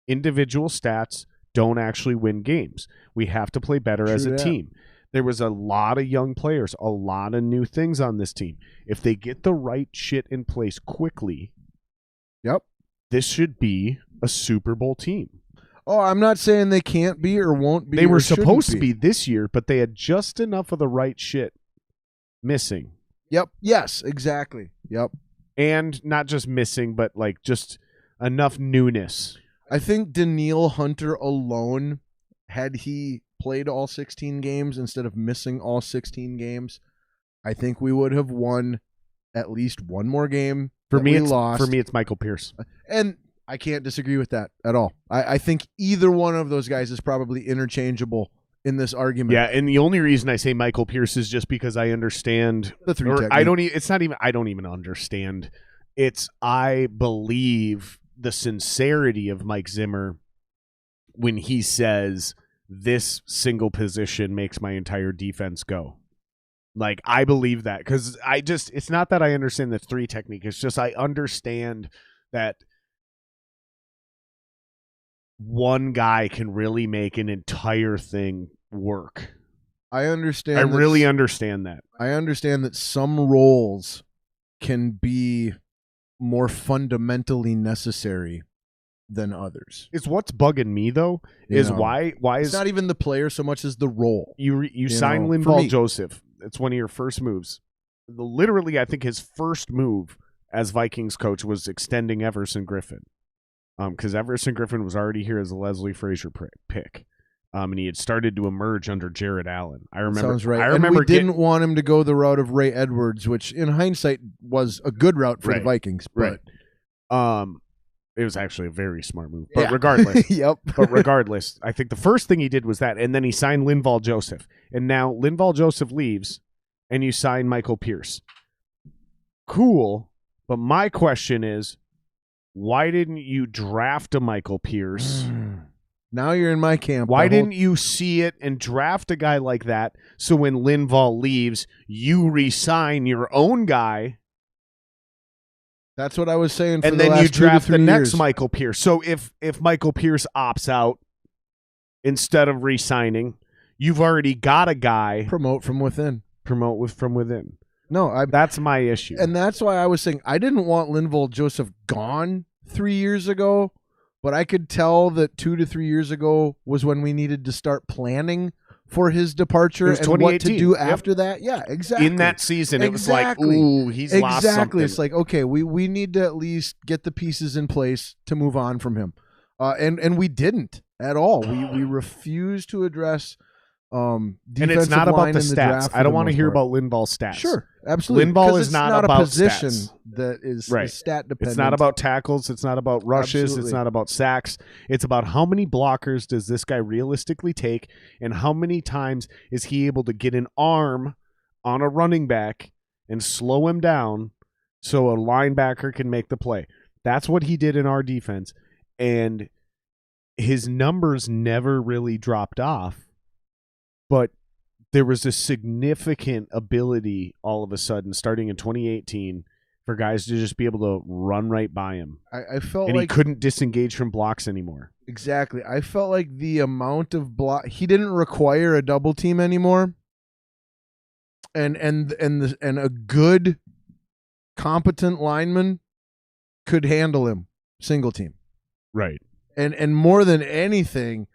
Individual stats don't actually win games. We have to play better as a team. There was a lot of young players, a lot of new things on this team. If they get the right shit in place quickly, this should be a Super Bowl team. Oh, I'm not saying they can't be or won't be. They were supposed to be this year, but they had just enough of the right shit missing. Yep. Yes, exactly. Yep. And not just missing, but like just enough newness. I think Danielle Hunter alone, had he played all 16 games instead of missing all 16 games, I think we would have won at least one more game. For me, it's Michael Pierce. And I can't disagree with that at all. I think either one of those guys is probably interchangeable in this argument. Yeah, and the only reason I say Michael Pierce is just because I understand the three technique. I don't even understand. I believe the sincerity of Mike Zimmer when he says this single position makes my entire defense go. Like, I believe that because it's not that I understand the three technique. It's just I understand that one guy can really make an entire thing work. I understand. I really understand that. I understand that some roles can be more fundamentally necessary than others. It's what's bugging me though why it's not even the player so much as the role. You sign Linval Joseph. It's one of your first moves. Literally, I think his first move as Vikings coach was extending Everson Griffin. Because Everson Griffin was already here as a Leslie Frazier pick. And he had started to emerge under Jared Allen. I remember. Sounds right. And we didn't want him to go the route of Ray Edwards, which in hindsight was a good route for the Vikings. But it was actually a very smart move. But regardless. But regardless, I think the first thing he did was that, and then he signed Linval Joseph. And now Linval Joseph leaves, and you sign Michael Pierce. Cool. But my question is, why didn't you draft a Michael Pierce? Now you're in my camp. Why didn't you see it and draft a guy like that so when Linval leaves, you re-sign your own guy? That's what I was saying for and then you draft the next Michael Pierce. So if Michael Pierce opts out instead of re-signing, you've already got a guy. Promote from within. From within. No, that's my issue. And that's why I was saying I didn't want Linval Joseph gone 3 years ago, but I could tell that 2 to 3 years ago was when we needed to start planning for his departure and what to do after that. Yeah, exactly. In that season, it was like, ooh, he's lost something. It's like, okay, we need to at least get the pieces in place to move on from him. And we didn't at all. We refused to address and it's not about the stats. I don't want to hear about Linval's stats. Sure, absolutely. Linval is not about a position stats. That is stat dependent. It's not about tackles. It's not about rushes. Absolutely. It's not about sacks. It's about how many blockers does this guy realistically take, and how many times is he able to get an arm on a running back and slow him down so a linebacker can make the play. That's what he did in our defense, and his numbers never really dropped off. But there was a significant ability all of a sudden, starting in 2018, for guys to just be able to run right by him. I felt and like he couldn't disengage from blocks anymore. Exactly. I felt like the amount of block, he didn't require a double team anymore. And a good, competent lineman could handle him single team. Right. And more than anything,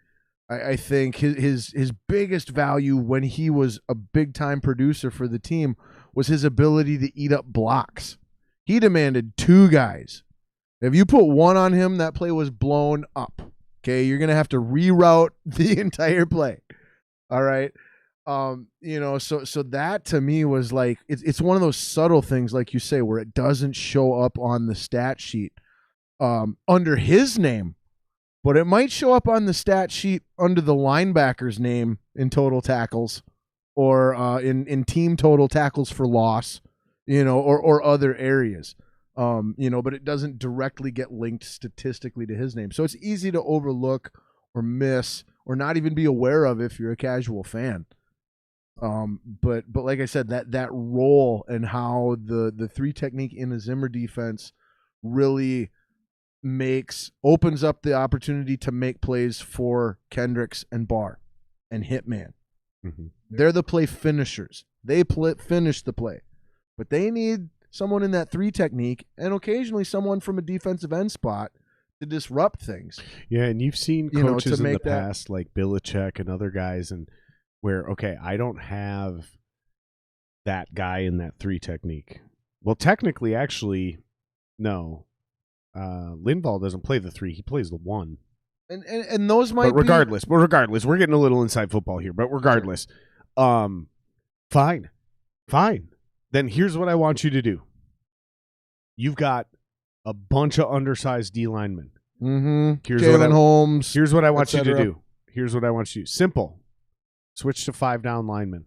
I think his biggest value when he was a big-time producer for the team was his ability to eat up blocks. He demanded 2 guys. If you put one on him, that play was blown up. Okay, you're going to have to reroute the entire play. All right? So that to me was like, it's one of those subtle things, like you say, where it doesn't show up on the stat sheet under his name. but it might show up on the stat sheet under the linebacker's name in total tackles, or in team total tackles for loss, or other areas. But it doesn't directly get linked statistically to his name. So it's easy to overlook or miss or not even be aware of if you're a casual fan. But like I said, that role and how the 3 technique in a Zimmer defense really opens up the opportunity to make plays for Kendricks and Barr and Hitman. Mm-hmm. They're the play finishers. They finish the play, but they need someone in that 3 technique and occasionally someone from a defensive end spot to disrupt things. Yeah, and you've seen coaches in the past like Belichick and other guys, and where, okay, I don't have that guy in that 3 technique. Well, technically, actually, no. Linval doesn't play the 3; he plays the 1. And those might. But regardless, we're getting a little inside football here. But regardless, fine. Then here's what I want you to do. You've got a bunch of undersized D linemen. Mm-hmm. Jalen Holmes. Here's what I want you to do. Simple. Switch to 5 down linemen.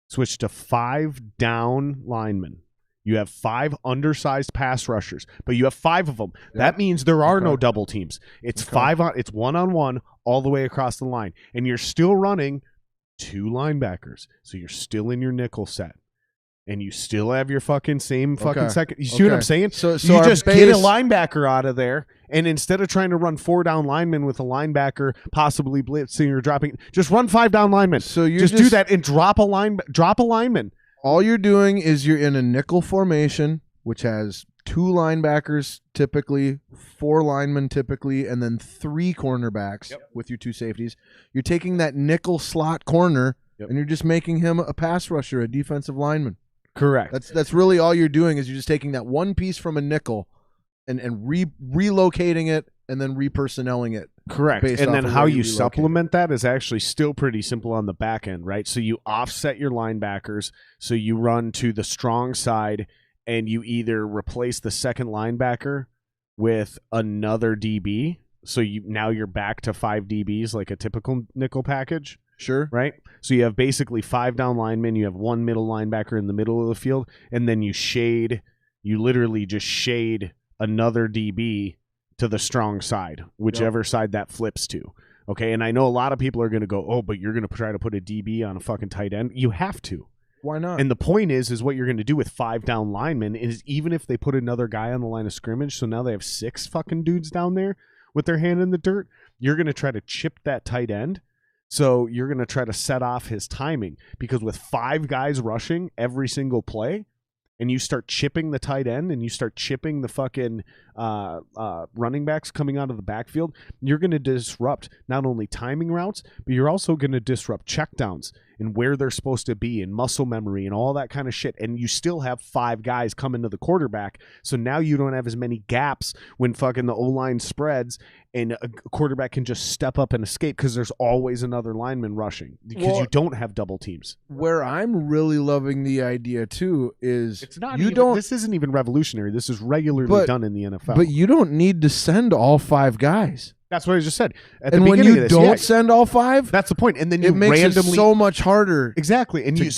Switch to 5 down linemen. You have 5 undersized pass rushers, but you have 5 of them. Yeah. That means there are no double teams. It's 5 on. It's 1-on-1 all the way across the line, and you're still running 2 linebackers. So you're still in your nickel set, and you still have your fucking same fucking second. You see what I'm saying? So you just get a linebacker out of there, and instead of trying to run 4 down linemen with a linebacker possibly blitzing or dropping, just run 5 down linemen. So you just do that and drop a lineman. All you're doing is you're in a nickel formation, which has 2 linebackers typically, 4 linemen typically, and then 3 cornerbacks with your 2 safeties. You're taking that nickel slot corner, and you're just making him a pass rusher, a defensive lineman. Correct. That's really all you're doing, is you're just taking that one piece from a nickel and relocating it and then repersonnelling it. Correct. And then how you supplement that is actually still pretty simple on the back end, right? So you offset your linebackers. So you run to the strong side and you either replace the second linebacker with another DB. So now you're back to 5 DBs like a typical nickel package. Sure. Right? So you have basically 5 down linemen. You have 1 middle linebacker in the middle of the field. And then you literally just shade another DB to the strong side, whichever side that flips to. Okay, and I know a lot of people are going to go, oh, but you're going to try to put a DB on a fucking tight end. You have to. Why not? And the point is what you're going to do with 5 down linemen is, even if they put another guy on the line of scrimmage, so now they have 6 fucking dudes down there with their hand in the dirt, you're going to try to chip that tight end. So you're going to try to set off his timing, because with 5 guys rushing every single play, and you start chipping the tight end and you start chipping the fucking running backs coming out of the backfield, you're going to disrupt not only timing routes, but you're also going to disrupt checkdowns and where they're supposed to be and muscle memory and all that kind of shit. And you still have 5 guys coming to the quarterback. So now you don't have as many gaps when fucking the O-line spreads and a quarterback can just step up and escape, because there's always another lineman rushing, because you don't have double teams. Where I'm really loving the idea too is this isn't even revolutionary. This is regularly done in the NFL. But you don't need to send all 5 guys. That's what I just said. And when you don't send all 5, that's the point. And then you makes it so much harder. Exactly. And you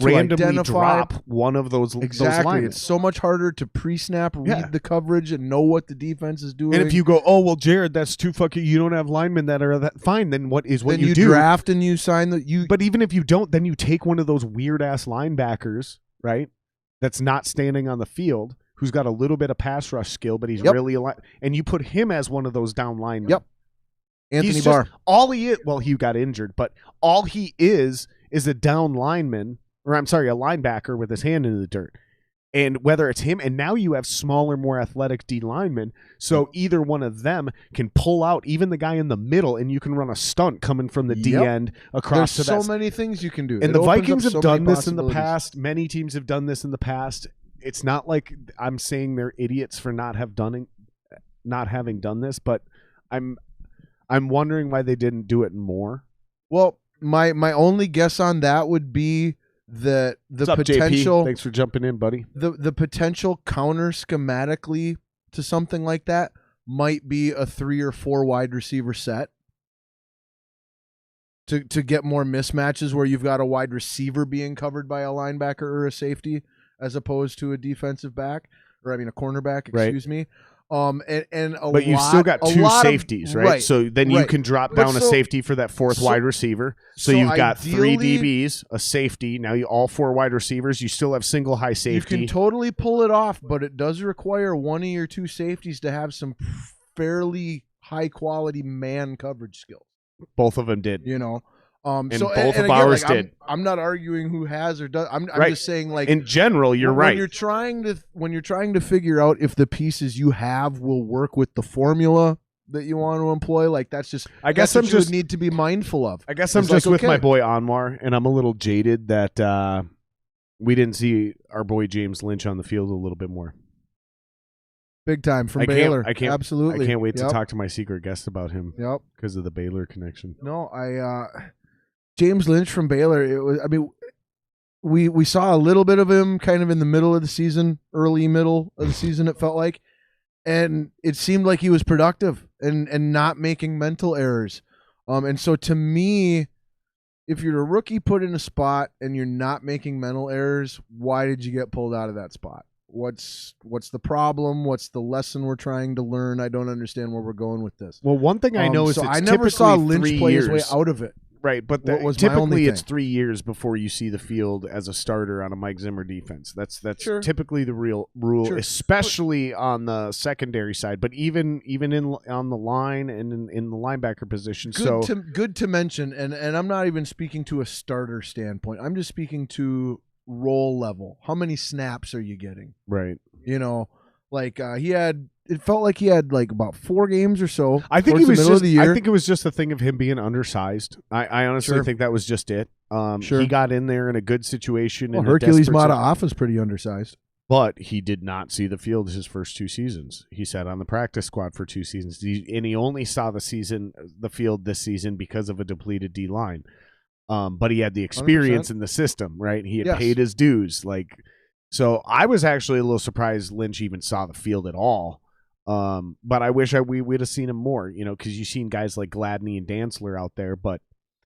randomly drop one of those linemen. It's so much harder to pre-snap, read the coverage, and know what the defense is doing. And if you go, oh, well, Jared, that's too fucking, you don't have linemen that are that, fine, then what you do? Draft and you sign But even if you don't, then you take one of those weird-ass linebackers, right, that's not standing on the field, who's got a little bit of pass rush skill, but he's really and you put him as one of those down linemen. Yep. Anthony Barr. All he is, well, he got injured, but all he is a down lineman, or I'm sorry, a linebacker with his hand in the dirt. And whether it's him, and now you have smaller, more athletic D linemen, so either one of them can pull out even the guy in the middle, and you can run a stunt coming from the D end across to that. There's so many things you can do. And the Vikings have done this in the past. Many teams have done this in the past. It's not like I'm saying they're idiots for not having done this, but I'm wondering why they didn't do it more. Well, my only guess on that would be that the What's up, potential. JP? Thanks for jumping in, buddy. The potential counter schematically to something like that might be a 3 or 4 wide receiver set to get more mismatches where you've got a wide receiver being covered by a linebacker or a safety as opposed to a defensive back, or I mean a cornerback, excuse me. But you've still got 2 safeties, right? So then you can drop down a safety for that 4th wide receiver. So you've got 3 DBs, a safety. Now all 4 wide receivers. You still have single high safety. You can totally pull it off, but it does require 1 or 2 safeties to have some fairly high quality man coverage skills. Both of them did. And both of ours did. I'm not arguing who has or does. I'm just saying, like, in general, you're right. When you're trying to figure out if the pieces you have will work with the formula that you want to employ, like that's just. I guess I'm just need to be mindful of. I guess I'm just with my boy Anwar, and I'm a little jaded that we didn't see our boy James Lynch on the field a little bit more. Big time from Baylor. Absolutely. I can't wait to talk to my secret guest about him. Yep. Because of the Baylor connection. No, James Lynch from Baylor. It was. I mean, we saw a little bit of him kind of in the middle of the season, early middle of the season. It felt like, and it seemed like he was productive and not making mental errors. And so to me, if you're a rookie put in a spot and you're not making mental errors, why did you get pulled out of that spot? What's the problem? What's the lesson we're trying to learn? I don't understand where we're going with this. Well, one thing I know is it's I never saw Lynch play his way out of it. Right, but typically it's 3 years before you see the field as a starter on a Mike Zimmer defense. That's typically the real rule, especially on the secondary side. But even on the line and in the linebacker position. Good to mention, and I'm not even speaking to a starter standpoint. I'm just speaking to role level. How many snaps are you getting? Right. It felt like he had like about 4 games or so. I think it was just a thing of him being undersized. I honestly think that was just it. He got in there in a good situation. Well, Hercules Mata is pretty undersized. But he did not see the field his first 2 seasons. He sat on the practice squad for 2 seasons. And he only saw the field this season because of a depleted D line. But he had the experience 100%. In the system, right? He had paid his dues. So I was actually a little surprised Lynch even saw the field at all. But I wish we would have seen him more, because you've seen guys like Gladney and Dantzler out there, but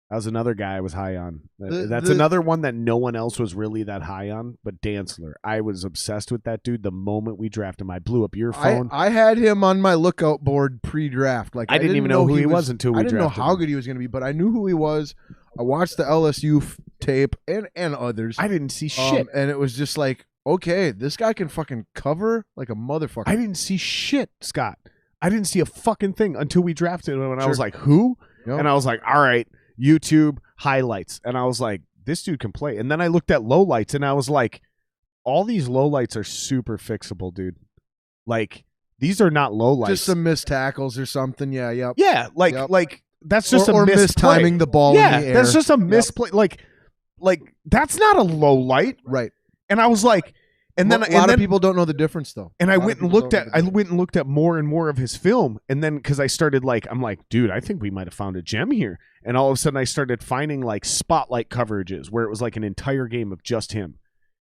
that was another guy I was high on. That's another one that no one else was really that high on, but Dantzler. I was obsessed with that dude the moment we drafted him. I blew up your phone. I had him on my lookout board pre-draft. I didn't even know who he was until we drafted him. I didn't know how good he was going to be, but I knew who he was. I watched the LSU tape and others. I didn't see shit. And it was just like, okay, this guy can fucking cover like a motherfucker. I didn't see shit, Scott. I didn't see a fucking thing until we drafted him, and I was like, who? Yep. And I was like, all right, YouTube highlights. And I was like, this dude can play. And then I looked at lowlights, and I was like, all these lowlights are super fixable, dude. These are not lowlights. Just some missed tackles or something. Yeah, yep. Yeah, that's just a mistiming the ball in the air. That's just a misplay. That's not a low light. Right. And I was like, a lot of people don't know the difference though. And I went and looked at more and more of his film. And then because I started I'm like, dude, I think we might have found a gem here. And all of a sudden I started finding spotlight coverages where it was an entire game of just him.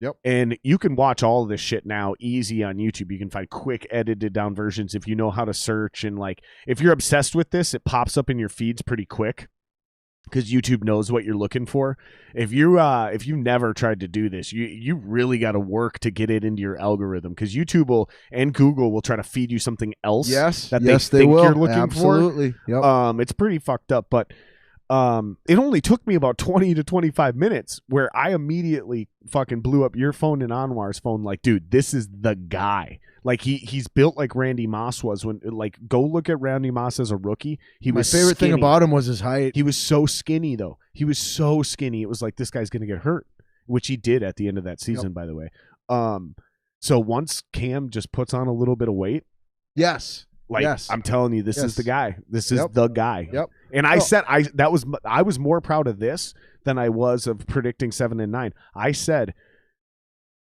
Yep. And you can watch all of this shit now easy on YouTube. You can find quick edited down versions if you know how to search. And if you're obsessed with this, it pops up in your feeds pretty quick. Because YouTube knows what you're looking for. If you never tried to do this, you really got to work to get it into your algorithm. Because YouTube and Google will try to feed you something else. They think will. You're looking Absolutely. for. Yep. It's pretty fucked up. But it only took me about 20 to 25 minutes where I immediately fucking blew up your phone and Anwar's phone. Dude, this is the guy. He's built like Randy Moss was when go look at Randy Moss as a rookie. My favorite thing about him was his height. He was so skinny though. He was so skinny. It was like this guy's gonna get hurt, which he did at the end of that season, by the way. So once Cam just puts on a little bit of weight, yes. I'm telling you, this is the guy. This is the guy. Yep. And I was more proud of this than I was of predicting 7 and 9. I said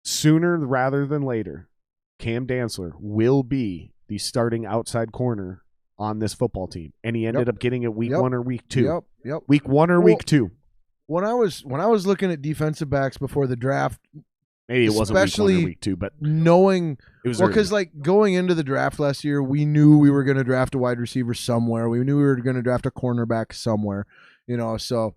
sooner rather than later, Cam Dantzler will be the starting outside corner on this football team, and he ended up getting it week 1 or week 2. Yep. Week 1 or week 2. When I was looking at defensive backs before the draft, Maybe it wasn't week 1 or week 2, but knowing it was because like going into the draft last year, we knew we were going to draft a wide receiver somewhere. We knew we were going to draft a cornerback somewhere. So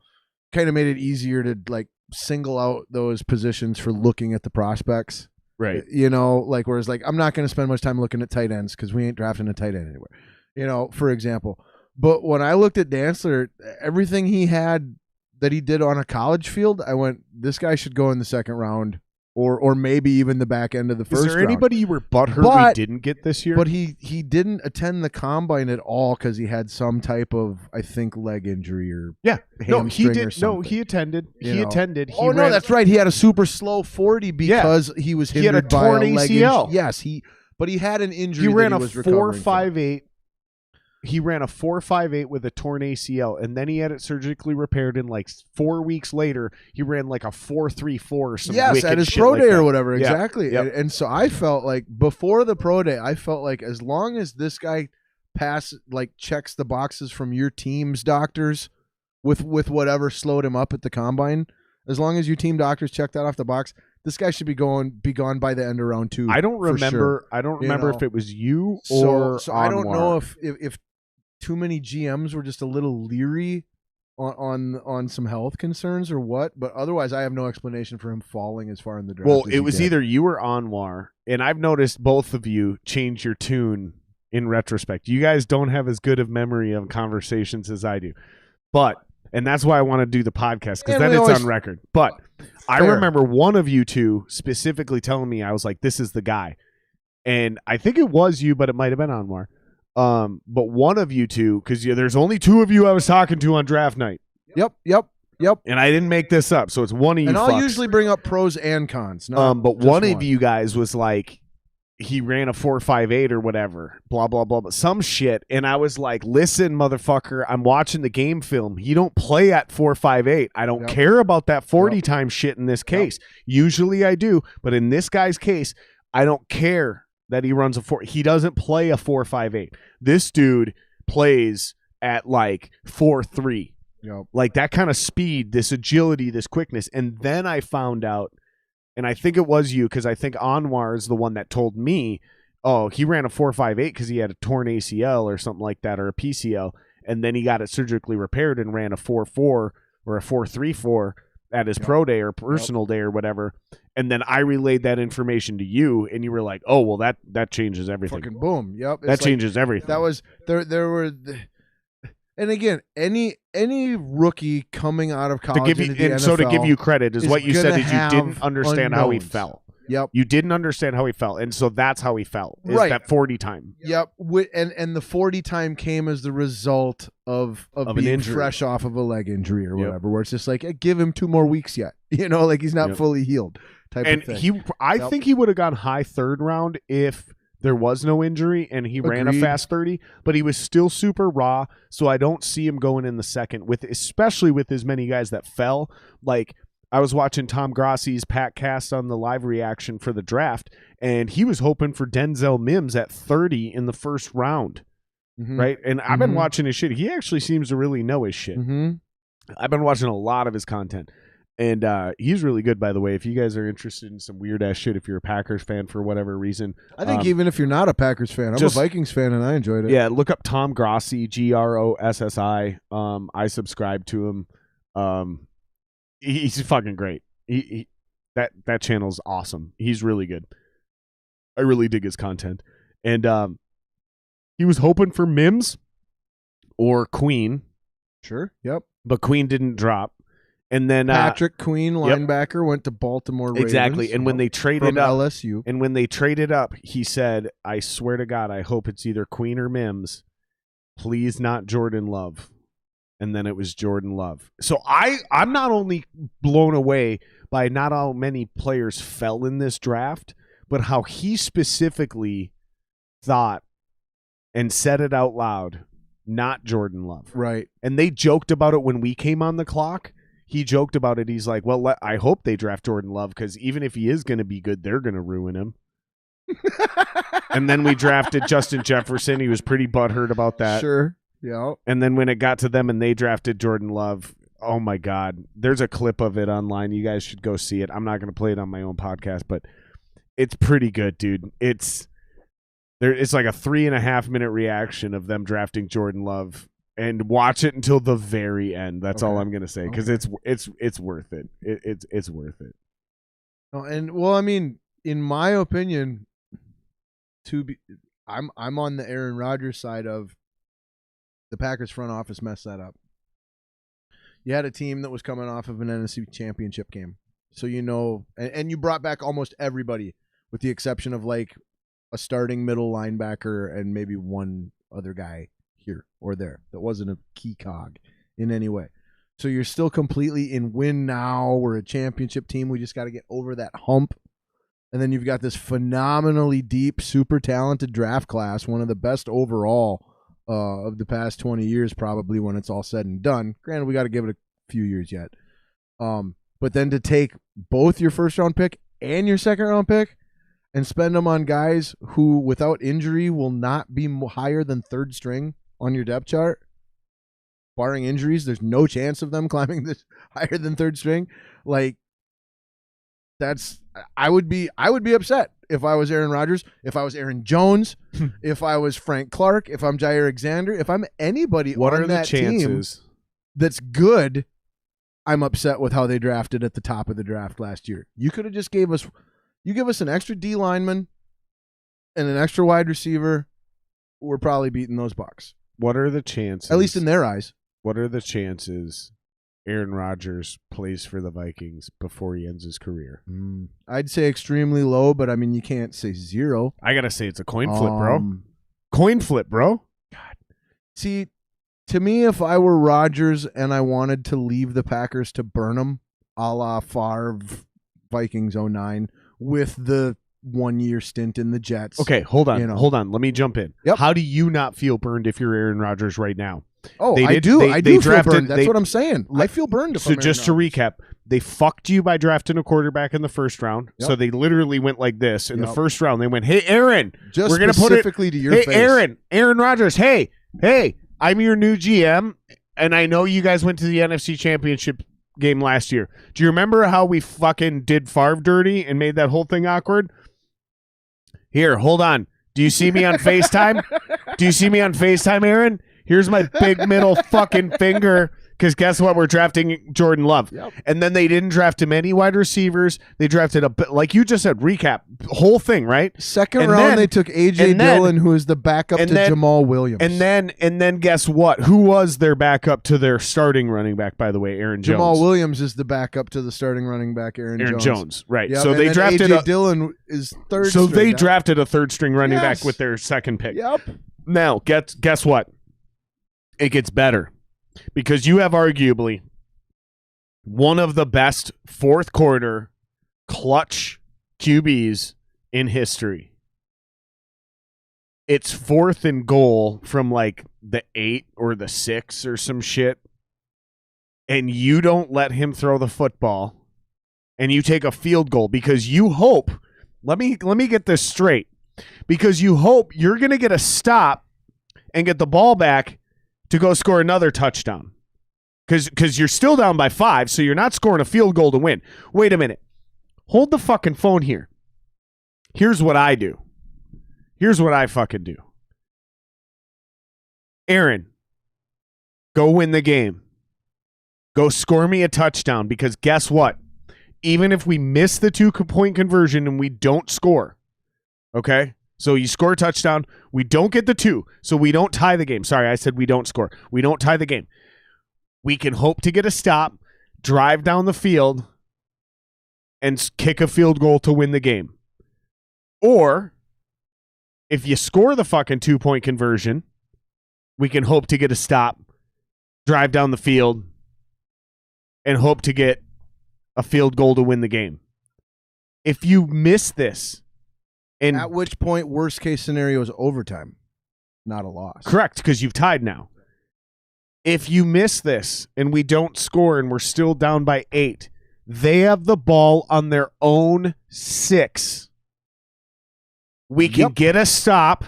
kind of made it easier to like single out those positions for looking at the prospects. Right. Like whereas like I'm not going to spend much time looking at tight ends because we ain't drafting a tight end anywhere. For example. But when I looked at Dantzler, everything he had that he did on a college field, I went, this guy should go in the second round or maybe even the back end of the first round. Is there anybody you were butthurt we didn't get this year? But he didn't attend the combine at all because he had some type of, I think, leg injury or hamstring or something. No, he attended. He attended. No, that's right. He had a super slow 40 because he was hindered by a torn ACL. Yes, but he had an injury. He ran a 4.58. He ran a 4.58 with a torn ACL, and then he had it surgically repaired. And like 4 weeks later, he ran like a 4.34 or something. Yes, at his pro day or whatever. Yeah. Exactly. Yep. And so I felt like before the pro day, I felt like as long as this guy checks the boxes from your team's doctors with whatever slowed him up at the combine, as long as your team doctors check that off the box, this guy should be gone by the end of round 2. I don't remember. Sure. I don't remember if it was you or so I don't know if too many GMs were just a little leery on some health concerns or what, but otherwise I have no explanation for him falling as far in the draft. Well, it was either you or Anwar, and I've noticed both of you change your tune in retrospect. You guys don't have as good of memory of conversations as I do, and that's why I want to do the podcast because then it's on record. But I remember one of you two specifically telling me, I was like, "This is the guy," and I think it was you, but it might have been Anwar. But one of you two, because there's only 2 of you I was talking to on draft night. Yep. And I didn't make this up, so it's one of you. And I'll usually bring up pros and cons. But one of you guys was like, he ran a 4.58 or whatever, blah blah blah, but some shit. And I was like, listen, motherfucker, I'm watching the game film. You don't play at 4.58. I don't care about that 40 time shit in this case. Usually I do, but in this guy's case, I don't care that he runs a 4. He doesn't play a 4.58. This dude plays at like 4.3. Like that kind of speed, this agility, this quickness. And then I found out, and I think it was you, because I think Anwar is the one that told me, oh, he ran a 4.58 because he had a torn ACL or something like that, or a PCL, and then he got it surgically repaired and ran a 4.4 or a 4.34 at his pro day or personal day or whatever. And then I relayed that information to you, and you were like, "Oh, well, that changes everything." Fucking boom! Yep, that changes everything. That was there were, and again, any rookie coming out of college to give you credit is what you said is you didn't understand how he fell. Yep, you didn't understand how he fell, and so that's how he fell. Is that 40 time? Yep, and the 40 time came as the result of being an injury, fresh off of a leg injury or whatever. Where it's just like, give him 2 more weeks yet. Like he's not fully healed. And I think he would have gone high 3rd round if there was no injury and he ran a fast 30, but he was still super raw. So I don't see him going in the second especially with as many guys that fell. Like I was watching Tom Grossi's Pat Cast on the live reaction for the draft, and he was hoping for Denzel Mims at 30 in the first round. Right. And I've been watching his shit. He actually seems to really know his shit. I've been watching a lot of his content. And he's really good, by the way. If you guys are interested in some weird ass shit, if you're a Packers fan for whatever reason, I think even if you're not a Packers fan, I'm a Vikings fan, and I enjoyed it. Yeah, look up Tom Grossi, Grossi. I subscribe to him. He's fucking great. That channel's awesome. He's really good. I really dig his content, and he was hoping for Mims or Queen. Sure. Yep. But Queen didn't drop. And then Patrick Queen, linebacker, went to Baltimore Ravens. Exactly. And when they traded up, LSU. And when they traded up, he said, "I swear to God, I hope it's either Queen or Mims. Please not Jordan Love." And then it was Jordan Love. So I'm not only blown away by not how many players fell in this draft, but how he specifically thought and said it out loud, not Jordan Love. Right. And they joked about it when we came on the clock. He joked about it. He's like, well, I hope they draft Jordan Love because even if he is going to be good, they're going to ruin him. And then we drafted Justin Jefferson. He was pretty butthurt about that. Sure. Yeah. And then when it got to them and they drafted Jordan Love, oh my God. There's a clip of it online. You guys should go see it. I'm not going to play it on my own podcast, but it's pretty good, dude. It's like a 3.5 minute reaction of them drafting Jordan Love, and watch it until the very end. That's all I'm going to say, because it's worth it. It's worth it. Oh, and well, I mean, in my opinion, I'm on the Aaron Rodgers side of the Packers front office messed that up. You had a team that was coming off of an NFC championship game. So, and you brought back almost everybody with the exception of like a starting middle linebacker and maybe one other guy here or there that wasn't a key cog in any way. So you're still completely in win now. We're a championship team. We just got to get over that hump. And then you've got this phenomenally deep, super talented draft class, one of the best overall of the past 20 years, probably, when it's all said and done. Granted, we got to give it a few years yet. But then to take both your first-round pick and your second-round pick and spend them on guys who, without injury, will not be higher than third string on your depth chart, barring injuries, there's no chance of them climbing this higher than third string. Like, I would be upset if I was Aaron Rodgers, if I was Aaron Jones, if I was Frank Clark, if I'm Jair Alexander, if I'm anybody on that team that's good. I'm upset with how they drafted at the top of the draft last year. You could have just give us an extra D lineman and an extra wide receiver. We're probably beating those Bucs. What are the chances? At least in their eyes. What are the chances Aaron Rodgers plays for the Vikings before he ends his career? I'd say extremely low, but I mean, you can't say zero. I gotta say it's a coin flip, bro. Coin flip, bro. God. See, to me, if I were Rodgers and I wanted to leave the Packers to burn them, a la Favre Vikings 09, with the 1 year stint in the Jets. Okay, hold on. Hold on. Let me jump in. Yep. How do you not feel burned if you're Aaron Rodgers right now? Oh, I do. I do feel burned. That's what I'm saying. I feel burned. So just to recap, they fucked you by drafting a quarterback in the first round. Yep. So they literally went like this. In the first round, they went, hey, Aaron, we're going to put it to your face. Hey, Aaron Rodgers, hey, I'm your new GM, and I know you guys went to the NFC Championship game last year. Do you remember how we fucking did Favre dirty and made that whole thing awkward? Here, hold on. Do you see me on FaceTime? Do you see me on FaceTime, Aaron? Here's my big middle fucking finger, because guess what? We're drafting Jordan Love. Yep. And then they didn't draft him any wide receivers. They drafted like you just said, recap, whole thing, right? Second round, they took A.J. Dillon, who is the backup to Jamal Williams. And then guess what? Who was their backup to their starting running back, by the way? Aaron Jones. Jamal Williams is the backup to the starting running back, Aaron Jones. Right. Yep. So they drafted A.J. Dillon is third. So they drafted a third string running back with their second pick. Yep. Now, guess what? It gets better, because you have arguably one of the best fourth quarter clutch QBs in history. It's 4th and goal from like the 8 or the 6 or some shit, and you don't let him throw the football, and you take a field goal because you hope, let me get this straight, because you hope you're going to get a stop and get the ball back to go score another touchdown, because you're still down by 5, so you're not scoring a field goal to win. Wait a minute. Hold the fucking phone here. Here's what I do. Here's what I fucking do. Aaron, go win the game. Go score me a touchdown, because guess what? Even if we miss the 2-point conversion and we don't score, okay? So you score a touchdown, we don't get the 2, so we don't tie the game. Sorry, I said we don't score. We don't tie the game. We can hope to get a stop, drive down the field, and kick a field goal to win the game. Or, if you score the fucking 2-point conversion, we can hope to get a stop, drive down the field, and hope to get a field goal to win the game. If you miss this, and at which point, worst case scenario is overtime, not a loss. Correct, because you've tied now. If you miss this and we don't score and we're still down by 8, they have the ball on their own 6. We can get a stop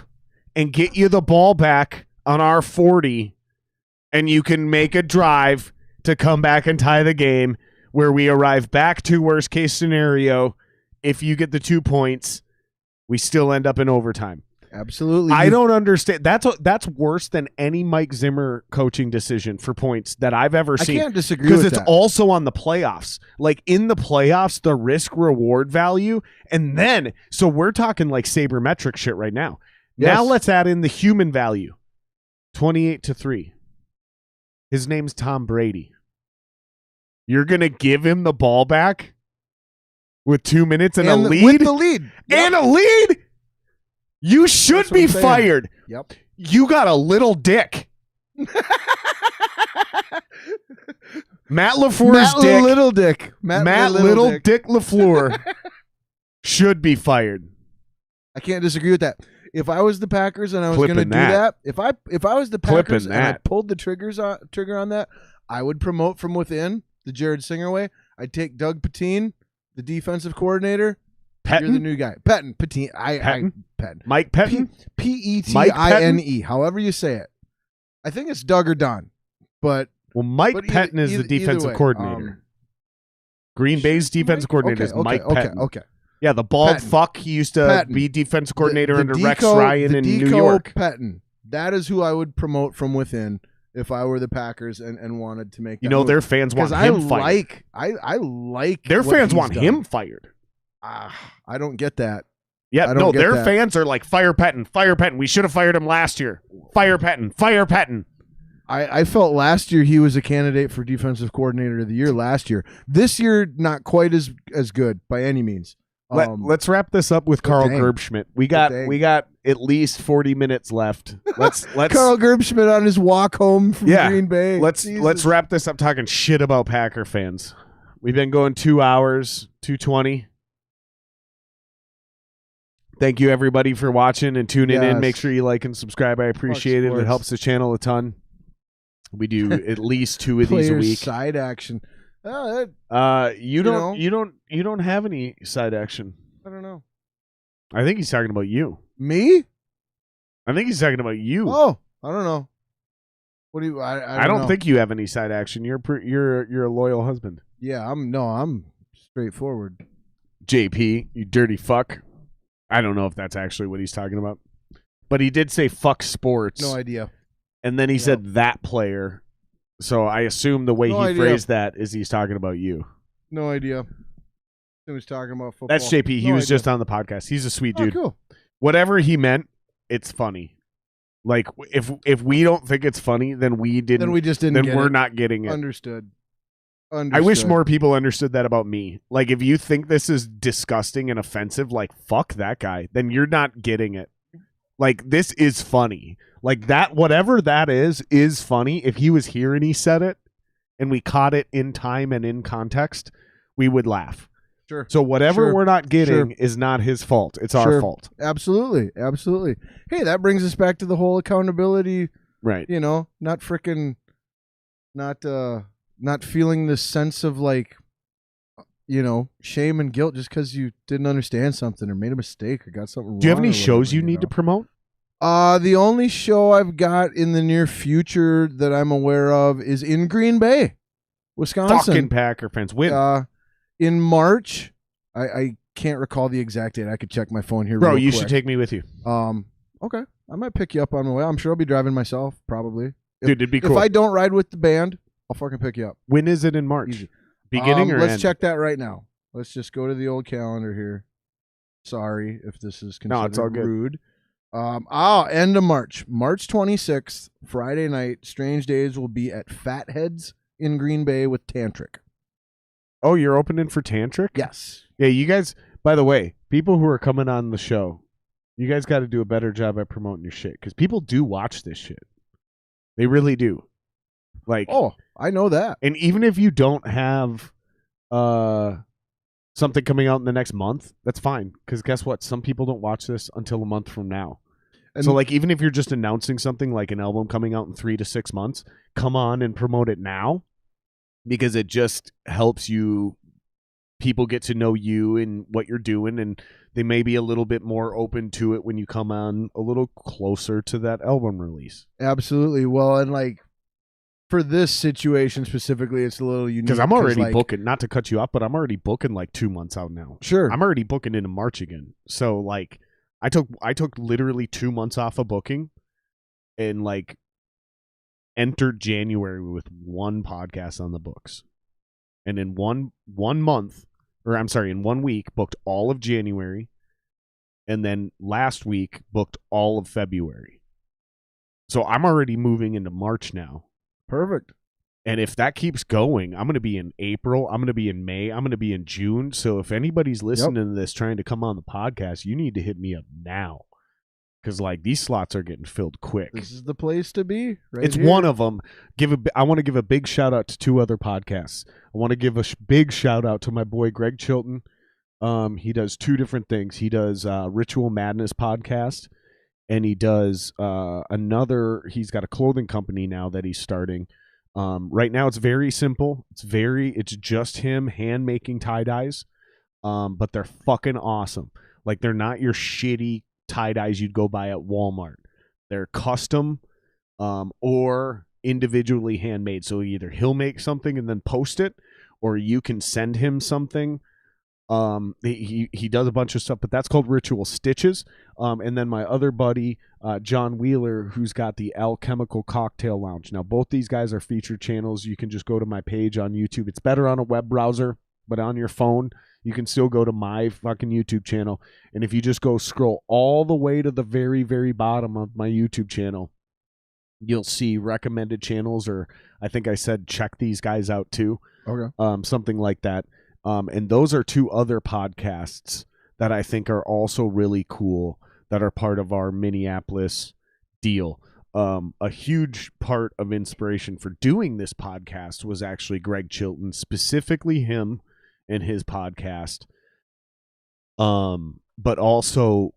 and get you the ball back on our 40, and you can make a drive to come back and tie the game, where we arrive back to worst case scenario. If you get the 2 points, we still end up in overtime. Absolutely. I don't understand. That's worse than any Mike Zimmer coaching decision for points that I've ever seen. I can't disagree with that. Because it's also on the playoffs. Like in the playoffs, the risk-reward value, and then, so we're talking like sabermetric shit right now. Yes. Now let's add in the human value. 28-3. His name's Tom Brady. You're going to give him the ball back with 2 minutes and a lead? With the lead. Yep. And a lead? You should be fired. Yep. You got a little dick. Matt LaFleur's dick. Little dick. Matt Little Dick LaFleur should be fired. I can't disagree with that. If I was the Packers and I was going to do that, if I was the Packers and I pulled the trigger on that, I would promote from within the Jared Singer way. I'd take Doug Patine, the defensive coordinator. Pettin? You're the new guy. Pattin. Pettin. Mike Pettin? P-E-T-I-N-E. However you say it. I think it's Doug or Don. But Mike Pettin is the defensive coordinator. Green Bay's defensive coordinator is Mike Pettin. Okay. Yeah, the bald fuck. He used to be defensive coordinator under Rex Ryan in New York. Pettin. That is who I would promote from within if I were the Packers and wanted to make that move. Their fans want him fired. I like their fans want him fired. I don't get that. Yeah, no, their fans are like, fire Pettin, fire Pettin. We should have fired him last year. Fire Pettin, fire Pettin. I felt last year he was a candidate for defensive coordinator of the year last year. This year, not quite as good by any means. Let's wrap this up with Carl Gerbschmidt. We got at least 40 minutes left. Let's Carl Gerbschmidt on his walk home from Green Bay. Let's wrap this up talking shit about Packer fans. We've been going 2 hours, 2:20. Thank you, everybody, for watching and tuning in. Make sure you like and subscribe. I appreciate it. It helps the channel a ton. We do at least 2 of these a week. Side action. You don't have any side action. I don't know. I think he's talking about you. Me? I think he's talking about you. Oh, I don't know. What do you? I don't think you have any side action. You're a loyal husband. Yeah, I'm straightforward. JP, you dirty fuck. I don't know if that's actually what he's talking about. But he did say fuck sports. No idea. And then he said that player. So I assume the way he phrased that is he's talking about you. No idea. He was talking about football. That's JP. He was just on the podcast. He's a sweet dude. Cool. Whatever he meant, it's funny. Like if we don't think it's funny, then we didn't. Then we just didn't. Then we're not getting it. Understood. I wish more people understood that about me. Like, if you think this is disgusting and offensive, like, fuck that guy, then you're not getting it. Like, this is funny. Like, that, whatever that is funny. If he was here and he said it, and we caught it in time and in context, we would laugh. Sure. So whatever we're not getting is not his fault. It's our fault. Absolutely. Absolutely. Hey, that brings us back to the whole accountability. Right. Not freaking, not feeling this sense of like, shame and guilt just because you didn't understand something or made a mistake or got something wrong. Do you have any shows you need to promote? The only show I've got in the near future that I'm aware of is in Green Bay, Wisconsin. Fucking Packer fans. When? In March. I can't recall the exact date. I could check my phone here. Bro, real you quick. should take me with you. Okay. I might pick you up on my way. I'm sure I'll be driving myself, probably. Dude, it'd be cool. If I don't ride with the band, I'll fucking pick you up. When is it in March? Easy. Beginning or let's end? check that right now. Let's just go to the old calendar here. Sorry if this is considered it's all good. rude. End of March. March 26th, Friday night, Strange Daze will be at Fatheads in Green Bay with Tantric. Oh, you're opening for Tantric? Yes. Yeah, you guys, by the way, people who are coming on the show, you guys got to do a better job at promoting your shit because people do watch this shit. They really do. Like, oh, I know that. And even if you don't have something coming out in the next month, that's fine. Because guess what? Some people don't watch this until a month from now. And so, like, even if you're just announcing something like an album coming out in 3 to 6 months, come on and promote it now because it just helps you. People get to know you and what you're doing, and they may be a little bit more open to it when you come on a little closer to that album release. Absolutely. Well, and like, for this situation specifically, it's a little unique. Because I'm already booking, not to cut you off, but I'm already booking like 2 months out now. Sure. I'm already booking into March again. So like I took literally 2 months off of booking and like entered January with one podcast on the books. And in one month, or I'm sorry, in 1 week, booked all of January. And then last week booked all of February. So I'm already moving into March now. Perfect. And if that keeps going, I'm going to be in April. I'm going to be in May. I'm going to be in June. So if anybody's listening to this trying to come on the podcast, you need to hit me up now. Because like these slots are getting filled quick. This is the place to be. Right it's here. one of them. I want to give a big shout out to 2 other podcasts. I want to give a big shout out to my boy Greg Chilton. He does 2 different things. He does Ritual Madness podcast, and he does another. He's got a clothing company now that he's starting. Right now, it's very simple. It's just him hand making tie dyes, but they're fucking awesome. Like they're not your shitty tie dyes you'd go buy at Walmart. They're custom or individually handmade. So either he'll make something and then post it, or you can send him something. He does a bunch of stuff, but that's called Ritual Stitches. And then my other buddy, John Wheeler, who's got the Alchemical Cocktail Lounge. Now, both these guys are featured channels. You can just go to my page on YouTube. It's better on a web browser, but on your phone, you can still go to my fucking YouTube channel. And if you just go scroll all the way to the very, very bottom of my YouTube channel, you'll see recommended channels, or I think I said check these guys out too. Okay. Something like that. And those are 2 other podcasts that I think are also really cool that are part of our Minneapolis deal. A huge part of inspiration for doing this podcast was actually Greg Chilton, specifically him and his podcast. But also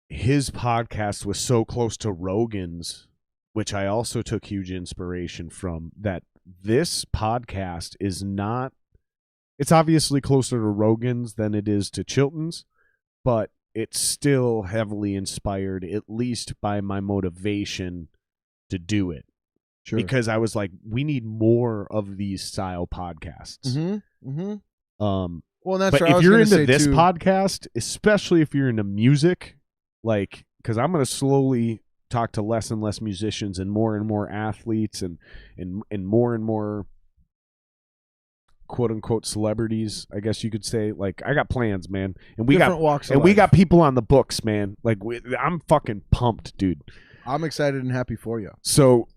his podcast was so close to Rogan's, which I also took huge inspiration from, that this podcast is not, it's obviously closer to Rogan's than it is to Chilton's, but it's still heavily inspired, at least by my motivation to do it. Sure. Because I was like, we need more of these style podcasts. Mm-hmm. Mm-hmm. Well, that's but if you're into this podcast, especially if you're into music, like, because I'm going to slowly talk to less and less musicians and more athletes and more quote unquote celebrities, I guess you could say. Like, I got plans, man, and we got people on the books, man. Like, I'm fucking pumped, dude. I'm excited and happy for you. So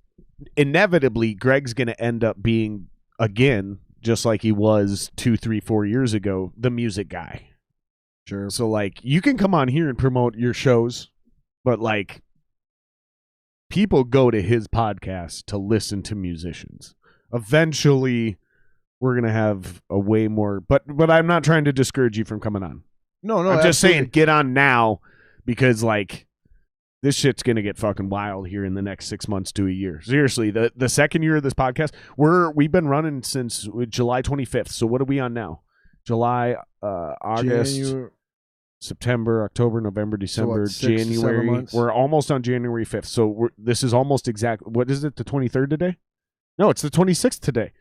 inevitably, Greg's going to end up being, again, just like he was 2, 3, 4 years ago, the music guy. Sure. So like, you can come on here and promote your shows, but like, people go to his podcast to listen to musicians. Eventually, we're gonna have a way more. But I'm not trying to discourage you from coming on. No, I'm just saying, get on now, because like, this shit's gonna get fucking wild here in the next 6 months to a year. Seriously, the second year of this podcast, we've been running since July 25th. So what are we on now? July, August, September, October, November, December, January. We're almost on January 5th. So this is almost exact. What is it? The 23rd today? No, it's the 26th today.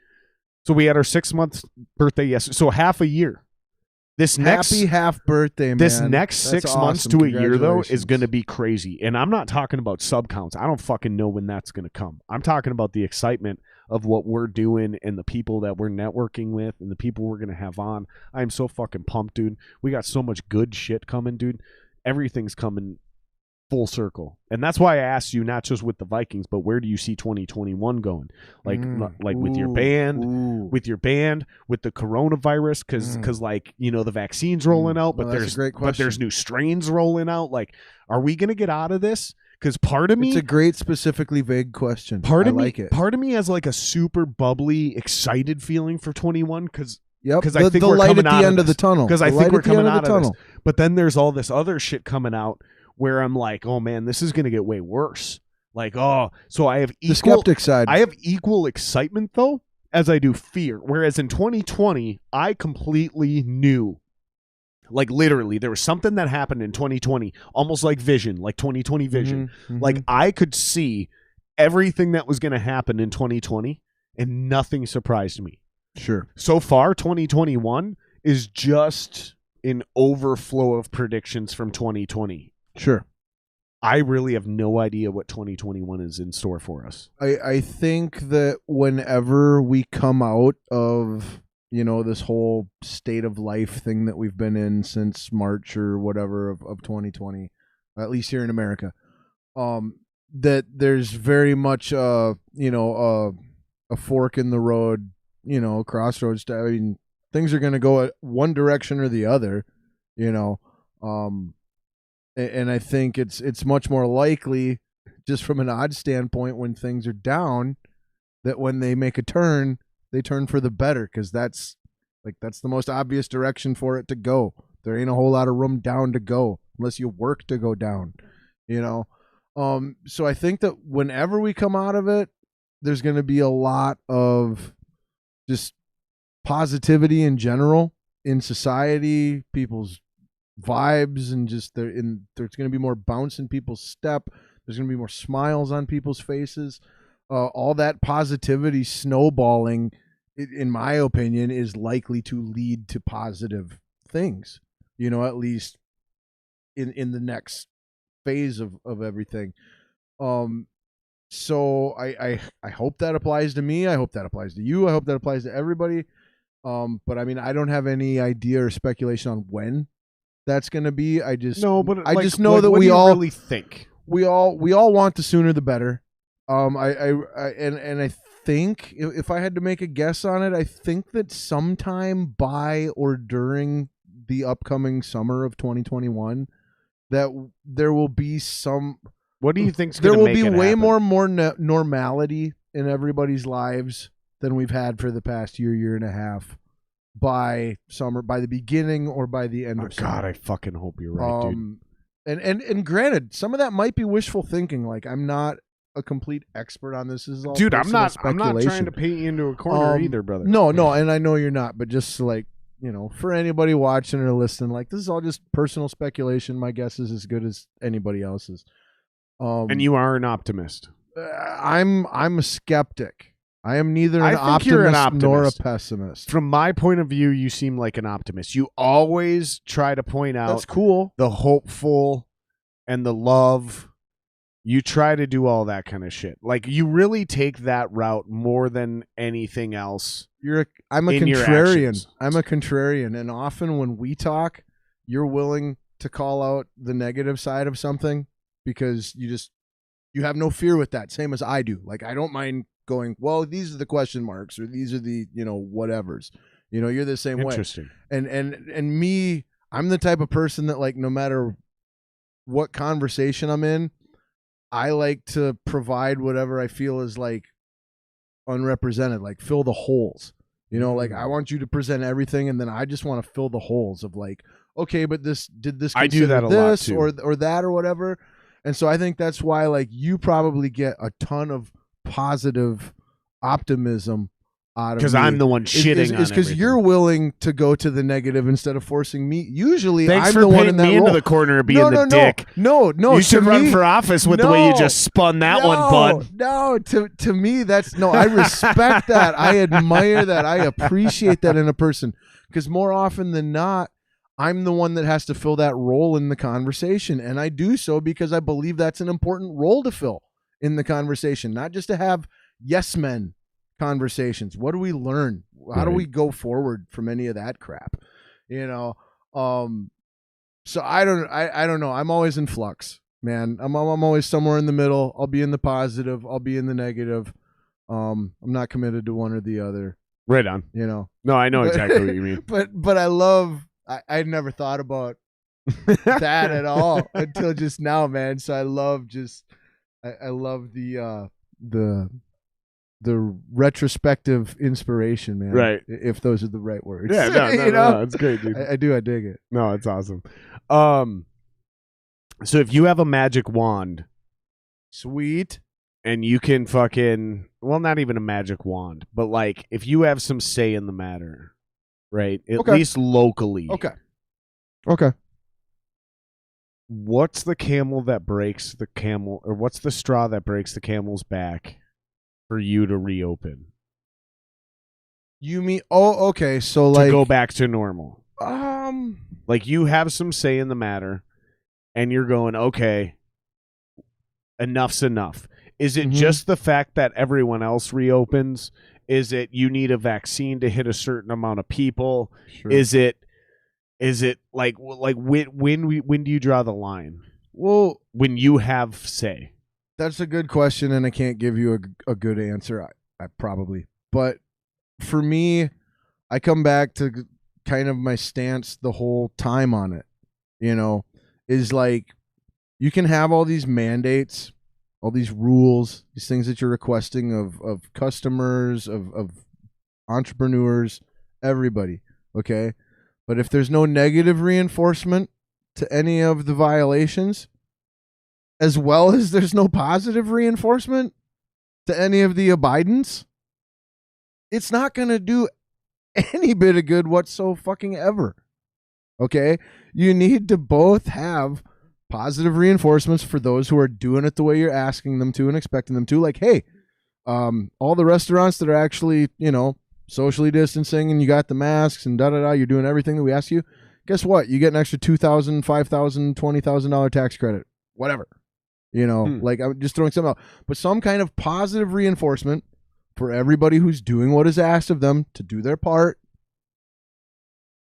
So we had our 6-month birthday yesterday. So half a year. Happy half birthday, man. This next 6 months to a year, though, is going to be crazy. And I'm not talking about sub counts. I don't fucking know when that's going to come. I'm talking about the excitement of what we're doing and the people that we're networking with and the people we're going to have on. I'm so fucking pumped, dude. We got so much good shit coming, dude. Everything's coming full circle. And that's why I asked you, not just with the Vikings, but where do you see 2021 going? Like with your band, with the coronavirus, because like, you know, the vaccine's rolling out, but there's new strains rolling out. Like, are we going to get out of this? Because part of me, it's a great, specifically vague question. Part of me has like a super bubbly, excited feeling for 21, because I think we're coming out of the tunnel. Because I think we're coming out of this. But then there's all this other shit coming out where I'm like, oh man, this is gonna get way worse. Like, so I have the skeptic side. I have equal excitement though as I do fear. Whereas in 2020, I completely knew. Like, literally, there was something that happened in 2020, almost like vision, like 2020 vision. Mm-hmm. Like, I could see everything that was going to happen in 2020, and nothing surprised me. Sure. So far, 2021 is just an overflow of predictions from 2020. Sure. I really have no idea what 2021 is in store for us. I think that whenever we come out of, this whole state of life thing that we've been in since March or whatever of 2020, at least here in America, that there's very much a fork in the road, crossroads. I mean, things are going to go one direction or the other, and I think it's much more likely, just from an odds standpoint, when things are down, that when they make a turn, they turn for the better, because that's the most obvious direction for it to go. There ain't a whole lot of room down to go unless you work to go down, So I think that whenever we come out of it, there's going to be a lot of just positivity in general in society, people's vibes, and just there's going to be more bounce in people's step. There's going to be more smiles on people's faces. All that positivity snowballing, in my opinion, is likely to lead to positive things, at least in the next phase of everything. So I hope that applies to me. I hope that applies to you. I hope that applies to everybody. But I mean, I don't have any idea or speculation on when that's going to be. I just know that we all really think we all want the sooner the better. I think if I had to make a guess on it, I think that sometime by or during the upcoming summer of 2021, that there will be some. What do you think? There will be way more normality in everybody's lives than we've had for the past year and a half. By summer, by the beginning or by the end of summer. God, I fucking hope you're right, dude. And granted, some of that might be wishful thinking. Like, I'm not a complete expert on this. This is all dude. I'm not speculation. trying to paint you into a corner either, brother. No, and I know you're not. But just like, for anybody watching or listening, like, this is all just personal speculation. My guess is as good as anybody else's. And you are an optimist. I'm a skeptic. I am neither an optimist nor a pessimist. From my point of view, you seem like an optimist. You always try to point out that's cool, the hopeful and the love. You try to do all that kind of shit. Like, you really take that route more than anything else. I'm a contrarian. I'm a contrarian, and often when we talk, you're willing to call out the negative side of something because you have no fear with that, same as I do. Like, I don't mind going, well, these are the question marks, or these are the whatevers. You're the same way. Interesting. And me, I'm the type of person that, like, no matter what conversation I'm in, I like to provide whatever I feel is like unrepresented, like fill the holes. Like, I want you to present everything, and then I just want to fill the holes of, like, okay, but did this I do that a lot too, or that or whatever. And so I think that's why, like, you probably get a ton of positive optimism out of me. Because I'm the one shitting on it's because you're willing to go to the negative instead of forcing me. Usually, thanks I'm for the one in that me role. into the corner of being the dick. No. You should run for office with the way you just spun that one, bud. No, to me, that's no. I respect that. I admire that. I appreciate that in a person, because more often than not, I'm the one that has to fill that role in the conversation, and I do so because I believe that's an important role to fill in the conversation, not just to have yes men conversations. What do we learn? How do we go forward from any of that crap? So I don't know. I'm always in flux, man. I'm always somewhere in the middle. I'll be in the positive, I'll be in the negative. I'm not committed to one or the other. Right on. No, I know exactly what you mean. But I love. I'd never thought about that at all until just now, man. So I love I love the retrospective inspiration, man. Right. If those are the right words. Yeah, no, it's great, dude. I dig it. No, it's awesome. So if you have a magic wand, sweet, and you can not even a magic wand, but like if you have some say in the matter, right? At least locally. Okay. what's the camel that breaks the camel, or what's the straw that breaks the camel's back for you to reopen? You mean, oh, okay, so To like go back to normal. um Like you have some say in the matter and you're going, okay, enough's enough. Is it just the fact that everyone else reopens? Is it you need a vaccine to hit a certain amount of people? Sure. Is it like when do you draw the line? Well, When you have say. that's a good question, and I can't give you a good answer. I probably, but for me, I come back to kind of my stance the whole time on it. Is like you can have all these mandates, all these rules, these things that you're requesting of customers, of entrepreneurs, everybody. Okay, but if there's no negative reinforcement to any of the violations, as well as there's no positive reinforcement to any of the abidance, it's not going to do any bit of good whatsoever. Okay? You need to both have positive reinforcements for those who are doing it the way you're asking them to and expecting them to. Like, hey, all the restaurants that are actually, socially distancing and you got the masks and da-da-da, you're doing everything that we ask you. Guess what? You get an extra $2,000, $5,000, $20,000 tax credit. Whatever. Like I'm just throwing something out. But some kind of positive reinforcement for everybody who's doing what is asked of them to do their part.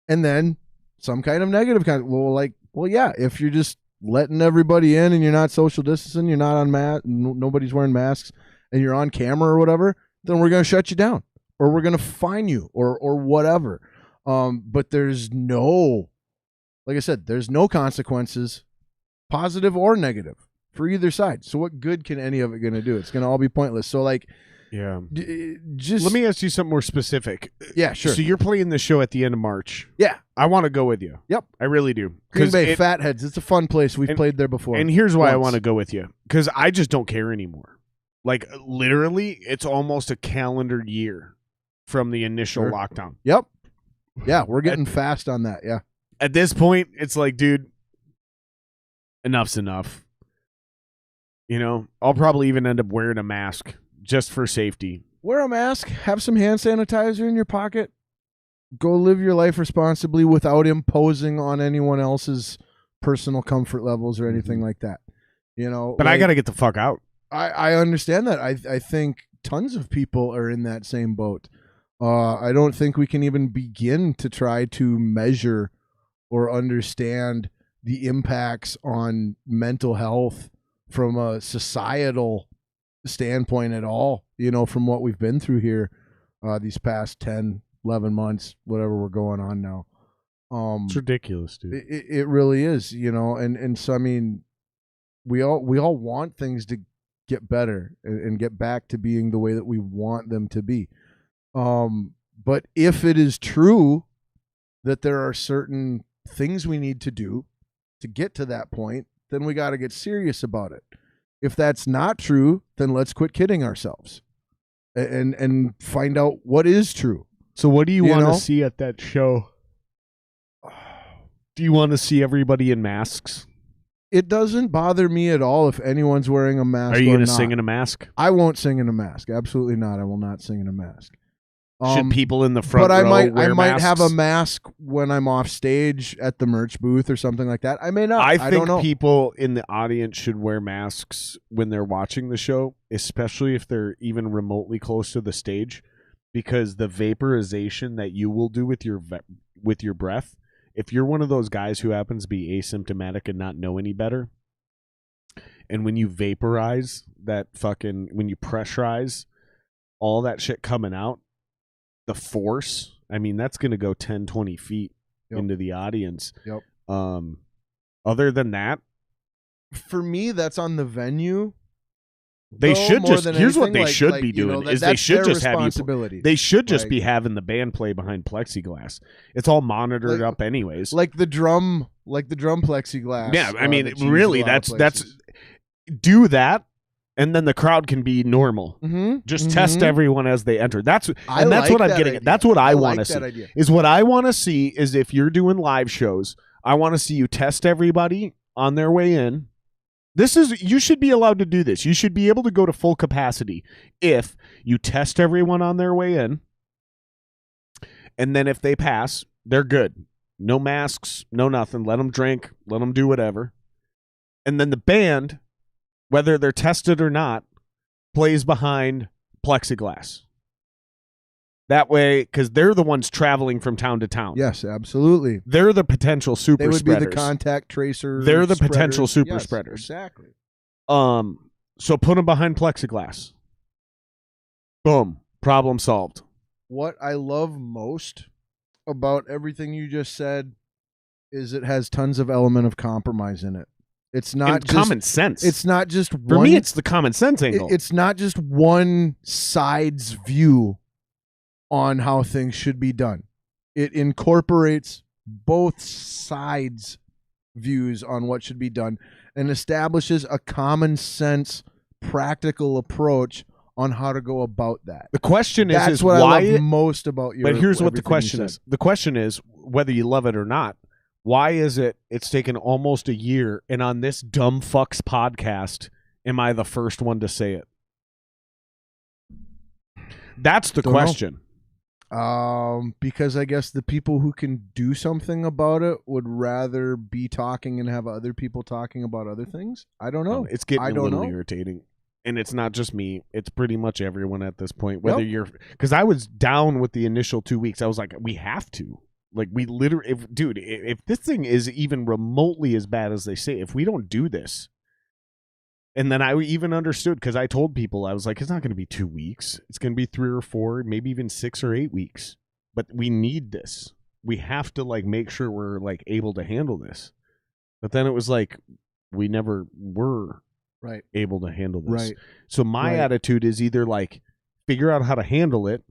And then some kind of negative kind of, well, yeah, if you're just letting everybody in and you're not social distancing, you're not on nobody's wearing masks, and you're on camera or whatever, then we're going to shut you down or we're going to fine you or whatever. But there's no, like I said, there's no consequences, positive or negative, for either side. So what good can any of it going to do? It's going to all be pointless. So like, Yeah. just Let me ask you something more specific. Yeah, sure. So you're playing the show at the end of March. Yeah. I want to go with you. Yep. I really do. Green Bay Fatheads. It's a fun place. We've played there before. And here's why I Once. want to go with you. Because I just don't care anymore. Like, literally, it's almost a calendar year from the initial lockdown. Yep. Yeah, we're getting fast on that. Yeah. At this point, it's like, dude, enough's enough. I'll probably even end up wearing a mask just for safety. Wear a mask. Have some hand sanitizer in your pocket. Go live your life responsibly without imposing on anyone else's personal comfort levels or anything like that. But I got to get the fuck out. I understand that. I think tons of people are in that same boat. I don't think we can even begin to try to measure or understand the impacts on mental health from a societal standpoint at all, from what we've been through here these past 10, 11 months, whatever we're going on now. It's ridiculous, dude. It really is, and so, I mean, we all want things to get better and get back to being the way that we want them to be. But if it is true that there are certain things we need to do to get to that point, then we got to get serious about it. If that's not true, then let's quit kidding ourselves and find out what is true. So what do you want to see at that show? Do you want to see everybody in masks? It doesn't bother me at all if anyone's wearing a mask. Are you going to sing in a mask? I won't sing in a mask. Absolutely not. I will not sing in a mask. Should people in the front but row I wear might masks? have a mask when I'm off stage at the merch booth or something like that. I may not. I don't think know. people in the audience should wear masks when they're watching the show, especially if they're even remotely close to the stage, because the vaporization that you will do with your breath, if you're one of those guys who happens to be asymptomatic and not know any better, and when you vaporize when you pressurize all that shit coming out, the force, I mean, that's going to go 10, 20 feet into the audience. Yep. Other than that, for me, that's on the venue. They should more just, than here's what anything, they should be doing is they should just have you, they should just be having the band play behind plexiglass. It's all monitored up anyways. Like the drum plexiglass. Yeah, I mean, really, that's do that. And then the crowd can be normal. Just test everyone as they enter. That's what I'm getting at. That's what I want to see. Is what I want to see is if you're doing live shows, I want to see you test everybody on their way in. You should be allowed to do this. You should be able to go to full capacity if you test everyone on their way in. And then if they pass, they're good. No masks, no nothing. Let them drink. Let them do whatever. And then the band, whether they're tested or not, plays behind plexiglass. That way, because they're the ones traveling from town to town. Yes, absolutely. They're the potential super They would spreaders. be the contact tracers. They're the potential super spreaders. Exactly. So put them behind plexiglass. Boom. Problem solved. What I love most about everything you just said is it has tons of element of compromise in it. It's not just common sense. It's not just For me, it's the common sense angle. It's not just one side's view on how things should be done. It incorporates both sides' views on what should be done and establishes a common sense, practical approach on how to go about that. The question That's is what why I love most about your. But here's what the everything you question said. is. The question is whether you love it or not. Why is it's taken almost a year, and on this dumb fucks podcast, am I the first one to say it? That's the Don't know. question. Because I guess the people who can do something about it would rather be talking and have other people talking about other things. I don't know. It's getting I a don't little know. irritating. And it's not just me. It's pretty much everyone at this point. Whether Yep. you're... Because I was down with the initial 2 weeks. I was like, we have to. Like, we literally... If this thing is even remotely as bad as they say, if we don't do this... And then I even understood, because I told people, I was like, it's not going to be 2 weeks. It's going to be 3 or 4, maybe even 6 or 8 weeks. But we need this. We have to, like, make sure we're, like, able to handle this. But then it was like, we never were Right. able to handle this. Right. So my Right. attitude is either, like, figure out how to handle it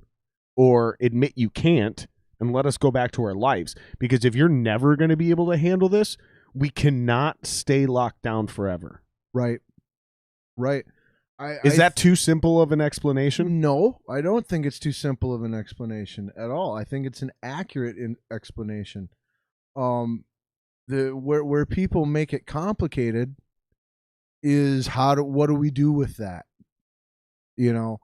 or admit you can't and let us go back to our lives. Because if you're never going to be able to handle this, we cannot stay locked down forever. Right. Right. Is that too simple of an explanation? No, I don't think it's too simple of an explanation at all. I think it's an accurate explanation. Where people make it complicated is what do we do with that? You know,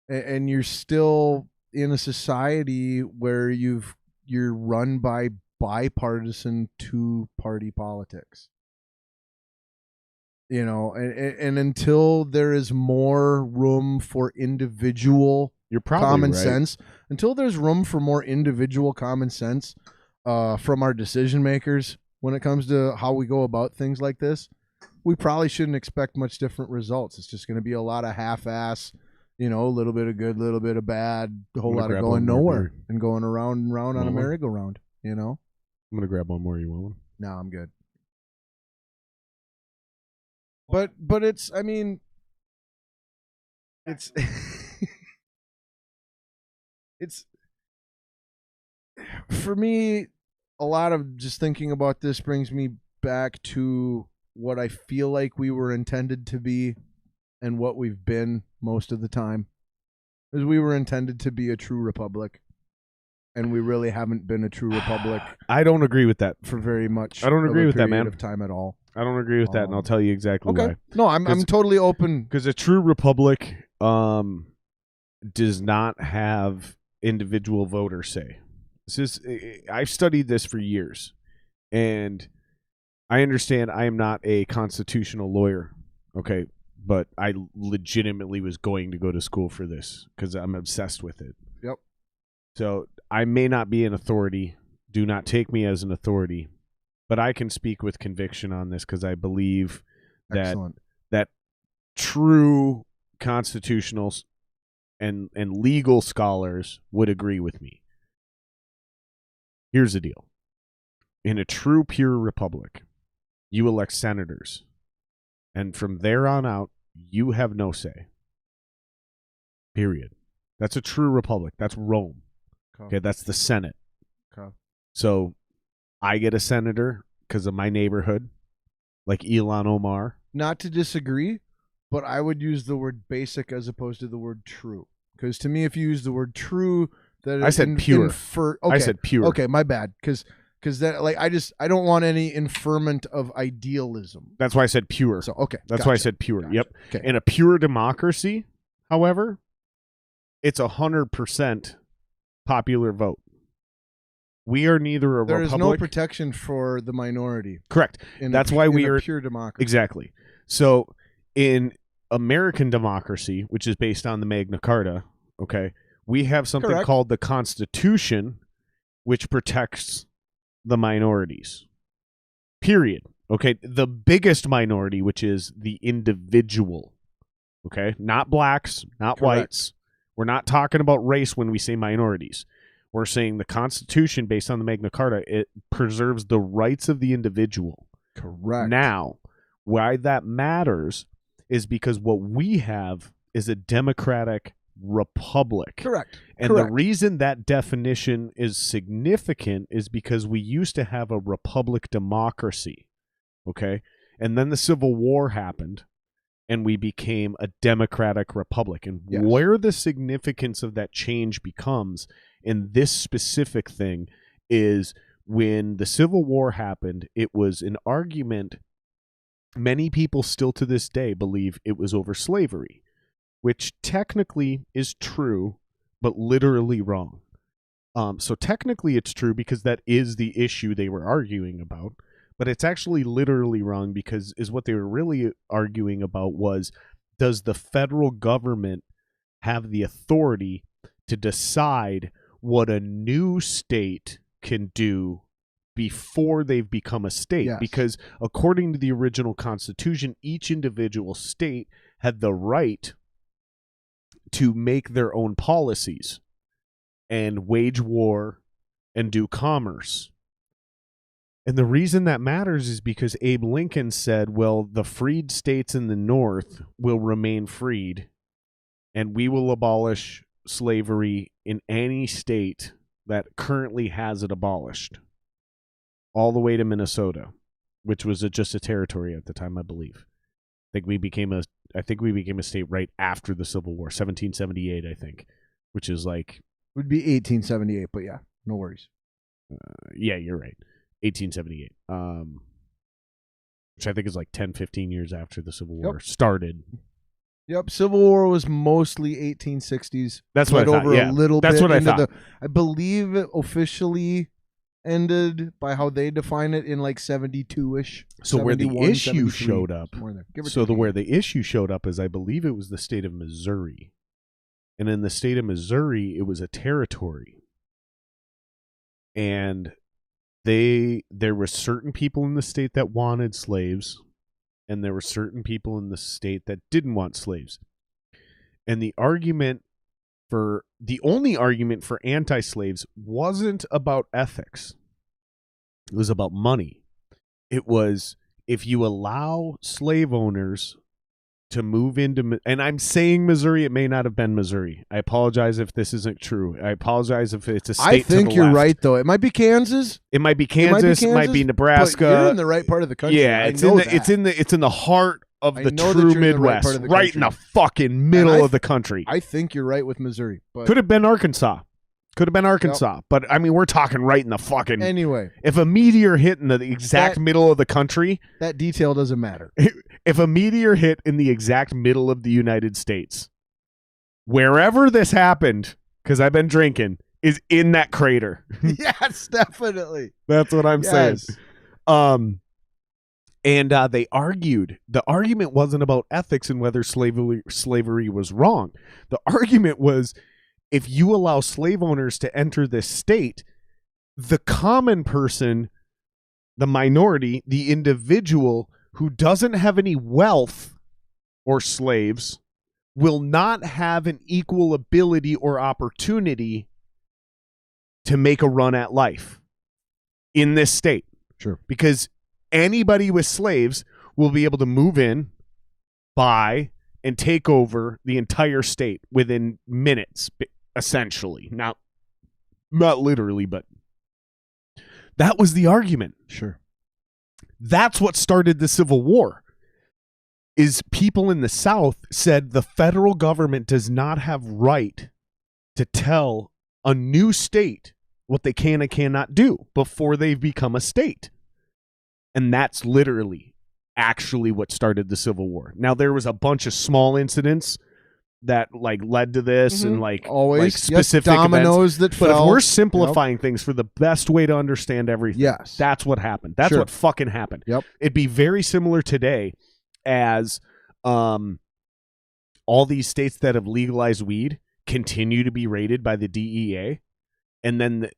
and you're still in a society where you're run by bipartisan two-party politics. You know, and until there is more room for individual You're probably common right. sense, until there's room for more individual common sense from our decision makers when it comes to how we go about things like this, we probably shouldn't expect much different results. It's just going to be a lot of half-ass, you know, a little bit of good, a little bit of bad, a whole lot of going nowhere and going around and round on a merry-go-round, you know? I'm going to grab one more. You want one? No, I'm good. But it's, I mean, it's it's for me, a lot of just thinking about this brings me back to what I feel like we were intended to be and what we've been most of the time. Is we were intended to be a true republic, and we really haven't been a true republic I don't agree with that. for very much. I don't agree with that, period man. Of time at all. I don't agree with that, and I'll tell you exactly Okay. why. No, I'm totally open. Because a true republic does not have individual voter say. I've studied this for years, and I understand I am not a constitutional lawyer, okay, but I legitimately was going to go to school for this because I'm obsessed with it. Yep. So I may not be an authority. Do not take me as an authority, but I can speak with conviction on this because I believe that Excellent. that true constitutional and legal scholars would agree with me. Here's the deal. In a true pure republic, you elect senators, and from there on out, you have no say. Period. That's a true republic. That's Rome. Okay, that's the Senate. Okay. So I get a senator because of my neighborhood, like Ilhan Omar. Not to disagree, but I would use the word basic as opposed to the word true. Because to me, if you use the word true, that I said pure. Okay. I said pure. Okay, my bad. Because because that like I don't want any inferment of idealism. That's why I said pure. So okay, That's why I said pure. Gotcha. Yep. Okay. In a pure democracy, however, it's 100% popular vote. We are neither a There republic. is no protection for the minority. Correct. That's why we are pure democracy. Exactly. So in American democracy, which is based on the Magna Carta, okay, we have something Correct. called the Constitution, which protects the minorities. Period. Okay, the biggest minority, which is the individual. Okay, not blacks, not Correct. whites. We're not talking about race when we say minorities. We're saying the Constitution, based on the Magna Carta, it preserves the rights of the individual. Correct. Now, why that matters is because what we have is a democratic republic. Correct. And the reason that definition is significant is because we used to have a republic democracy. Okay? And then the Civil War happened, and we became a democratic republic. And Yes. where the significance of that change becomes in this specific thing is when the Civil War happened, it was an argument. Many people still to this day believe it was over slavery, which technically is true, but literally wrong. So technically it's true because that is the issue they were arguing about, but it's actually literally wrong because what they were really arguing about was, does the federal government have the authority to decide what a new state can do before they've become a state? Yes. Because according to the original Constitution, each individual state had the right to make their own policies and wage war and do commerce. And the reason that matters is because Abe Lincoln said, well, the freed states in the North will remain freed, and we will abolish slavery in any state that currently has it abolished, all the way to Minnesota, which was just a territory at the time, I believe. I think we became a state right after the Civil War, 1778, I think, which is like... Would be 1878, but yeah, no worries. Yeah, you're right. 1878. Which I think is like 10, 15 years after the Civil War started. Yep, Civil War was mostly 1860s. That's what I thought, over yeah. a little That's bit what I into thought. I believe it officially ended by how they define it in like 72-ish. So where the 71, issue 73, showed up, somewhere in there. Give or so take. where the issue showed up is, I believe it was the state of Missouri. And in the state of Missouri, it was a territory. And there were certain people in the state that wanted slaves, and there were certain people in the state that didn't want slaves. And the only argument for anti-slaves wasn't about ethics. It was about money. It was, if you allow slave owners to move into, and I'm saying Missouri, it may not have been Missouri. I apologize if this isn't true. I apologize if it's a state I think to the you're left. right, though. It might be Kansas. It might be Kansas. It might be Nebraska. But you're in the right part of the country. Yeah, it's in the heart of I the know that true you're in the right Midwest, part of the right in the country. fucking middle of the country. I think you're right with Missouri. But Could have been Arkansas. But I mean, we're talking right in the fucking. Anyway, If a meteor hit in the exact middle of the country, that detail doesn't matter. if a meteor hit in the exact middle of the United States, wherever this happened, because I've been drinking, is in that crater. Yes, definitely. That's what I'm saying. Yes. And they argued. The argument wasn't about ethics and whether slavery was wrong. The argument was, if you allow slave owners to enter this state, the common person, the minority, the individual who doesn't have any wealth or slaves will not have an equal ability or opportunity to make a run at life in this state. Sure. Because anybody with slaves will be able to move in, buy, and take over the entire state within minutes, essentially. Not literally, but that was the argument. Sure. That's what started the Civil War. Is people in the South said the federal government does not have right to tell a new state what they can and cannot do before they've become a state. And that's literally actually what started the Civil War. Now, there was a bunch of small incidents that like led to this and like always like specific dominoes events. that But fell. if we're simplifying things for the best way to understand everything, Yes. that's what happened. That's Sure. what fucking happened. Yep. It'd be very similar today as all these states that have legalized weed continue to be rated by the DEA, and then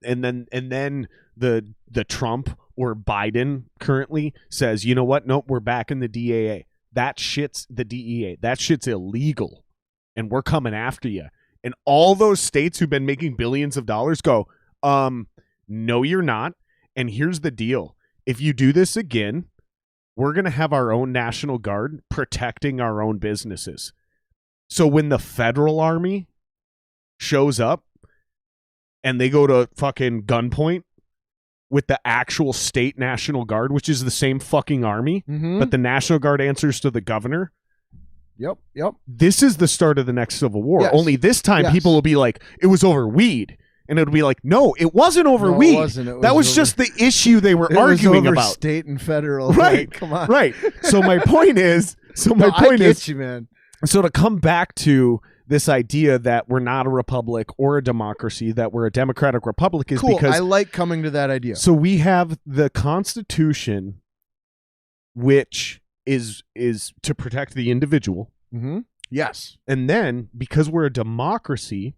the Trump or Biden currently says, you know what? Nope, we're back in the DEA. That shit's the DEA. That shit's illegal, and we're coming after you. And all those states who've been making billions of dollars go, no, you're not. And here's the deal: if you do this again, we're gonna have our own National Guard protecting our own businesses. So when the federal army shows up and they go to fucking gunpoint with the actual state National Guard, which is the same fucking army, but the National Guard answers to the governor. Yep. This is the start of the next Civil War. Yes. Only this time Yes. people will be like, it was over weed. And it'll be like, no, it wasn't over No, it weed. wasn't. That was just the issue they were arguing over about. state and federal. Right. Like, come on. Right. So my point is, I get you, man. so to come back to this idea that we're not a republic or a democracy, that we're a democratic republic, is Cool. because I like coming to that idea. so we have the Constitution, which is to protect the individual. Yes. And then because we're a democracy,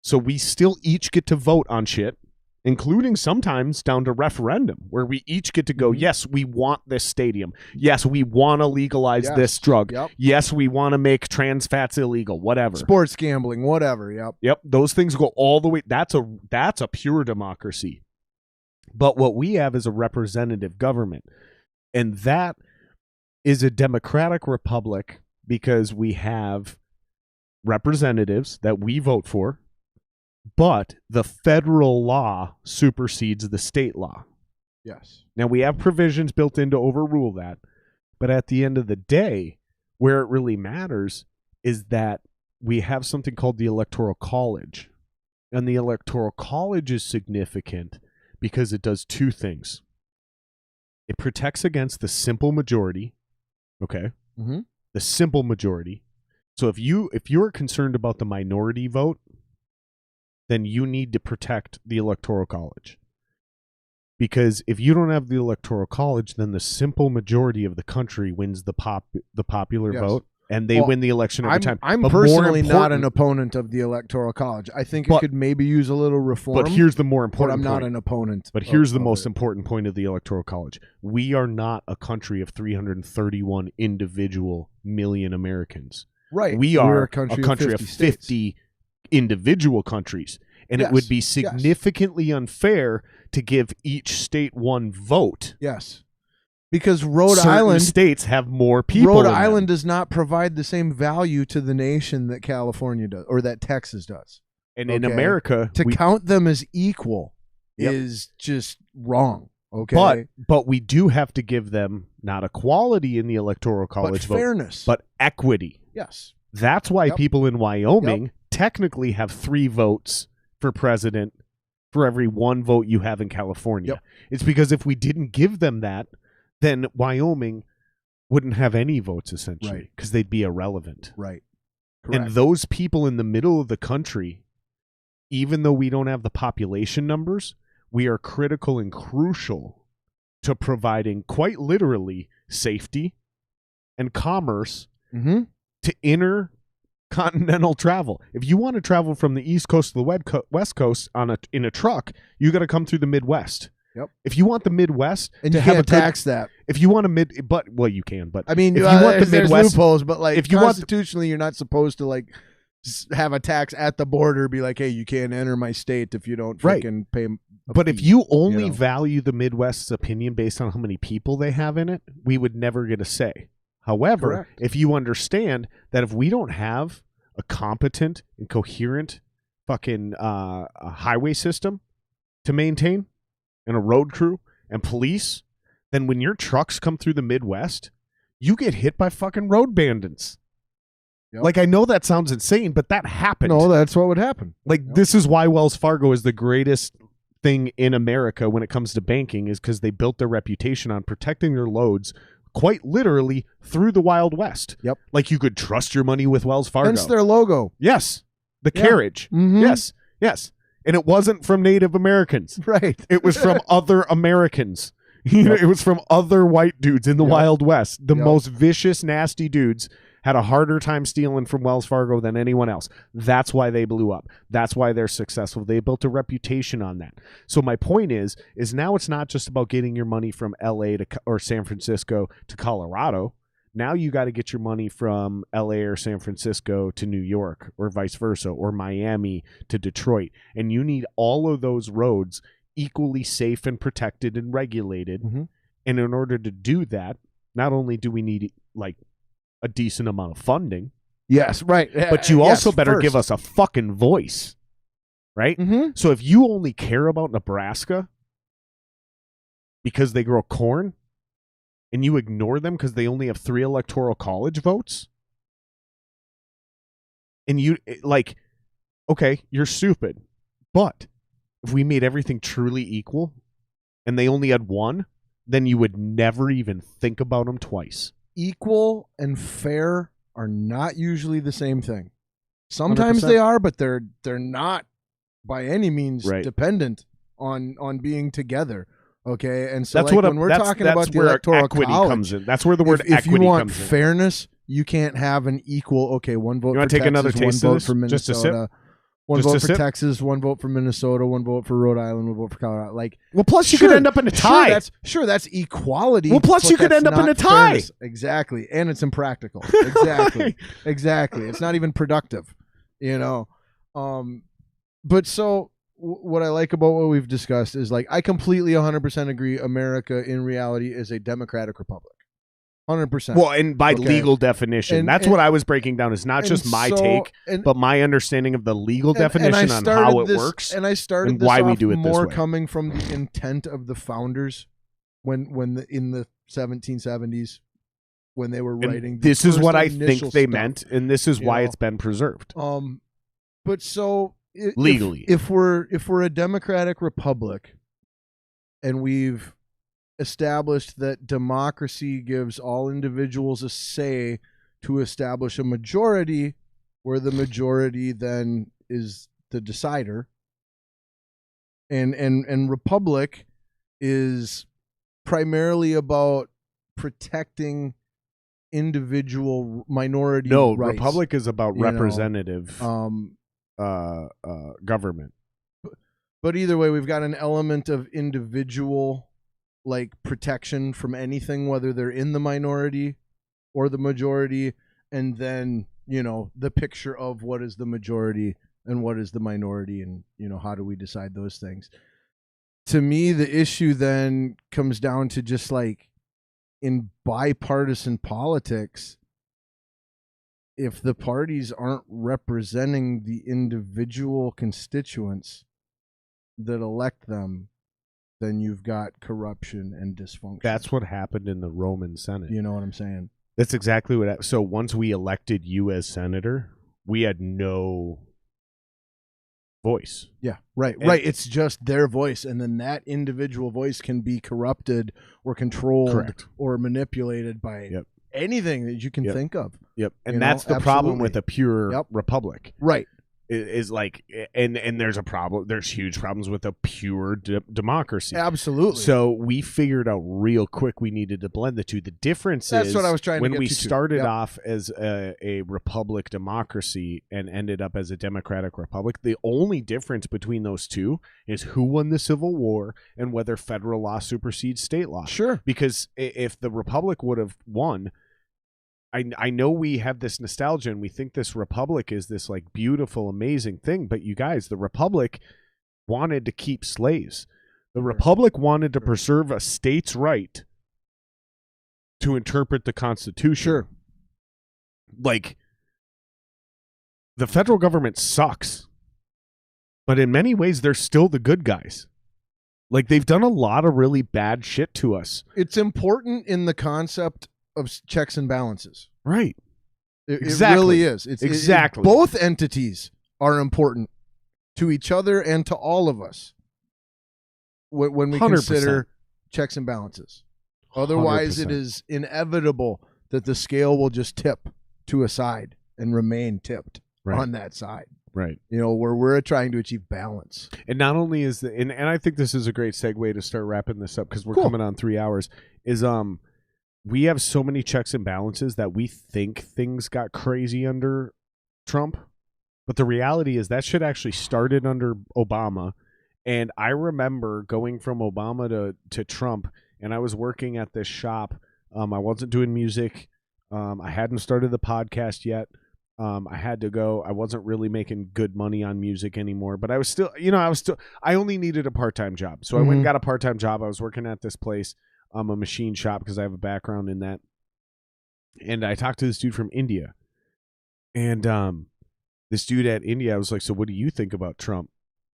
so we still each get to vote on shit, including sometimes down to referendum, where we each get to go, yes, we want this stadium. Yes, we want to legalize this drug. Yep. Yes, we want to make trans fats illegal, whatever. Sports gambling, whatever. Yep. Yep, those things go all the way. That's a pure democracy. But what we have is a representative government. And that is a democratic republic because we have representatives that we vote for, but the federal law supersedes the state law. Yes. Now, we have provisions built in to overrule that, but at the end of the day, where it really matters is that we have something called the Electoral College. And the Electoral College is significant because it does two things. It protects against the simple majority, okay? The simple majority. So if you're concerned about the minority vote, then you need to protect the Electoral College. Because if you don't have the Electoral College, then the simple majority of the country wins the popular vote, and they win the election every time. I'm but personally not an opponent of the Electoral College. I think it could maybe use a little reform. But here's the more important I'm not point. an opponent. But here's the most important point of the Electoral College. We are not a country of 331 individual million Americans. Right. We are a country of 50 individual countries. And it would be significantly unfair to give each state one vote. Yes. Because Rhode Certain Island states have more people. Rhode in Island them. does not provide the same value to the nation that California does or that Texas does. And in America, to count them as equal is just wrong. Okay. But we do have to give them not equality in the Electoral College vote, fairness. but equity. Yes. That's why people in Wyoming technically have 3 votes for president for every 1 vote you have in California. It's because if we didn't give them that, then Wyoming wouldn't have any votes essentially because they'd be irrelevant. Right. Correct. And those people in the middle of the country, even though we don't have the population numbers, we are critical and crucial to providing quite literally safety and commerce to intercontinental travel. If you want to travel from the East Coast to the West Coast in a truck, you got to come through the Midwest. Yep. If you want the Midwest and to you have can't tax that. If you want you can, but I mean, if you want the there's Midwest loopholes, but like if you constitutionally, you're not supposed to like have a tax at the border. Be like, hey, you can't enter my state if you don't freaking pay. But if you only value the Midwest's opinion based on how many people they have in it, we would never get a say. However, if you understand that if we don't have a competent and coherent fucking highway system to maintain and a road crew and police, then when your trucks come through the Midwest, you get hit by fucking road bandits. Like, I know that sounds insane, but that happened. No, that's what would happen. Like, this is why Wells Fargo is the greatest thing in America when it comes to banking is because they built their reputation on protecting their loads quite literally through the Wild West. Yep. Like you could trust your money with Wells Fargo. Hence their logo. Yes. The carriage. Mm-hmm. Yes. And it wasn't from Native Americans. Right. It was from other Americans. It was from other white dudes in the Wild West. The most vicious, nasty dudes had a harder time stealing from Wells Fargo than anyone else. That's why they blew up. That's why they're successful. They built a reputation on that. So my point is now it's not just about getting your money from LA or San Francisco to Colorado. Now you got to get your money from LA or San Francisco to New York or vice versa, or Miami to Detroit. And you need all of those roads equally safe and protected and regulated. Mm-hmm. And in order to do that, not only do we need like a decent amount of funding. Yes, right. But you also better give us a fucking voice, right? Mm-hmm. So if you only care about Nebraska because they grow corn and you ignore them because they only have 3 electoral college votes, and you like, okay, you're stupid. But if we made everything truly equal and they only had 1, then you would never even think about them twice. Equal and fair are not usually the same thing. Sometimes 100%. they are, but they're not by any means Right. dependent on being together. Okay, and so That's like what when we're talking about the where electoral equity college, comes in. That's where the word if you equity want comes in. fairness, you can't have an equal. Okay, 1 vote You for wanna take Texas, another 1 taste of vote this? for Just a sip? Minnesota, 1 Just a vote for sip? Texas, 1 vote for Minnesota, 1 vote for Rhode Island, 1 vote for Colorado. Like, Well, plus you sure, could end up in a tie. Sure, that's equality. Well, plus but you could that's end up in not a tie. fairness. Exactly, and it's impractical. Exactly, exactly. It's not even productive, you know. But so what I like about what we've discussed is like I completely 100% agree. America in reality is a democratic republic. 100%. Well, and by Okay. legal definition, And- that's and- what I was breaking down. Is not and just my so- take, and- but my understanding of the legal and I definition on started how it this- works. And I started and this why we off do it this more way. coming from the intent of the founders in the 1770s when they were And writing. The this is first what I think initial they stuff. meant, and this is you why know. it's been preserved. But so Legally. if we're a democratic republic, and we've established that democracy gives all individuals a say to establish a majority, where the majority then is the decider, and republic is primarily about protecting individual minority No, rights. republic is about you know, representative government. But either way, we've got an element of individual like protection from anything, whether they're in the minority or the majority, and then, you know, the picture of what is the majority and what is the minority, and, you know, how do we decide those things. To me, the issue then comes down to just like in bipartisan politics, if the parties aren't representing the individual constituents that elect them, then you've got corruption and dysfunction. That's what happened in the Roman Senate. You know what I'm saying? That's exactly what happened. So once we elected you as senator, we had no voice. Yeah, right, right. It's just their voice, and then that individual voice can be corrupted or controlled Correct. or manipulated by anything that you can think of. Yep. And You know, that's the problem absolutely. with a pure republic. Right. Is like, and there's a problem. There's huge problems with a pure democracy. Absolutely. So we figured out real quick we needed to blend the two. The difference That's is what I was trying to when get we you to. started Yep. off as a republic democracy and ended up as a democratic republic. The only difference between those two is who won the Civil War and whether federal law supersedes state law. Sure. Because if the republic would have won, I know we have this nostalgia and we think this republic is this like beautiful, amazing thing, but you guys, the republic wanted to keep slaves. The republic wanted to preserve a state's right to interpret the Constitution. Sure. Like, the federal government sucks, but in many ways, they're still the good guys. Like, they've done a lot of really bad shit to us. It's important in the concept of checks and balances. Right. It Exactly. really is. Exactly. Both entities are important to each other and to all of us. when we 100%. consider checks and balances. Otherwise, 100%. it is inevitable that the scale will just tip to a side and remain tipped on that side. Right. Where we're trying to achieve balance. And not only is and I think this is a great segue to start wrapping this up because we're coming on 3 hours, is we have so many checks and balances that we think things got crazy under Trump. But the reality is that shit actually started under Obama. And I remember going from Obama to Trump, and I was working at this shop. I wasn't doing music. I hadn't started the podcast yet. I had to go. I wasn't really making good money on music anymore, but I was still, I only needed a part-time job. So I went and got a part-time job. I was working at this place, a machine shop, because I have a background in that. And I talked to this dude from India. And this dude at India, I was like, so what do you think about Trump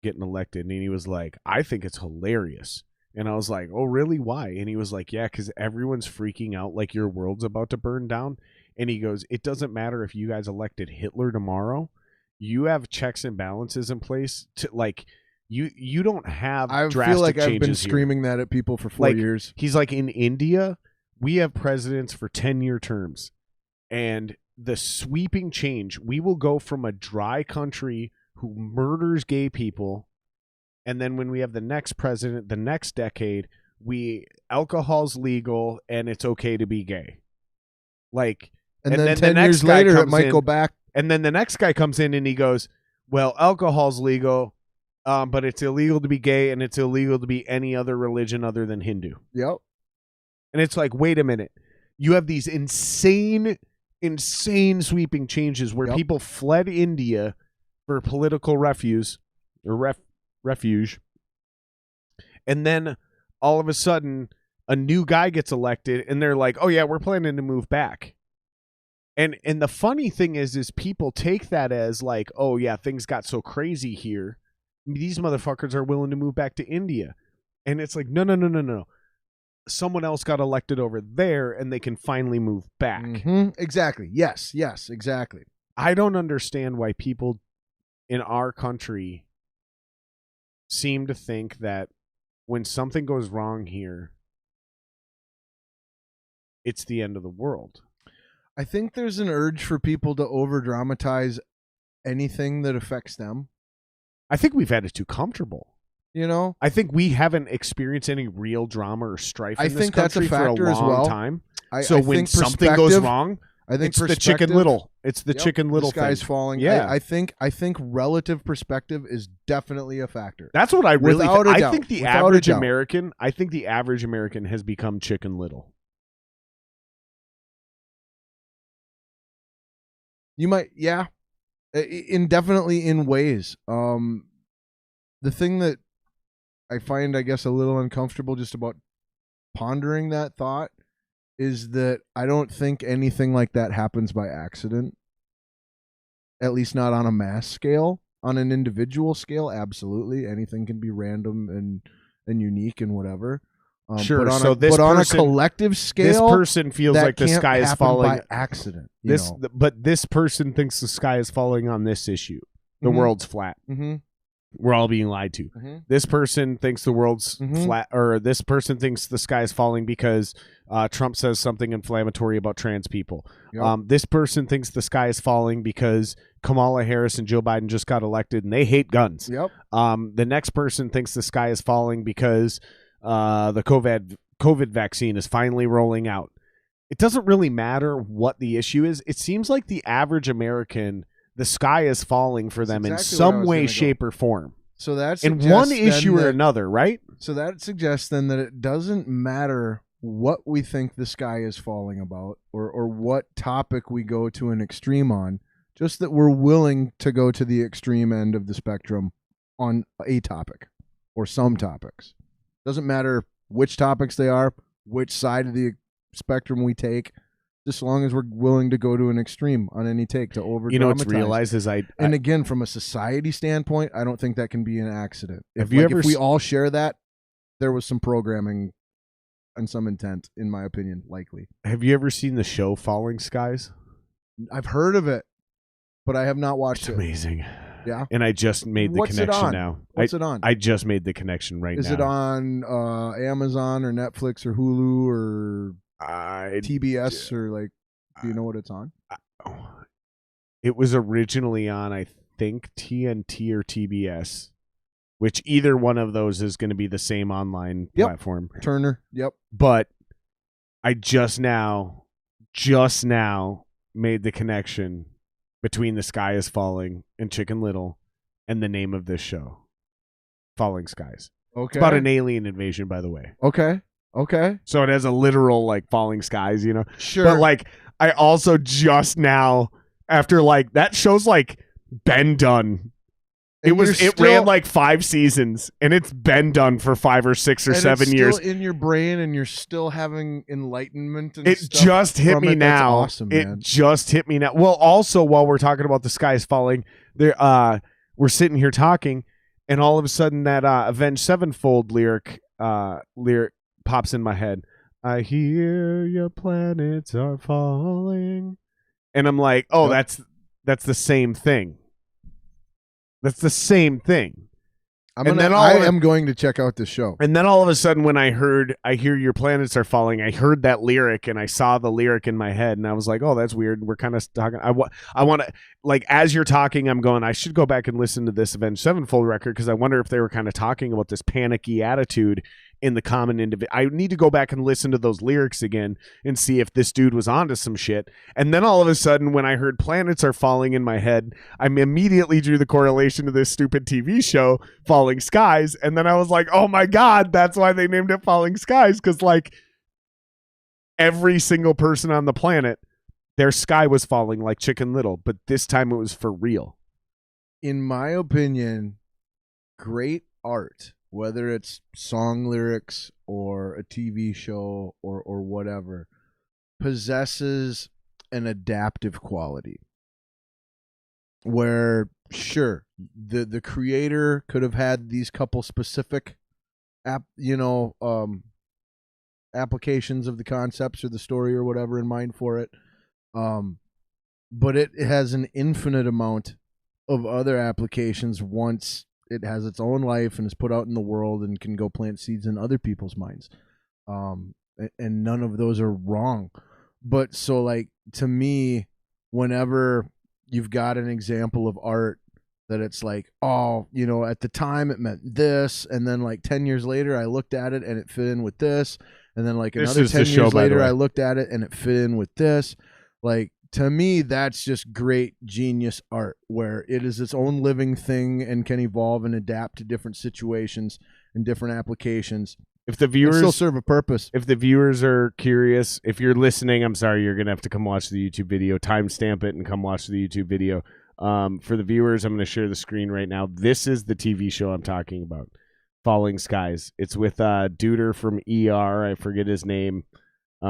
getting elected? And he was like, I think it's hilarious. And I was like, oh, really? Why? And he was like, yeah, because everyone's freaking out like your world's about to burn down. And he goes, it doesn't matter if you guys elected Hitler tomorrow. You have checks and balances in place to you don't have drastic I feel like I've been changes screaming that at people for 4 years. He's like, in India, we have presidents for 10-year terms. And the sweeping change, we will go from a dry country who murders gay people, and then when we have the next president, the next decade, alcohol's legal and it's okay to be gay. And then 10 years later, it might go back. And then the next guy comes in and he goes, well, alcohol's legal, but it's illegal to be gay and it's illegal to be any other religion other than Hindu. Yep. And it's like, wait a minute. You have these insane sweeping changes where people fled India for political refuge. And then all of a sudden, a new guy gets elected and they're like, oh yeah, we're planning to move back. And the funny thing is people take that as like, oh yeah, things got so crazy here. These motherfuckers are willing to move back to India. And it's like, no. Someone else got elected over there and they can finally move back. Mm-hmm. Exactly. Yes, exactly. I don't understand why people in our country seem to think that when something goes wrong here, it's the end of the world. I think there's an urge for people to over-dramatize anything that affects them. I think we've had it too comfortable. I think we haven't experienced any real drama or strife in this country for a long time. So when something goes wrong, it's the Chicken Little. It's the Chicken Little thing. The sky's falling. Yeah. I think relative perspective is definitely a factor. That's what I really think. I think the average American, has become Chicken Little. You might, yeah. Definitely in ways. The thing that I find, I guess, a little uncomfortable just about pondering that thought is that I don't think anything like that happens by accident. At least not on a mass scale. On an individual scale, absolutely. Anything can be random and unique and whatever. Sure. But on a collective scale, this person feels like the sky is falling by accident. But this person thinks the sky is falling on this issue. The world's flat. Mm-hmm. We're all being lied to. Mm-hmm. This person thinks the world's flat, or this person thinks the sky is falling because Trump says something inflammatory about trans people. Yep. This person thinks the sky is falling because Kamala Harris and Joe Biden just got elected and they hate guns. Yep. The next person thinks the sky is falling because the COVID vaccine is finally rolling out. It doesn't really matter what the issue is. It seems like the average American, the sky is falling for them in some way, shape, or form. So that's in one issue or another, right? So that suggests then that it doesn't matter what we think the sky is falling about or what topic we go to an extreme on, just that we're willing to go to the extreme end of the spectrum on a topic or some topics. Doesn't matter which topics they are, which side of the spectrum we take, just as long as we're willing to go to an extreme on any take to over-dramatize. You know what's realized is and again, from a society standpoint, I don't think that can be an accident. If if we all share that, there was some programming and some intent, in my opinion, likely. Have you ever seen the show Falling Skies? I've heard of it, but I have not watched It's amazing. Yeah. And I just made the What's it connection on? now. What's it on? I just made the connection right Is now. it on Amazon or Netflix or Hulu or TBS or like? Do you know what it's on? It was originally on, I think, TNT or TBS, which either one of those is going to be the same online platform. Turner. Yep. But I just now made the connection between The Sky is Falling and Chicken Little and the name of this show, Falling Skies. Okay. It's about an alien invasion, by the way. Okay. So it has a literal, like, falling skies, you know? Sure. But, like, I also just now, after, like, that show's, like, been done. It ran like 5 seasons, and it's been done for 5 or 6 or 7 years. It's still in your brain, and you're still having enlightenment. And it stuff just hit me now. That's awesome, man. It just hit me now. Well, also while we're talking about The Sky is Falling, there we're sitting here talking, and all of a sudden that Avenged Sevenfold lyric pops in my head. I hear your planets are falling, and I'm like, oh, that's the same thing. That's the same thing. I am going to check out this show. And then all of a sudden, when I hear your planets are falling, I heard that lyric and I saw the lyric in my head, and I was like, oh, that's weird. We're kind of talking. I want to, like, as you're talking, I'm going, I should go back and listen to this Avenged Sevenfold record, because I wonder if they were kind of talking about this panicky attitude in the common individual. I need to go back and listen to those lyrics again and see if this dude was onto some shit. And then all of a sudden, when I heard planets are falling in my head, I immediately drew the correlation to this stupid TV show, Falling Skies. And then I was like, oh my God, that's why they named it Falling Skies. Because, like, every single person on the planet, their sky was falling like Chicken Little, but this time it was for real. In my opinion, great art, whether it's song lyrics or a TV show or whatever, possesses an adaptive quality where, sure, the creator could have had these couple specific applications of the concepts or the story or whatever in mind for it, but it has an infinite amount of other applications once it has its own life and is put out in the world and can go plant seeds in other people's minds. And none of those are wrong. But so, like, to me, whenever you've got an example of art that it's like, oh, at the time it meant this, and then like 10 years later I looked at it and it fit in with this, and then like another 10 years later I looked at it and it fit in with this. Like, to me, that's just great genius art, where it is its own living thing and can evolve and adapt to different situations and different applications. If the viewers still serve a purpose. If the viewers are curious, if you're listening, I'm sorry, you're gonna have to come watch the YouTube video. Timestamp it and come watch the YouTube video. For the viewers, I'm gonna share the screen right now. This is the TV show I'm talking about, Falling Skies. It's with Duder from ER. I forget his name.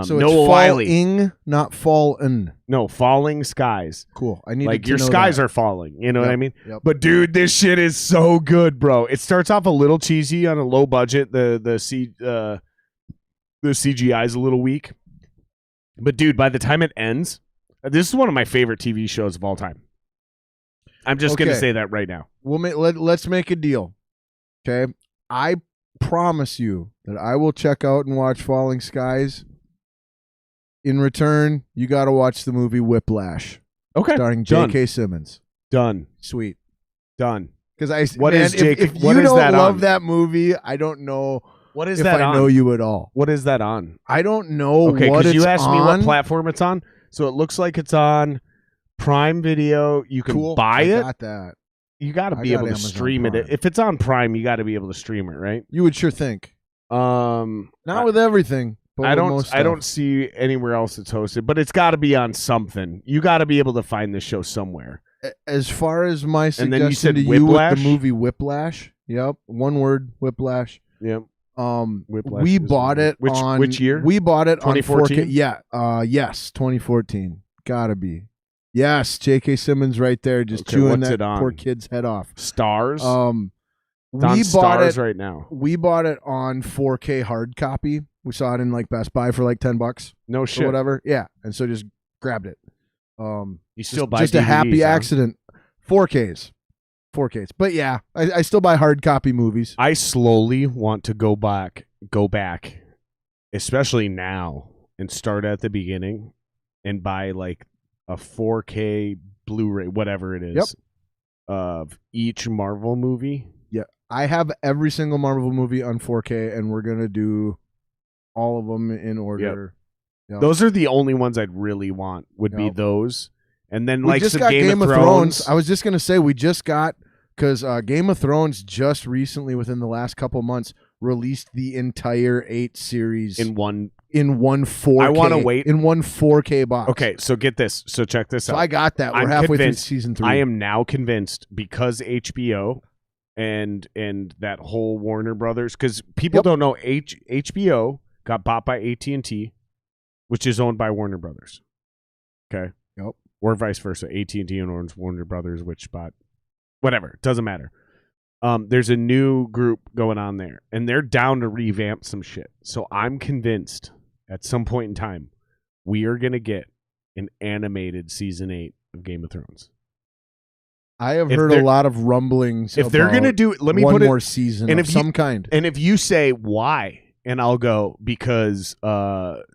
So Noah it's Wiley. Falling, not fallen. No, Falling Skies. Cool. I need like to your know skies that. are falling. You know what I mean? Yep. But dude, this shit is so good, bro. It starts off a little cheesy on a low budget. The CGI is a little weak. But dude, by the time it ends, this is one of my favorite TV shows of all time. I'm just gonna say that right now. Let's make a deal. Okay, I promise you that I will check out and watch Falling Skies. In return, you got to watch the movie Whiplash. Okay, starring J.K. Simmons. Done. Sweet. Done. Because if you don't love that movie, I don't know. What is if that I on? know you at all. What is that on? I don't know. Okay, because you asked me what platform it's on, so it looks like it's on Prime Video. You can buy it. I got that. You got to be able to Amazon stream Prime. it. If it's on Prime, you got to be able to stream it, right? You would sure think. Not with everything. But I don't see anywhere else it's hosted, but it's got to be on something. You got to be able to find this show somewhere. As far as my and then you suggestion said to you with Whiplash? the movie Whiplash, yep, one word, Whiplash. Yep. Whiplash We is bought it on which year? We bought it on 2014? 4K. Yeah. Yes, 2014. Gotta be. Yes, J.K. Simmons right there, just chewing that poor kid's head off. Stars. We bought Stars it right now. We bought it on 4K hard copy. We saw it in like Best Buy for like $10. No shit. Or whatever. Yeah, and so just grabbed it. You still buy just a happy DVDs, huh? accident. 4Ks. 4Ks. But yeah, I still buy hard copy movies. I slowly want to go back, especially now, and start at the beginning and buy like a 4K Blu-ray, whatever it is, of each Marvel movie. Yeah, I have every single Marvel movie on 4K, and we're gonna do all of them in order. Yep. Those are the only ones I'd really want. Would be those, and then we like just some got Game of Thrones. I was just gonna say we just got because Game of Thrones just recently, within the last couple months, released the entire 8 series in one 4K. I want to wait in one 4K box. Okay, so get this. So check this out. So I got that. We're I'm halfway convinced, through season 3. I am now convinced because HBO and that whole Warner Brothers, because people don't know HBO got bought by AT&T, which is owned by Warner Brothers. Okay. Yep. Or vice versa. AT&T owns Warner Brothers, which bought whatever. Doesn't matter. There's a new group going on there, and they're down to revamp some shit. So I'm convinced at some point in time we are going to get an animated season 8 of Game of Thrones. I have heard a lot of rumblings. If they're going to do, let me one put it, more season of some kind. And if you say why, and I'll go because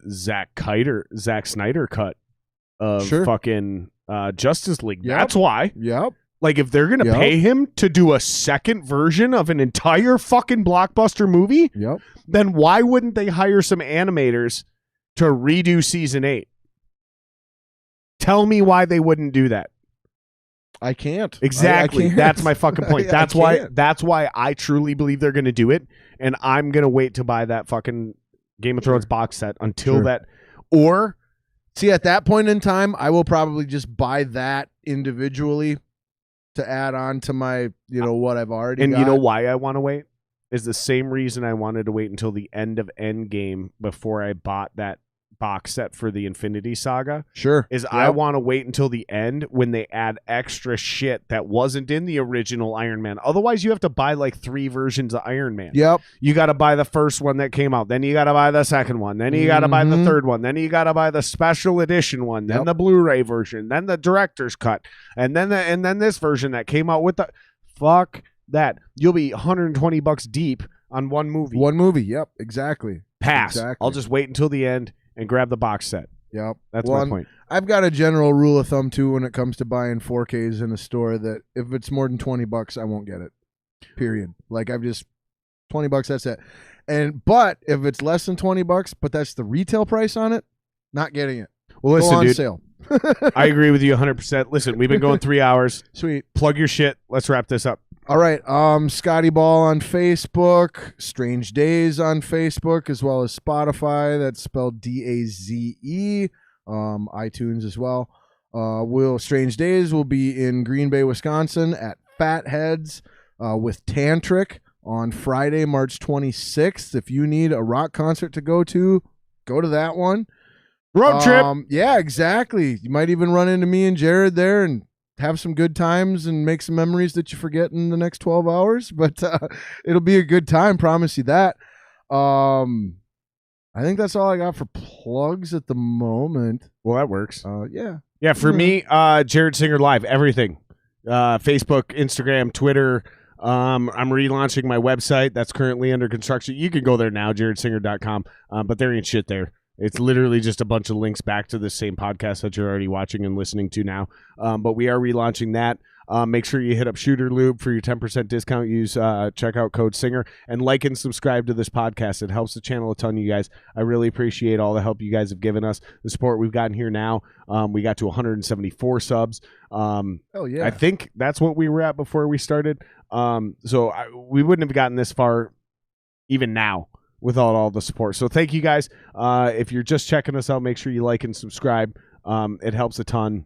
Zack Snyder cut of fucking Justice League. Yep. That's why. Yep. Like if they're going to pay him to do a second version of an entire fucking blockbuster movie, then why wouldn't they hire some animators to redo season 8? Tell me why they wouldn't do that. I can't. Exactly. I can't. That's my fucking point. That's why I truly believe they're going to do it, and I'm going to wait to buy that fucking Game of Thrones box set until that. Or see, at that point in time, I will probably just buy that individually to add on to my, what I've already got. You know why I want to wait? Is the same reason I wanted to wait until the end of Endgame before I bought that box set for the Infinity Saga. Sure. I want to wait until the end when they add extra shit that wasn't in the original Iron Man. Otherwise, you have to buy like 3 versions of Iron Man. Yep. You got to buy the first one that came out. Then you got to buy the second one. Then you got to buy the third one. Then you got to buy the special edition one. Then the Blu-ray version. Then the director's cut. And then this version that came out with the fuck that. You'll be $120 deep on one movie. One movie. Yep. Exactly. Pass. Exactly. I'll just wait until the end and grab the box set. Yep. That's my point. I've got a general rule of thumb too when it comes to buying 4Ks in a store that if it's more than $20, I won't get it. Period. Like I've just $20, that's it. But if it's less than $20, but that's the retail price on it, not getting it. Well, listen, on dude. Sale. I agree with you 100%. Listen, we've been going 3 hours. Sweet. Plug your shit. Let's wrap this up. All right. Scotty Ball on Facebook, Strange Daze on Facebook, as well as Spotify. That's spelled DAZE. iTunes as well. Strange Daze will be in Green Bay, Wisconsin at Fatheads with Tantric on Friday, March 26th. If you need a rock concert to go to that one. Road trip. Yeah, exactly. You might even run into me and Jared there and have some good times and make some memories that you forget in the next 12 hours. But it'll be a good time. Promise you that. I think that's all I got for plugs at the moment. Well, that works. Yeah. Yeah, for me, Jared Singer Live, everything. Facebook, Instagram, Twitter. I'm relaunching my website. That's currently under construction. You can go there now, jaredsinger.com, but there ain't shit there. It's literally just a bunch of links back to the same podcast that you're already watching and listening to now. But we are relaunching that. Make sure you hit up Shooter Lube for your 10% discount. Use checkout code SINGER and like and subscribe to this podcast. It helps the channel a ton, you guys. I really appreciate all the help you guys have given us, the support we've gotten here now. We got to 174 subs. Oh, yeah. I think that's what we were at before we started. We wouldn't have gotten this far even now without all the support. So thank you guys. If you're just checking us out, make sure you like and subscribe. It helps a ton.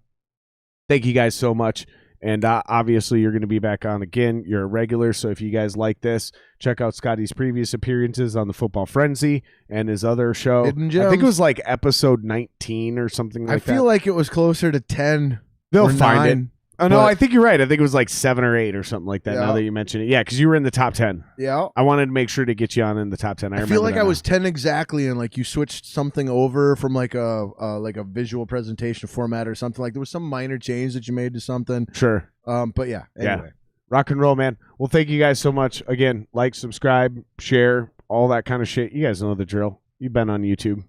Thank you guys so much. And obviously, you're going to be back on again. You're a regular, so if you guys like this, check out Scotty's previous appearances on the Football Frenzy and his other show. Hidden Gems. I think it was like episode 19 or something like that. I feel like it was closer to 10. They'll or find 9. it. Oh, no, I think you're right. I think it was like 7 or 8 or something like that, Yeah. now that you mention it. Yeah, because you were in the top 10. Yeah. I wanted to make sure to get you on in the top 10. I feel like I was 10 exactly, and like you switched something over from like a visual presentation format or something. Like there was some minor change that you made to something. Sure. But yeah. Anyway. Rock and roll, man. Well, thank you guys so much. Again, like, subscribe, share, all that kind of shit. You guys know the drill. You've been on YouTube.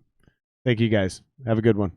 Thank you guys. Have a good one.